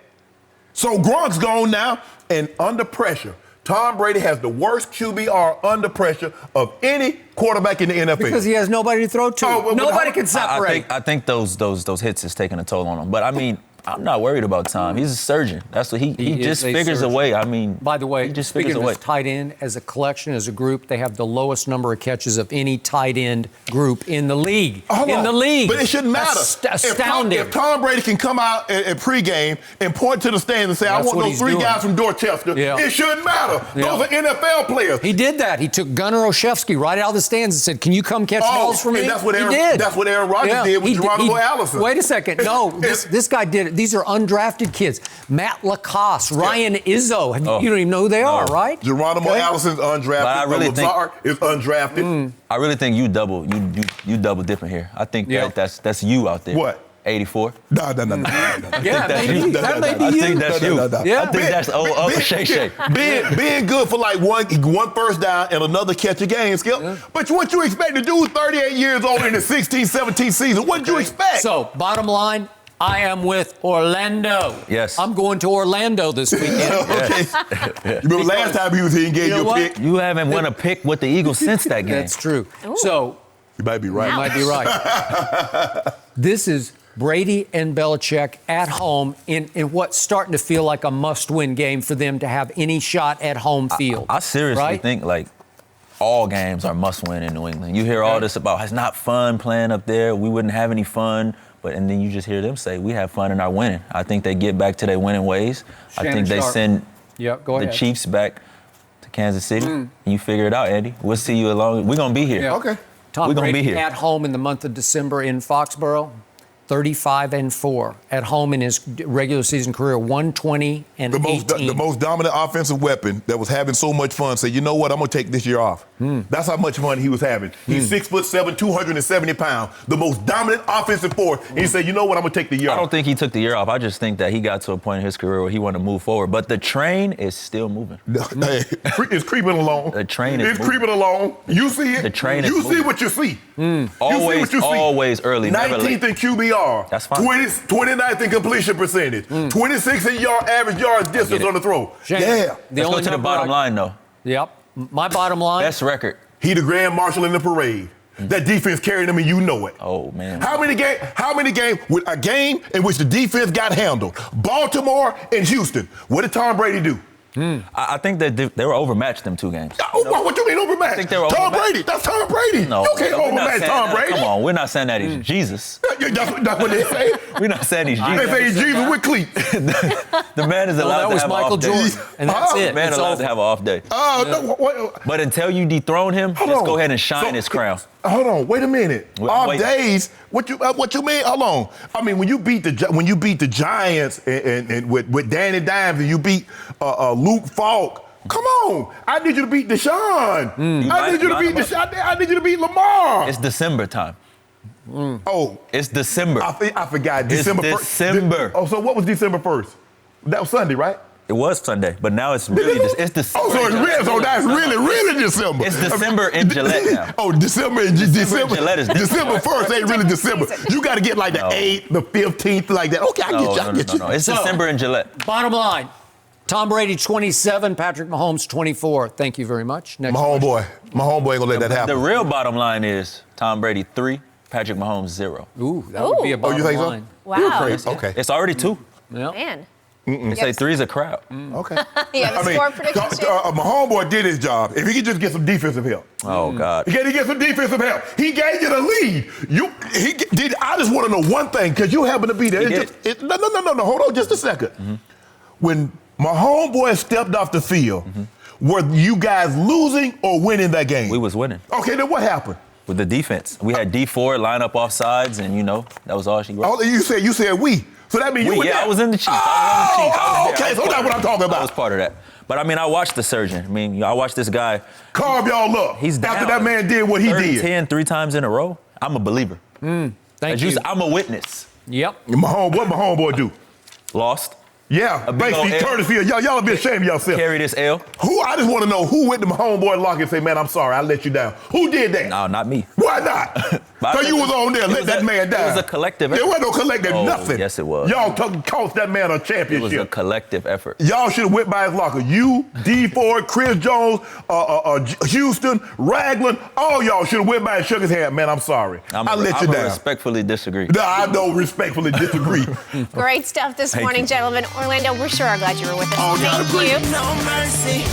S4: So Gronk's gone now, and under pressure, Tom Brady has the worst QBR under pressure of any quarterback in the NFL.
S3: Because he has nobody to throw to. Nobody can separate.
S6: I think those hits is taking a toll on him. But I mean, I'm not worried about Tom. He's a surgeon. That's what he just figures a way. I mean,
S3: by the way,
S6: he just
S3: speaking
S6: figures a way.
S3: of his tight end, as a collection, as a group, they have the lowest number of catches of any tight end group in the league.
S4: The league. But it shouldn't matter.
S3: Astounding.
S4: If Tom Brady can come out at pregame and point to the stands and say, I want those 3 guys from Dorchester, it shouldn't matter. Those are NFL players.
S3: He did that. He took Gunnar Olszewski right out of the stands and said, can you come catch balls for me?
S4: That's what Aaron Rodgers did with Geronimo Allison.
S3: Wait a second. No, this guy did it. These are undrafted kids. Matt Lacoste, Ryan Izzo. You don't even know who they are, right?
S4: Geronimo Allison's undrafted.
S6: But I really
S4: Lazard is undrafted.
S6: I really think you double dipping here. I think that's you out there.
S4: What?
S6: 84.
S4: No.
S3: That may be you.
S6: I think that's you. I think that's old Shay Shay.
S4: Being good for like one first down and another catch a game, Skip. Yeah. But what you expect to do 38 years old in the 16-17 season? What did you expect?
S3: So, bottom line, I am with Orlando.
S6: Yes.
S3: I'm going to Orlando this weekend.
S4: You remember last time he was here and gave you a pick?
S6: You haven't won a pick with the Eagles since that game.
S3: That's true.
S2: Ooh.
S4: So, you might be right.
S3: You might be right. This is Brady and Belichick at home in what's starting to feel like a must-win game for them to have any shot at home field.
S6: I seriously think, like, all games are must-win in New England. You hear all this about, it's not fun playing up there. We wouldn't have any fun. And then you just hear them say, we have fun in our winning. I think they get back to their winning ways.
S3: Shannon
S6: I think they
S3: Sharpe.
S6: send
S3: the
S6: Chiefs back to Kansas City. And you figure it out, Andy. We'll see you along. We're going to be here.
S3: Yeah.
S4: Okay.
S3: Tom Brady at home in the month of December in Foxborough, 35-4. At home in his regular season career, 120-18.
S4: The most dominant offensive weapon that was having so much fun said, you know what, I'm going to take this year off. That's how much fun he was having. He's 6'7", 270 pounds, the most dominant offensive force. And he said, you know what, I'm going to take the year off.
S6: I don't think he took the year off. I just think that he got to a point in his career where he wanted to move forward. But the train is still moving.
S4: It's creeping along.
S6: The train is moving.
S4: creeping along. You see it.
S6: The train is
S4: You
S6: moving.
S4: see what you see.
S6: Always early, never
S4: 19th
S6: late.
S4: in QBR.
S6: That's fine.
S4: 29th in completion percentage. 26 in average yards distance on the throw.
S3: Shane,
S6: Let's go to the bottom line, though.
S3: Yep. my bottom line.
S6: Best record.
S4: He the grand marshal in the parade. That defense carried him, and you know it.
S6: Oh, man.
S4: How many games with a game in which the defense got handled? Baltimore and Houston. What did Tom Brady do?
S6: I think that they were overmatched them 2 games.
S4: What you mean overmatched?
S6: I think they were
S4: Tom
S6: overmatched.
S4: Brady. That's Tom Brady.
S6: No,
S4: you can't overmatch Tom Brady.
S6: Come on, we're not saying that he's Jesus.
S4: That's what they say.
S6: We're not saying he's Jesus.
S4: They say he's Jesus with cleats.
S6: The man is allowed to have an off day.
S3: That was Michael Jordan, and that's it.
S6: The man is allowed to have an off day. But until you dethrone him, just go ahead and shine his crown.
S4: Hold on, wait a minute. Off
S6: Wait.
S4: days? What you mean? Hold on. I mean, when you beat the Giants and with Danny Dimes and you beat Luke Falk, come on. I need you to beat Deshaun. I need you to beat Deshaun. I need you to beat Lamar.
S6: It's December time.
S4: Oh,
S6: it's December.
S4: I forgot.
S6: It's
S4: December 1st.
S6: December.
S4: So what was December 1st? That was Sunday, right?
S6: It was Sunday, but now it's really it's December.
S4: Oh, so that's really December.
S6: It's December in Gillette now.
S4: Oh, December
S6: Gillette is
S4: December 1st ain't really December. You got to get like the 8th, the 15th, like that. Okay, I get you.
S6: No. It's December in Gillette.
S3: Bottom line, Tom Brady 27, Patrick Mahomes 24. Thank you very much. Next
S4: my homeboy ain't gonna let that happen.
S6: The real bottom line is Tom Brady 3, Patrick Mahomes 0.
S3: Ooh, that would be a bottom
S4: you think
S3: line.
S4: So?
S2: Wow.
S4: You're crazy. Okay.
S6: It's already 2.
S3: Yeah.
S2: Man.
S6: They say 3's a crowd.
S4: Okay.
S2: Yeah, the score prediction.
S4: My homeboy did his job. If he could just get some defensive help.
S6: Oh, God.
S4: He get some defensive help. He gave you the lead. I just want to know one thing, because you happen to be there. No. Hold on just a second. When my homeboy stepped off the field, were you guys losing or winning that game?
S6: We was winning.
S4: Okay, then what happened?
S6: With the defense. We had D4 line up off sides, and, that was all she wrote.
S4: Oh, you said we. So that means you were there.
S6: I was in the Chiefs.
S4: Okay, so that's what I'm talking about.
S6: I was part of that. But, I watched the surgeon. I watched this guy.
S4: Carve y'all up.
S6: He's down.
S4: After that man did what he did.
S6: 10 3 times in a row. I'm a believer.
S3: Thank you.
S6: I'm a witness.
S3: Yep.
S4: What my homeboy do?
S6: Lost.
S4: Yeah, basically courtesy of y'all be ashamed of yourself.
S6: Carry this L.
S4: I just want to know who went to my homeboy locker and say, man, I'm sorry, I let you down. Who did that?
S6: No, not me.
S4: Why not? So you was on there, let that man down.
S6: It was a collective effort.
S4: There wasn't no collective nothing.
S6: Yes, it was.
S4: Y'all cost that man a championship.
S6: It was a collective effort.
S4: Y'all should have went by his locker. You, D Ford, Chris Jones, Houston, Ragland, all y'all should have went by and shook his hand. Man, I'm sorry. I let you down.
S6: I respectfully disagree.
S4: No, I don't respectfully disagree.
S2: Great stuff this morning, gentlemen. Orlando, we're sure glad you were with us.
S4: Oh,
S2: Thank you.
S5: No mercy.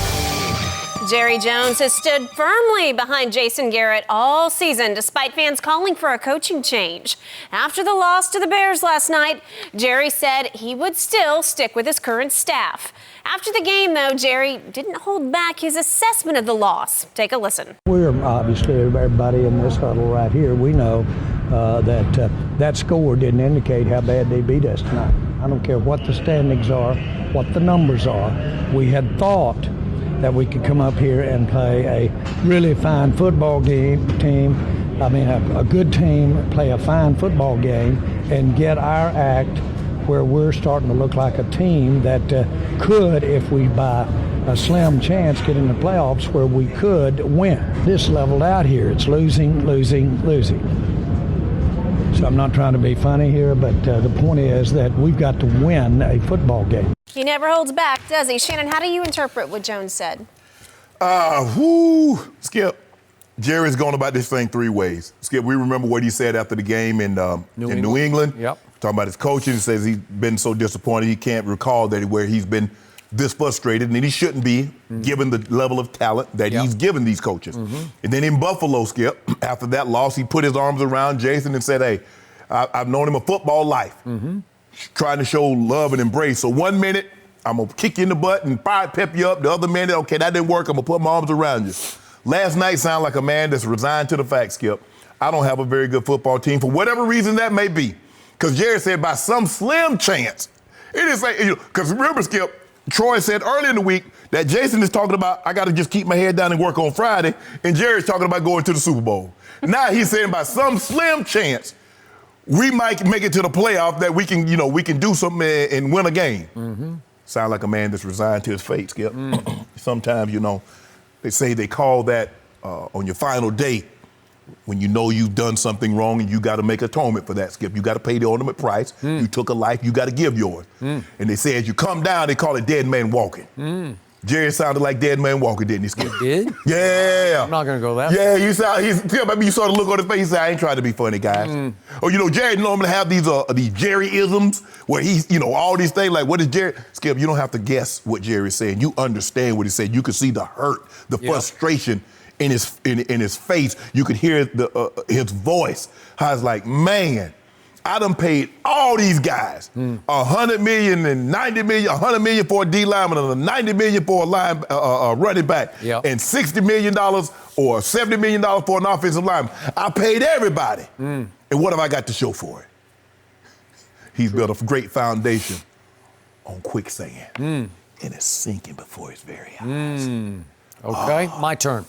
S2: Jerry Jones has stood firmly behind Jason Garrett all season, despite fans calling for a coaching change. After the loss to the Bears last night, Jerry said he would still stick with his current staff. After the game, though, Jerry didn't hold back his assessment of the loss. Take a listen.
S7: We're obviously, everybody in this huddle right here, we know that score didn't indicate how bad they beat us tonight. I don't care what the standings are, what the numbers are. We had thought that we could come up here and play a really fine football team, a good team, play a fine football game, and get our act where we're starting to look like a team that could, if we by a slim chance get in the playoffs, where we could win. This leveled out here. It's losing. So I'm not trying to be funny here, but the point is that we've got to win a football game.
S2: He never holds back, does he? Shannon, how do you interpret what Jones said?
S4: Skip, Jerry's gone about this thing 3 ways. Skip, we remember what he said after the game in New England.
S3: Yep.
S4: Talking about his coaching. He says he's been so disappointed he can't recall that where he's been this frustrated, and he shouldn't be, given the level of talent that he's given these coaches. And then in Buffalo, Skip, after that loss, he put his arms around Jason and said, hey, I've known him a football life. Trying to show love and embrace. So 1 minute, I'm going to kick you in the butt and pep you up. The other minute, okay, that didn't work. I'm going to put my arms around you. Last night sounded like a man that's resigned to the fact, Skip. I don't have a very good football team for whatever reason that may be. Because Jerry said by some slim chance. It is like, because remember, Skip, Troy said earlier in the week that Jason is talking about, I got to just keep my head down and work on Friday. And Jerry's talking about going to the Super Bowl. Now he's saying by some slim chance, we might make it to the playoff that we can do something and win a game. Sound like a man that's resigned to his fate, Skip. Sometimes, they say they call that on your final day when you know you've done something wrong and you got to make atonement for that, Skip. You got to pay the ultimate price. You took a life, you got to give yours. And they say as you come down, they call it dead man walking. Jerry sounded like Dead Man Walker, didn't he, Skip?
S3: He did?
S4: Yeah.
S3: I'm not going to go that far.
S4: Yeah, you saw the look on his face. He said, I ain't trying to be funny, guys. Or, Jerry normally have these Jerry-isms where he's, all these things like, what is Jerry? Skip, you don't have to guess what Jerry's saying. You understand what he's saying. You can see the hurt, the frustration in his face. You could hear his voice. How it's like, man, I done paid all these guys $100 million and $90 million, $100 million for a D lineman and $90 million for a running back, and $60 million or $70 million for an offensive lineman. I paid everybody. And what have I got to show for it? He's built a great foundation on quicksand, and it's sinking before his very eyes.
S3: Okay, my turn.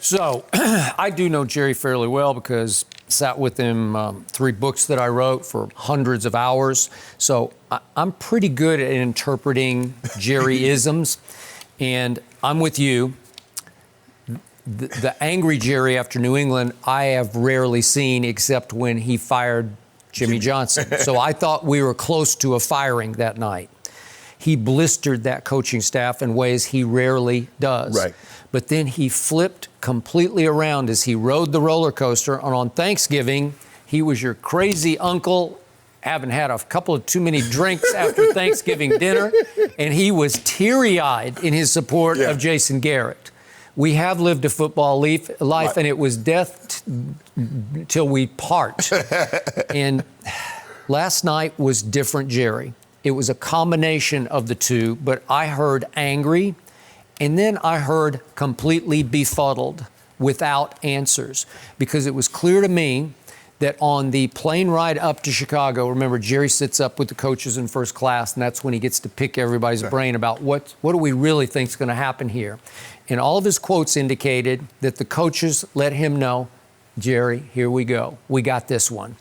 S3: So I do know Jerry fairly well because sat with him 3 books that I wrote for hundreds of hours. So I'm pretty good at interpreting Jerry-isms. And I'm with you. The angry Jerry after New England, I have rarely seen except when he fired Jimmy Johnson. So I thought we were close to a firing that night. He blistered that coaching staff in ways he rarely does.
S4: Right.
S3: But then he flipped completely around as he rode the roller coaster. And on Thanksgiving, he was your crazy uncle, having had a couple of too many drinks after Thanksgiving dinner. And he was teary-eyed in his support of Jason Garrett. We have lived a football life, and it was death till we part. And last night was different, Jerry. It was a combination of the two, but I heard angry, and then I heard completely befuddled without answers, because it was clear to me that on the plane ride up to Chicago, remember, Jerry sits up with the coaches in first class, and that's when he gets to pick everybody's brain about what do we really think is going to happen here. And all of his quotes indicated that the coaches let him know, Jerry, here we go. We got this one.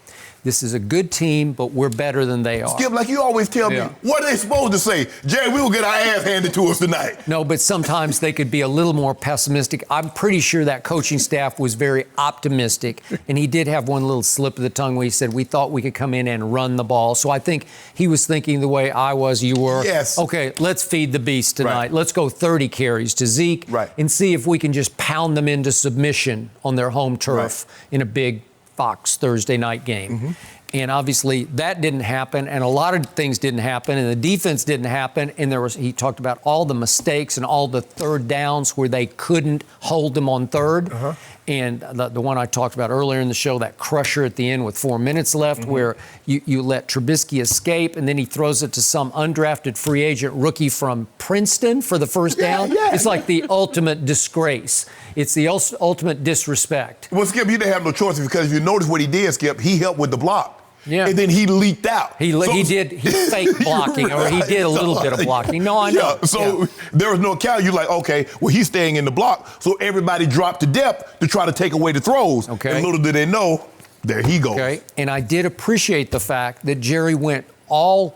S3: This is a good team, but we're better than they are.
S4: Skip, like you always tell me, what are they supposed to say? Jerry, we will get our ass handed to us tonight.
S3: No, but sometimes they could be a little more pessimistic. I'm pretty sure that coaching staff was very optimistic, and he did have one little slip of the tongue where he said, we thought we could come in and run the ball. So I think he was thinking the way I was, you were.
S4: Yes.
S3: Okay, let's feed the beast tonight. Right. Let's go 30 carries to Zeke and see if we can just pound them into submission on their home turf in a big Fox Thursday night game. And obviously that didn't happen, and a lot of things didn't happen, and the defense didn't happen, and he talked about all the mistakes and all the third downs where they couldn't hold them on third. And the one I talked about earlier in the show, that crusher at the end with 4 minutes left, where you let Trubisky escape, and then he throws it to some undrafted free agent rookie from Princeton for the first down. It's like the ultimate disgrace. It's the ultimate disrespect.
S4: Well, Skip, you didn't have no choice, because if you notice what he did, Skip, he helped with the block.
S3: Yeah.
S4: And then he leaked out.
S3: He fake blocking, or he did a little bit of blocking. No, I know.
S4: There was no account. You're like, okay, well, he's staying in the block. So everybody dropped to depth to try to take away the throws.
S3: Okay.
S4: And little did they know, there he goes.
S3: Okay. And I did appreciate the fact that Jerry went all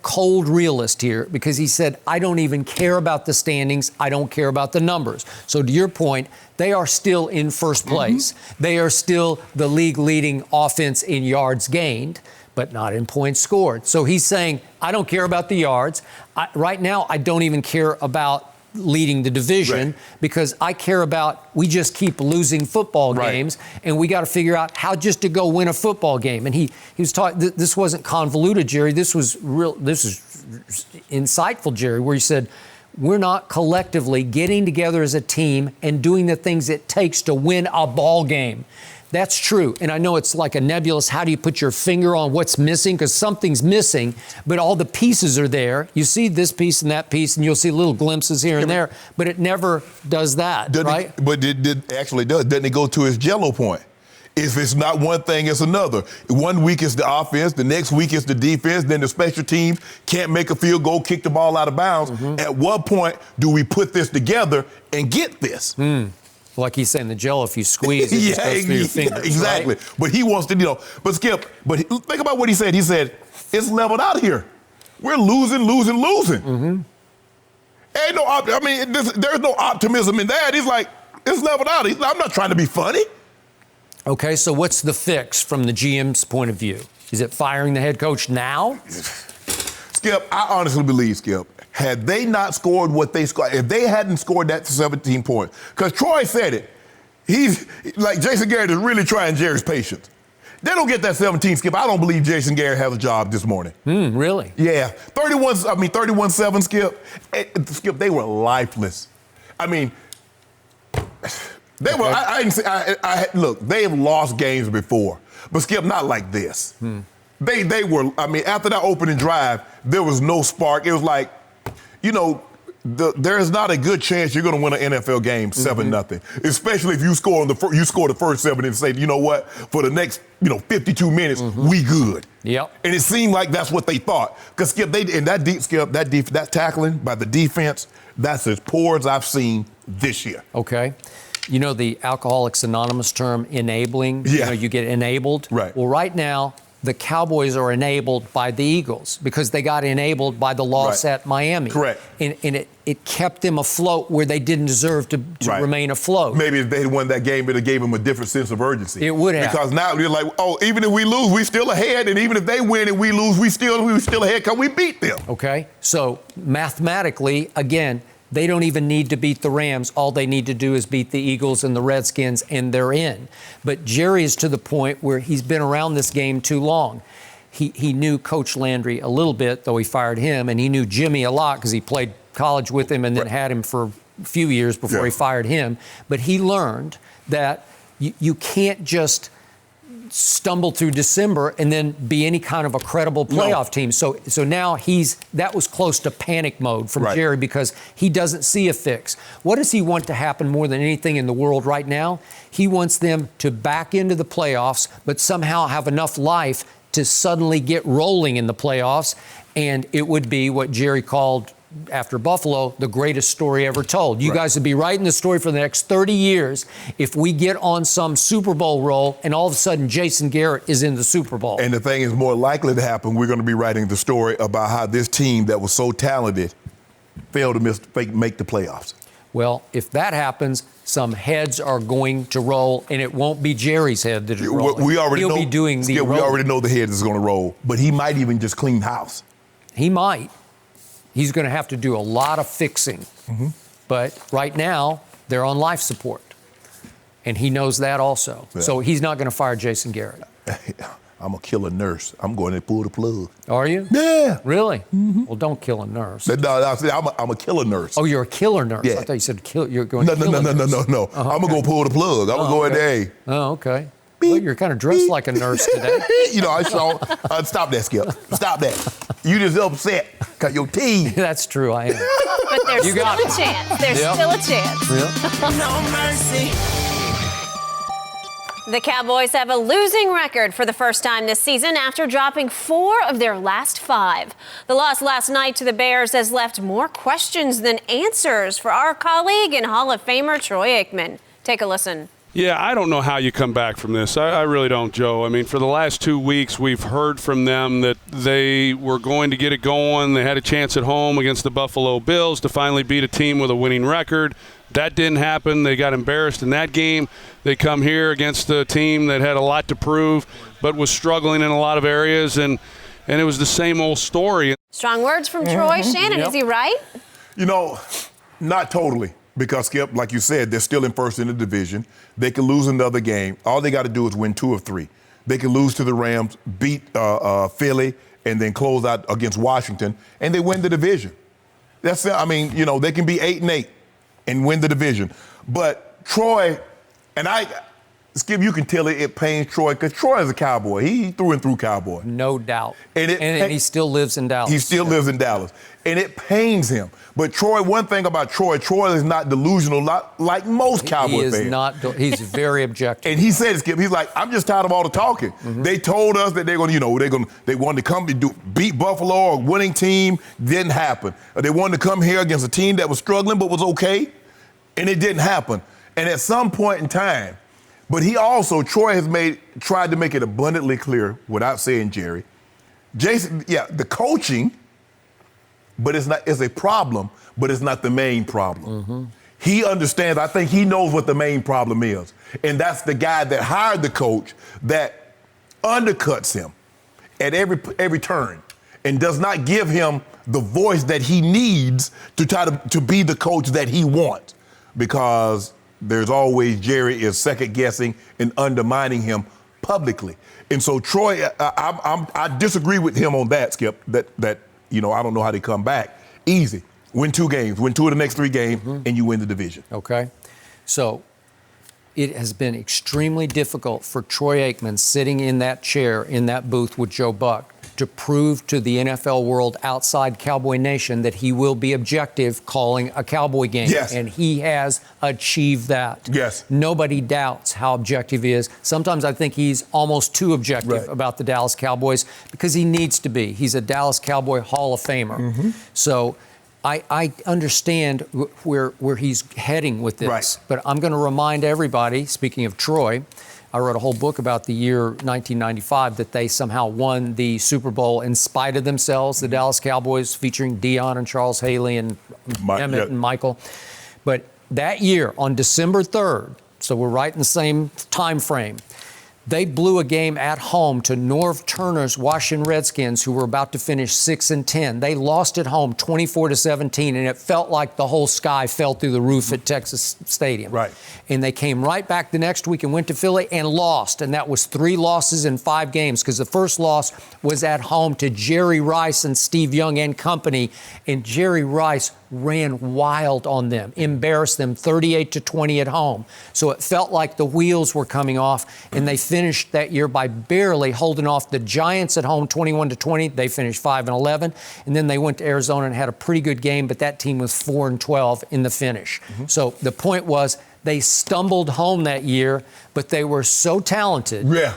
S3: cold realist here, because he said, I don't even care about the standings. I don't care about the numbers. So to your point, they are still in first place. They are still the league leading offense in yards gained, but not in points scored. So he's saying, I don't care about the yards. Right now, I don't even care about leading the division, because I care about, we just keep losing football games, and we got to figure out how just to go win a football game. And he was talking, this wasn't convoluted, Jerry. This was real. This is insightful, Jerry, where he said, we're not collectively getting together as a team and doing the things it takes to win a ball game. That's true. And I know it's like a nebulous, how do you put your finger on what's missing? Because something's missing, but all the pieces are there. You see this piece and that piece, and you'll see little glimpses here and there, but it never does that, right?
S4: But it actually does. Doesn't it go to his jello point? If it's not one thing, it's another. 1 week it's the offense, the next week it's the defense, then the special teams can't make a field goal, kick the ball out of bounds. At what point do we put this together and get this?
S3: Like he's saying, the jello, if you squeeze, it just goes through your fingers.
S4: Exactly.
S3: Right?
S4: But he wants to, but Skip, think about what he said. He said, it's leveled out here. We're losing. Ain't no, there's no optimism in that. He's like, it's leveled out. I'm not trying to be funny.
S3: Okay, so what's the fix from the GM's point of view? Is it firing the head coach now?
S4: Skip, I honestly believe, Skip, had they not scored what they scored, if they hadn't scored that 17 points, because Troy said it, he's like Jason Garrett is really trying Jerry's patience. They don't get that 17, Skip. I don't believe Jason Garrett has a job this morning.
S3: Really?
S4: Yeah. 31-7, Skip. Skip, they were lifeless. I mean, they were, look, they have lost games before, but Skip, not like this. They were, I mean, after that opening drive, there was no spark. It was like, you know, there is not a good chance you're going to win an NFL game 7-0, especially if you score the first 7 and say, you know what, for the next 52 minutes, we good.
S3: Yep.
S4: And it seemed like that's what they thought. Because Skip, that tackling by the defense, that's as poor as I've seen this year.
S3: Okay. You know the Alcoholics Anonymous term, enabling?
S4: Yeah.
S3: You know, you get enabled.
S4: Right.
S3: Well, right now, the Cowboys are enabled by the Eagles because they got enabled by the loss at Miami.
S4: Correct.
S3: And it kept them afloat where they didn't deserve to remain afloat.
S4: Maybe if they had won that game, it gave them a different sense of urgency.
S3: It would have.
S4: Because now you're like, oh, even if we lose, we still ahead. And even if they win and we lose, we still ahead because we beat them.
S3: Okay. So mathematically, again, they don't even need to beat the Rams. All they need to do is beat the Eagles and the Redskins, and they're in. But Jerry is to the point where he's been around this game too long. He knew Coach Landry a little bit, though he fired him, and he knew Jimmy a lot because he played college with him and then had him for a few years before he fired him. But he learned that you can't just stumble through December and then be any kind of a credible playoff team. So now that was close to panic mode from Jerry because he doesn't see a fix. What does he want to happen more than anything in the world right now? He wants them to back into the playoffs, but somehow have enough life to suddenly get rolling in the playoffs. And it would be what Jerry called, after Buffalo, the greatest story ever told. You guys would be writing the story for the next 30 years if we get on some Super Bowl roll and all of a sudden Jason Garrett is in the Super Bowl.
S4: And the thing is more likely to happen, we're going to be writing the story about how this team that was so talented failed to make the playoffs.
S3: Well, if that happens, some heads are going to roll, and it won't be Jerry's head that is rolling. He'll be doing the rolling.
S4: We already know the head is going to roll, but he might even just clean house.
S3: He might. He's going to have to do a lot of fixing. But right now, they're on life support. And he knows that also. Yeah. So he's not going to fire Jason Garrett.
S4: I'm a killer nurse. I'm going to pull the plug.
S3: Are you?
S4: Yeah.
S3: Really? Well, don't kill a nurse.
S4: No, I'm a killer nurse.
S3: Oh, you're a killer nurse.
S4: Yeah.
S3: I thought you said you're going to kill a nurse.
S4: No. I'm going to go pull the plug. I'm going to go in there.
S3: Oh, okay. Well, you're kind of dressed like a nurse today.
S4: I saw. Stop that, Skip. Stop that. You just upset because your team.
S3: That's true, I am.
S2: But there's still a chance. There's still a chance.
S5: No mercy.
S2: The Cowboys have a losing record for the first time this season after dropping 4 of their last 5. The loss last night to the Bears has left more questions than answers for our colleague and Hall of Famer Troy Aikman. Take a listen.
S8: Yeah, I don't know how you come back from this. I really don't, Joe. I mean, for the last 2 weeks, we've heard from them that they were going to get it going. They had a chance at home against the Buffalo Bills to finally beat a team with a winning record. That didn't happen. They got embarrassed in that game. They come here against a team that had a lot to prove but was struggling in a lot of areas, and it was the same old story.
S2: Strong words from Troy. Shannon, is he right?
S4: Not totally. Because, Skip, like you said, they're still in first in the division. They can lose another game. All they got to do is win 2 of 3. They can lose to the Rams, beat Philly, and then close out against Washington, and they win the division. They can be 8-8 and win the division. But Troy, and Skip, you can tell it pains Troy because Troy is a Cowboy. He through and through Cowboy.
S3: No doubt. And he still lives in Dallas.
S4: He still lives in Dallas. And it pains him. But Troy, one thing about Troy is not delusional, like most Cowboy fans.
S3: He's very objective.
S4: And he said, Skip, he's like, I'm just tired of all the talking. They told us that they wanted to come to beat Buffalo, a winning team. Didn't happen. They wanted to come here against a team that was struggling but was okay, and it didn't happen. And at some point in time, but Troy has tried to make it abundantly clear, without saying Jerry, Jason, the coaching, but it's a problem, but it's not the main problem. He understands, I think he knows what the main problem is. And that's the guy that hired the coach that undercuts him at every turn. and does not give him the voice that he needs to try to be the coach that he wants, because there's always Jerry is second guessing and undermining him publicly. And so Troy, I disagree with him on that, Skip, that I don't know how they come back. Easy. Win 2 games, win 2 of the next 3 games, and you win the division.
S3: Okay. So it has been extremely difficult for Troy Aikman sitting in that chair, in that booth with Joe Buck, to prove to the NFL world outside Cowboy Nation that he will be objective calling a Cowboy game.
S4: Yes.
S3: And he has achieved that.
S4: Yes.
S3: Nobody doubts how objective he is. Sometimes I think he's almost too objective about the Dallas Cowboys because he needs to be. He's a Dallas Cowboy Hall of Famer. So I understand where he's heading with this.
S4: Right.
S3: But I'm going to remind everybody, speaking of Troy, I wrote a whole book about the year 1995 that they somehow won the Super Bowl in spite of themselves, the Dallas Cowboys, featuring Dion and Charles Haley and Emmett and Michael. But that year, on December 3rd, so we're right in the same time frame, they blew a game at home to Norv Turner's Washington Redskins, who were about to finish 6-10. They lost at home 24-17, and it felt like the whole sky fell through the roof at Texas Stadium.
S4: Right.
S3: And they came right back the next week and went to Philly and lost. And that was 3 losses in 5 games, because the first loss was at home to Jerry Rice and Steve Young and company. And Jerry Rice ran wild on them, embarrassed them 38-20 at home. So it felt like the wheels were coming off, and they finished that year by barely holding off the Giants at home 21-20. They finished 5-11, and then they went to Arizona and had a pretty good game, but that team was 4-12 in the finish. So the point was they stumbled home that year, but they were so talented.
S4: Yeah.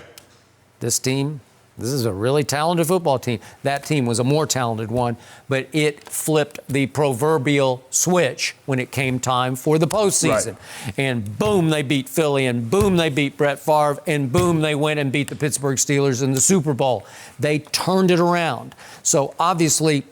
S3: This is a really talented football team. That team was a more talented one, but it flipped the proverbial switch when it came time for the postseason. Right. And boom, they beat Philly, and boom, they beat Brett Favre, and boom, they went and beat the Pittsburgh Steelers in the Super Bowl. They turned it around. So obviously,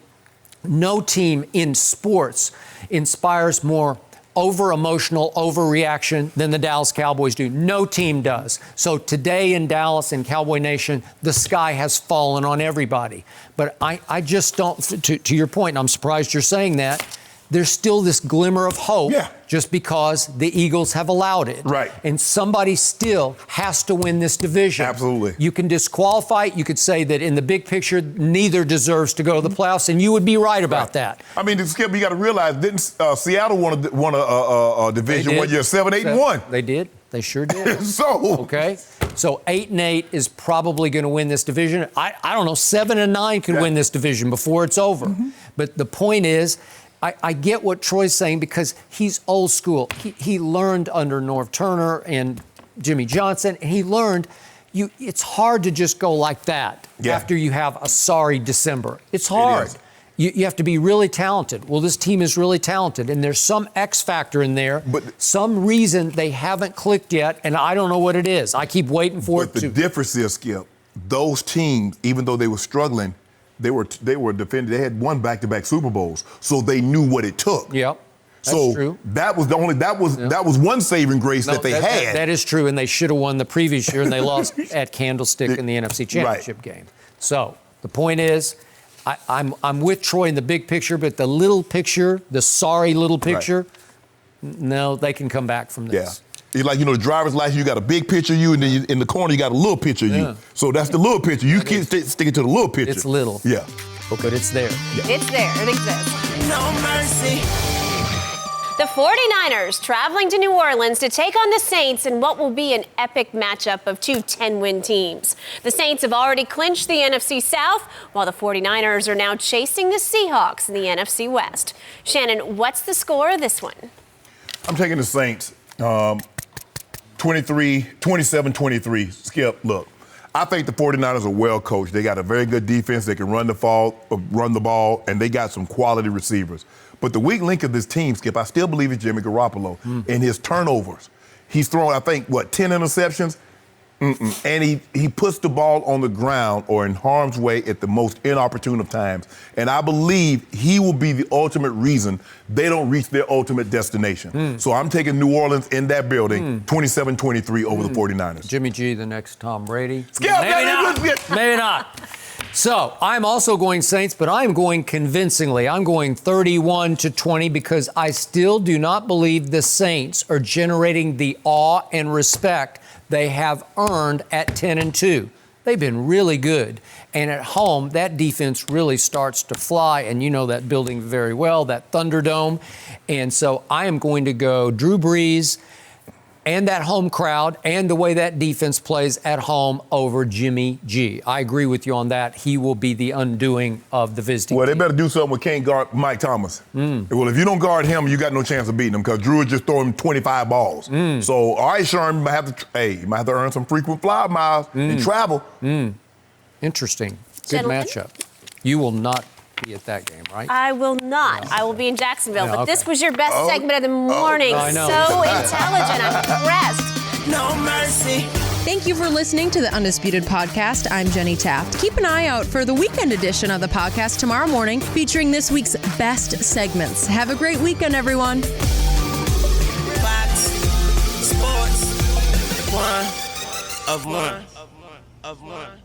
S3: no team in sports inspires more over-emotional overreaction than the Dallas Cowboys do. No team does. So today in Dallas and Cowboy Nation, the sky has fallen on everybody. But I just don't, to your point, and I'm surprised you're saying that, there's still this glimmer of hope just because the Eagles have allowed it.
S4: Right.
S3: And somebody still has to win this division.
S4: Absolutely.
S3: You can disqualify it. You could say that in the big picture, neither deserves to go to the playoffs, and you would be right about that.
S4: I mean, Skip, you got to realize, didn't Seattle won a division 1 year, 7-8-1?
S3: They did. They sure did.
S4: So
S3: 8-8 is probably going to win this division. I don't know, 7-9 can win this division before it's over. But the point is, I get what Troy's saying because he's old school. He learned under Norv Turner and Jimmy Johnson, and he learned it's hard to just go like that after you have a sorry December. It's hard. You have to be really talented. Well, this team is really talented, and there's some X factor in there, but some reason they haven't clicked yet, and I don't know what it is. I keep waiting for it to.
S4: But the difference is, Skip, those teams, even though they were struggling, they were defended. They had won back-to-back Super Bowls, so they knew what it took.
S3: Yep.
S4: So
S3: true.
S4: that was one saving grace that they had.
S3: That is true, and they should have won the previous year, and they lost at Candlestick in the NFC Championship game. So the point is, I'm with Troy in the big picture, but the little picture, the sorry little picture, no, they can come back from this.
S4: Yeah. It's like, the driver's license, you got a big picture of you, and then in the corner, you got a little picture of you. So that's the little picture. You can't stick it to the little picture.
S3: It's little.
S4: Yeah.
S3: Okay. But it's there.
S2: Yeah. It's there. It exists.
S5: No mercy.
S2: The 49ers traveling to New Orleans to take on the Saints in what will be an epic matchup of 2 10-win teams. The Saints have already clinched the NFC South, while the 49ers are now chasing the Seahawks in the NFC West. Shannon, what's the score of this one?
S4: I'm taking the Saints. 27-23. Skip, look, I think the 49ers are well coached. They got a very good defense. They can run the ball, and they got some quality receivers. But the weak link of this team, Skip, I still believe it's Jimmy Garoppolo and his turnovers. He's thrown, I think, 10 interceptions? And he puts the ball on the ground or in harm's way at the most inopportune of times. And I believe he will be the ultimate reason they don't reach their ultimate destination. So I'm taking New Orleans in that building, 27-23 over the 49ers.
S3: Jimmy G, the next Tom Brady.
S4: Skip,
S3: Maybe not. So I'm also going Saints, but I'm going convincingly. I'm going 31-20 because I still do not believe the Saints are generating the awe and respect they have earned at 10-2. They've been really good. And at home, that defense really starts to fly. And you know that building very well, that Thunderdome. And so I am going to go Drew Brees and that home crowd and the way that defense plays at home over Jimmy G. I agree with you on that. He will be the undoing of the visiting
S4: Well, they
S3: team.
S4: better do something with can't guard Mike Thomas. Well, if you don't guard him, you got no chance of beating him because Drew is just throwing 25 balls. So, all right, Sharpe, you might have to earn some frequent flyer miles and travel.
S3: Interesting. Good
S2: Gentlemen?
S3: matchup. You will not be at that game, right?
S2: I will not. I will be in Jacksonville.
S3: Yeah,
S2: but
S3: okay.
S2: this was your best segment of the morning.
S3: I know.
S2: So intelligent. I'm impressed.
S5: No mercy.
S1: Thank you for listening to the Undisputed Podcast. I'm Jenny Taft. Keep an eye out for the weekend edition of the podcast tomorrow morning, featuring this week's best segments. Have a great weekend, everyone.
S5: Fox Sports. One of one.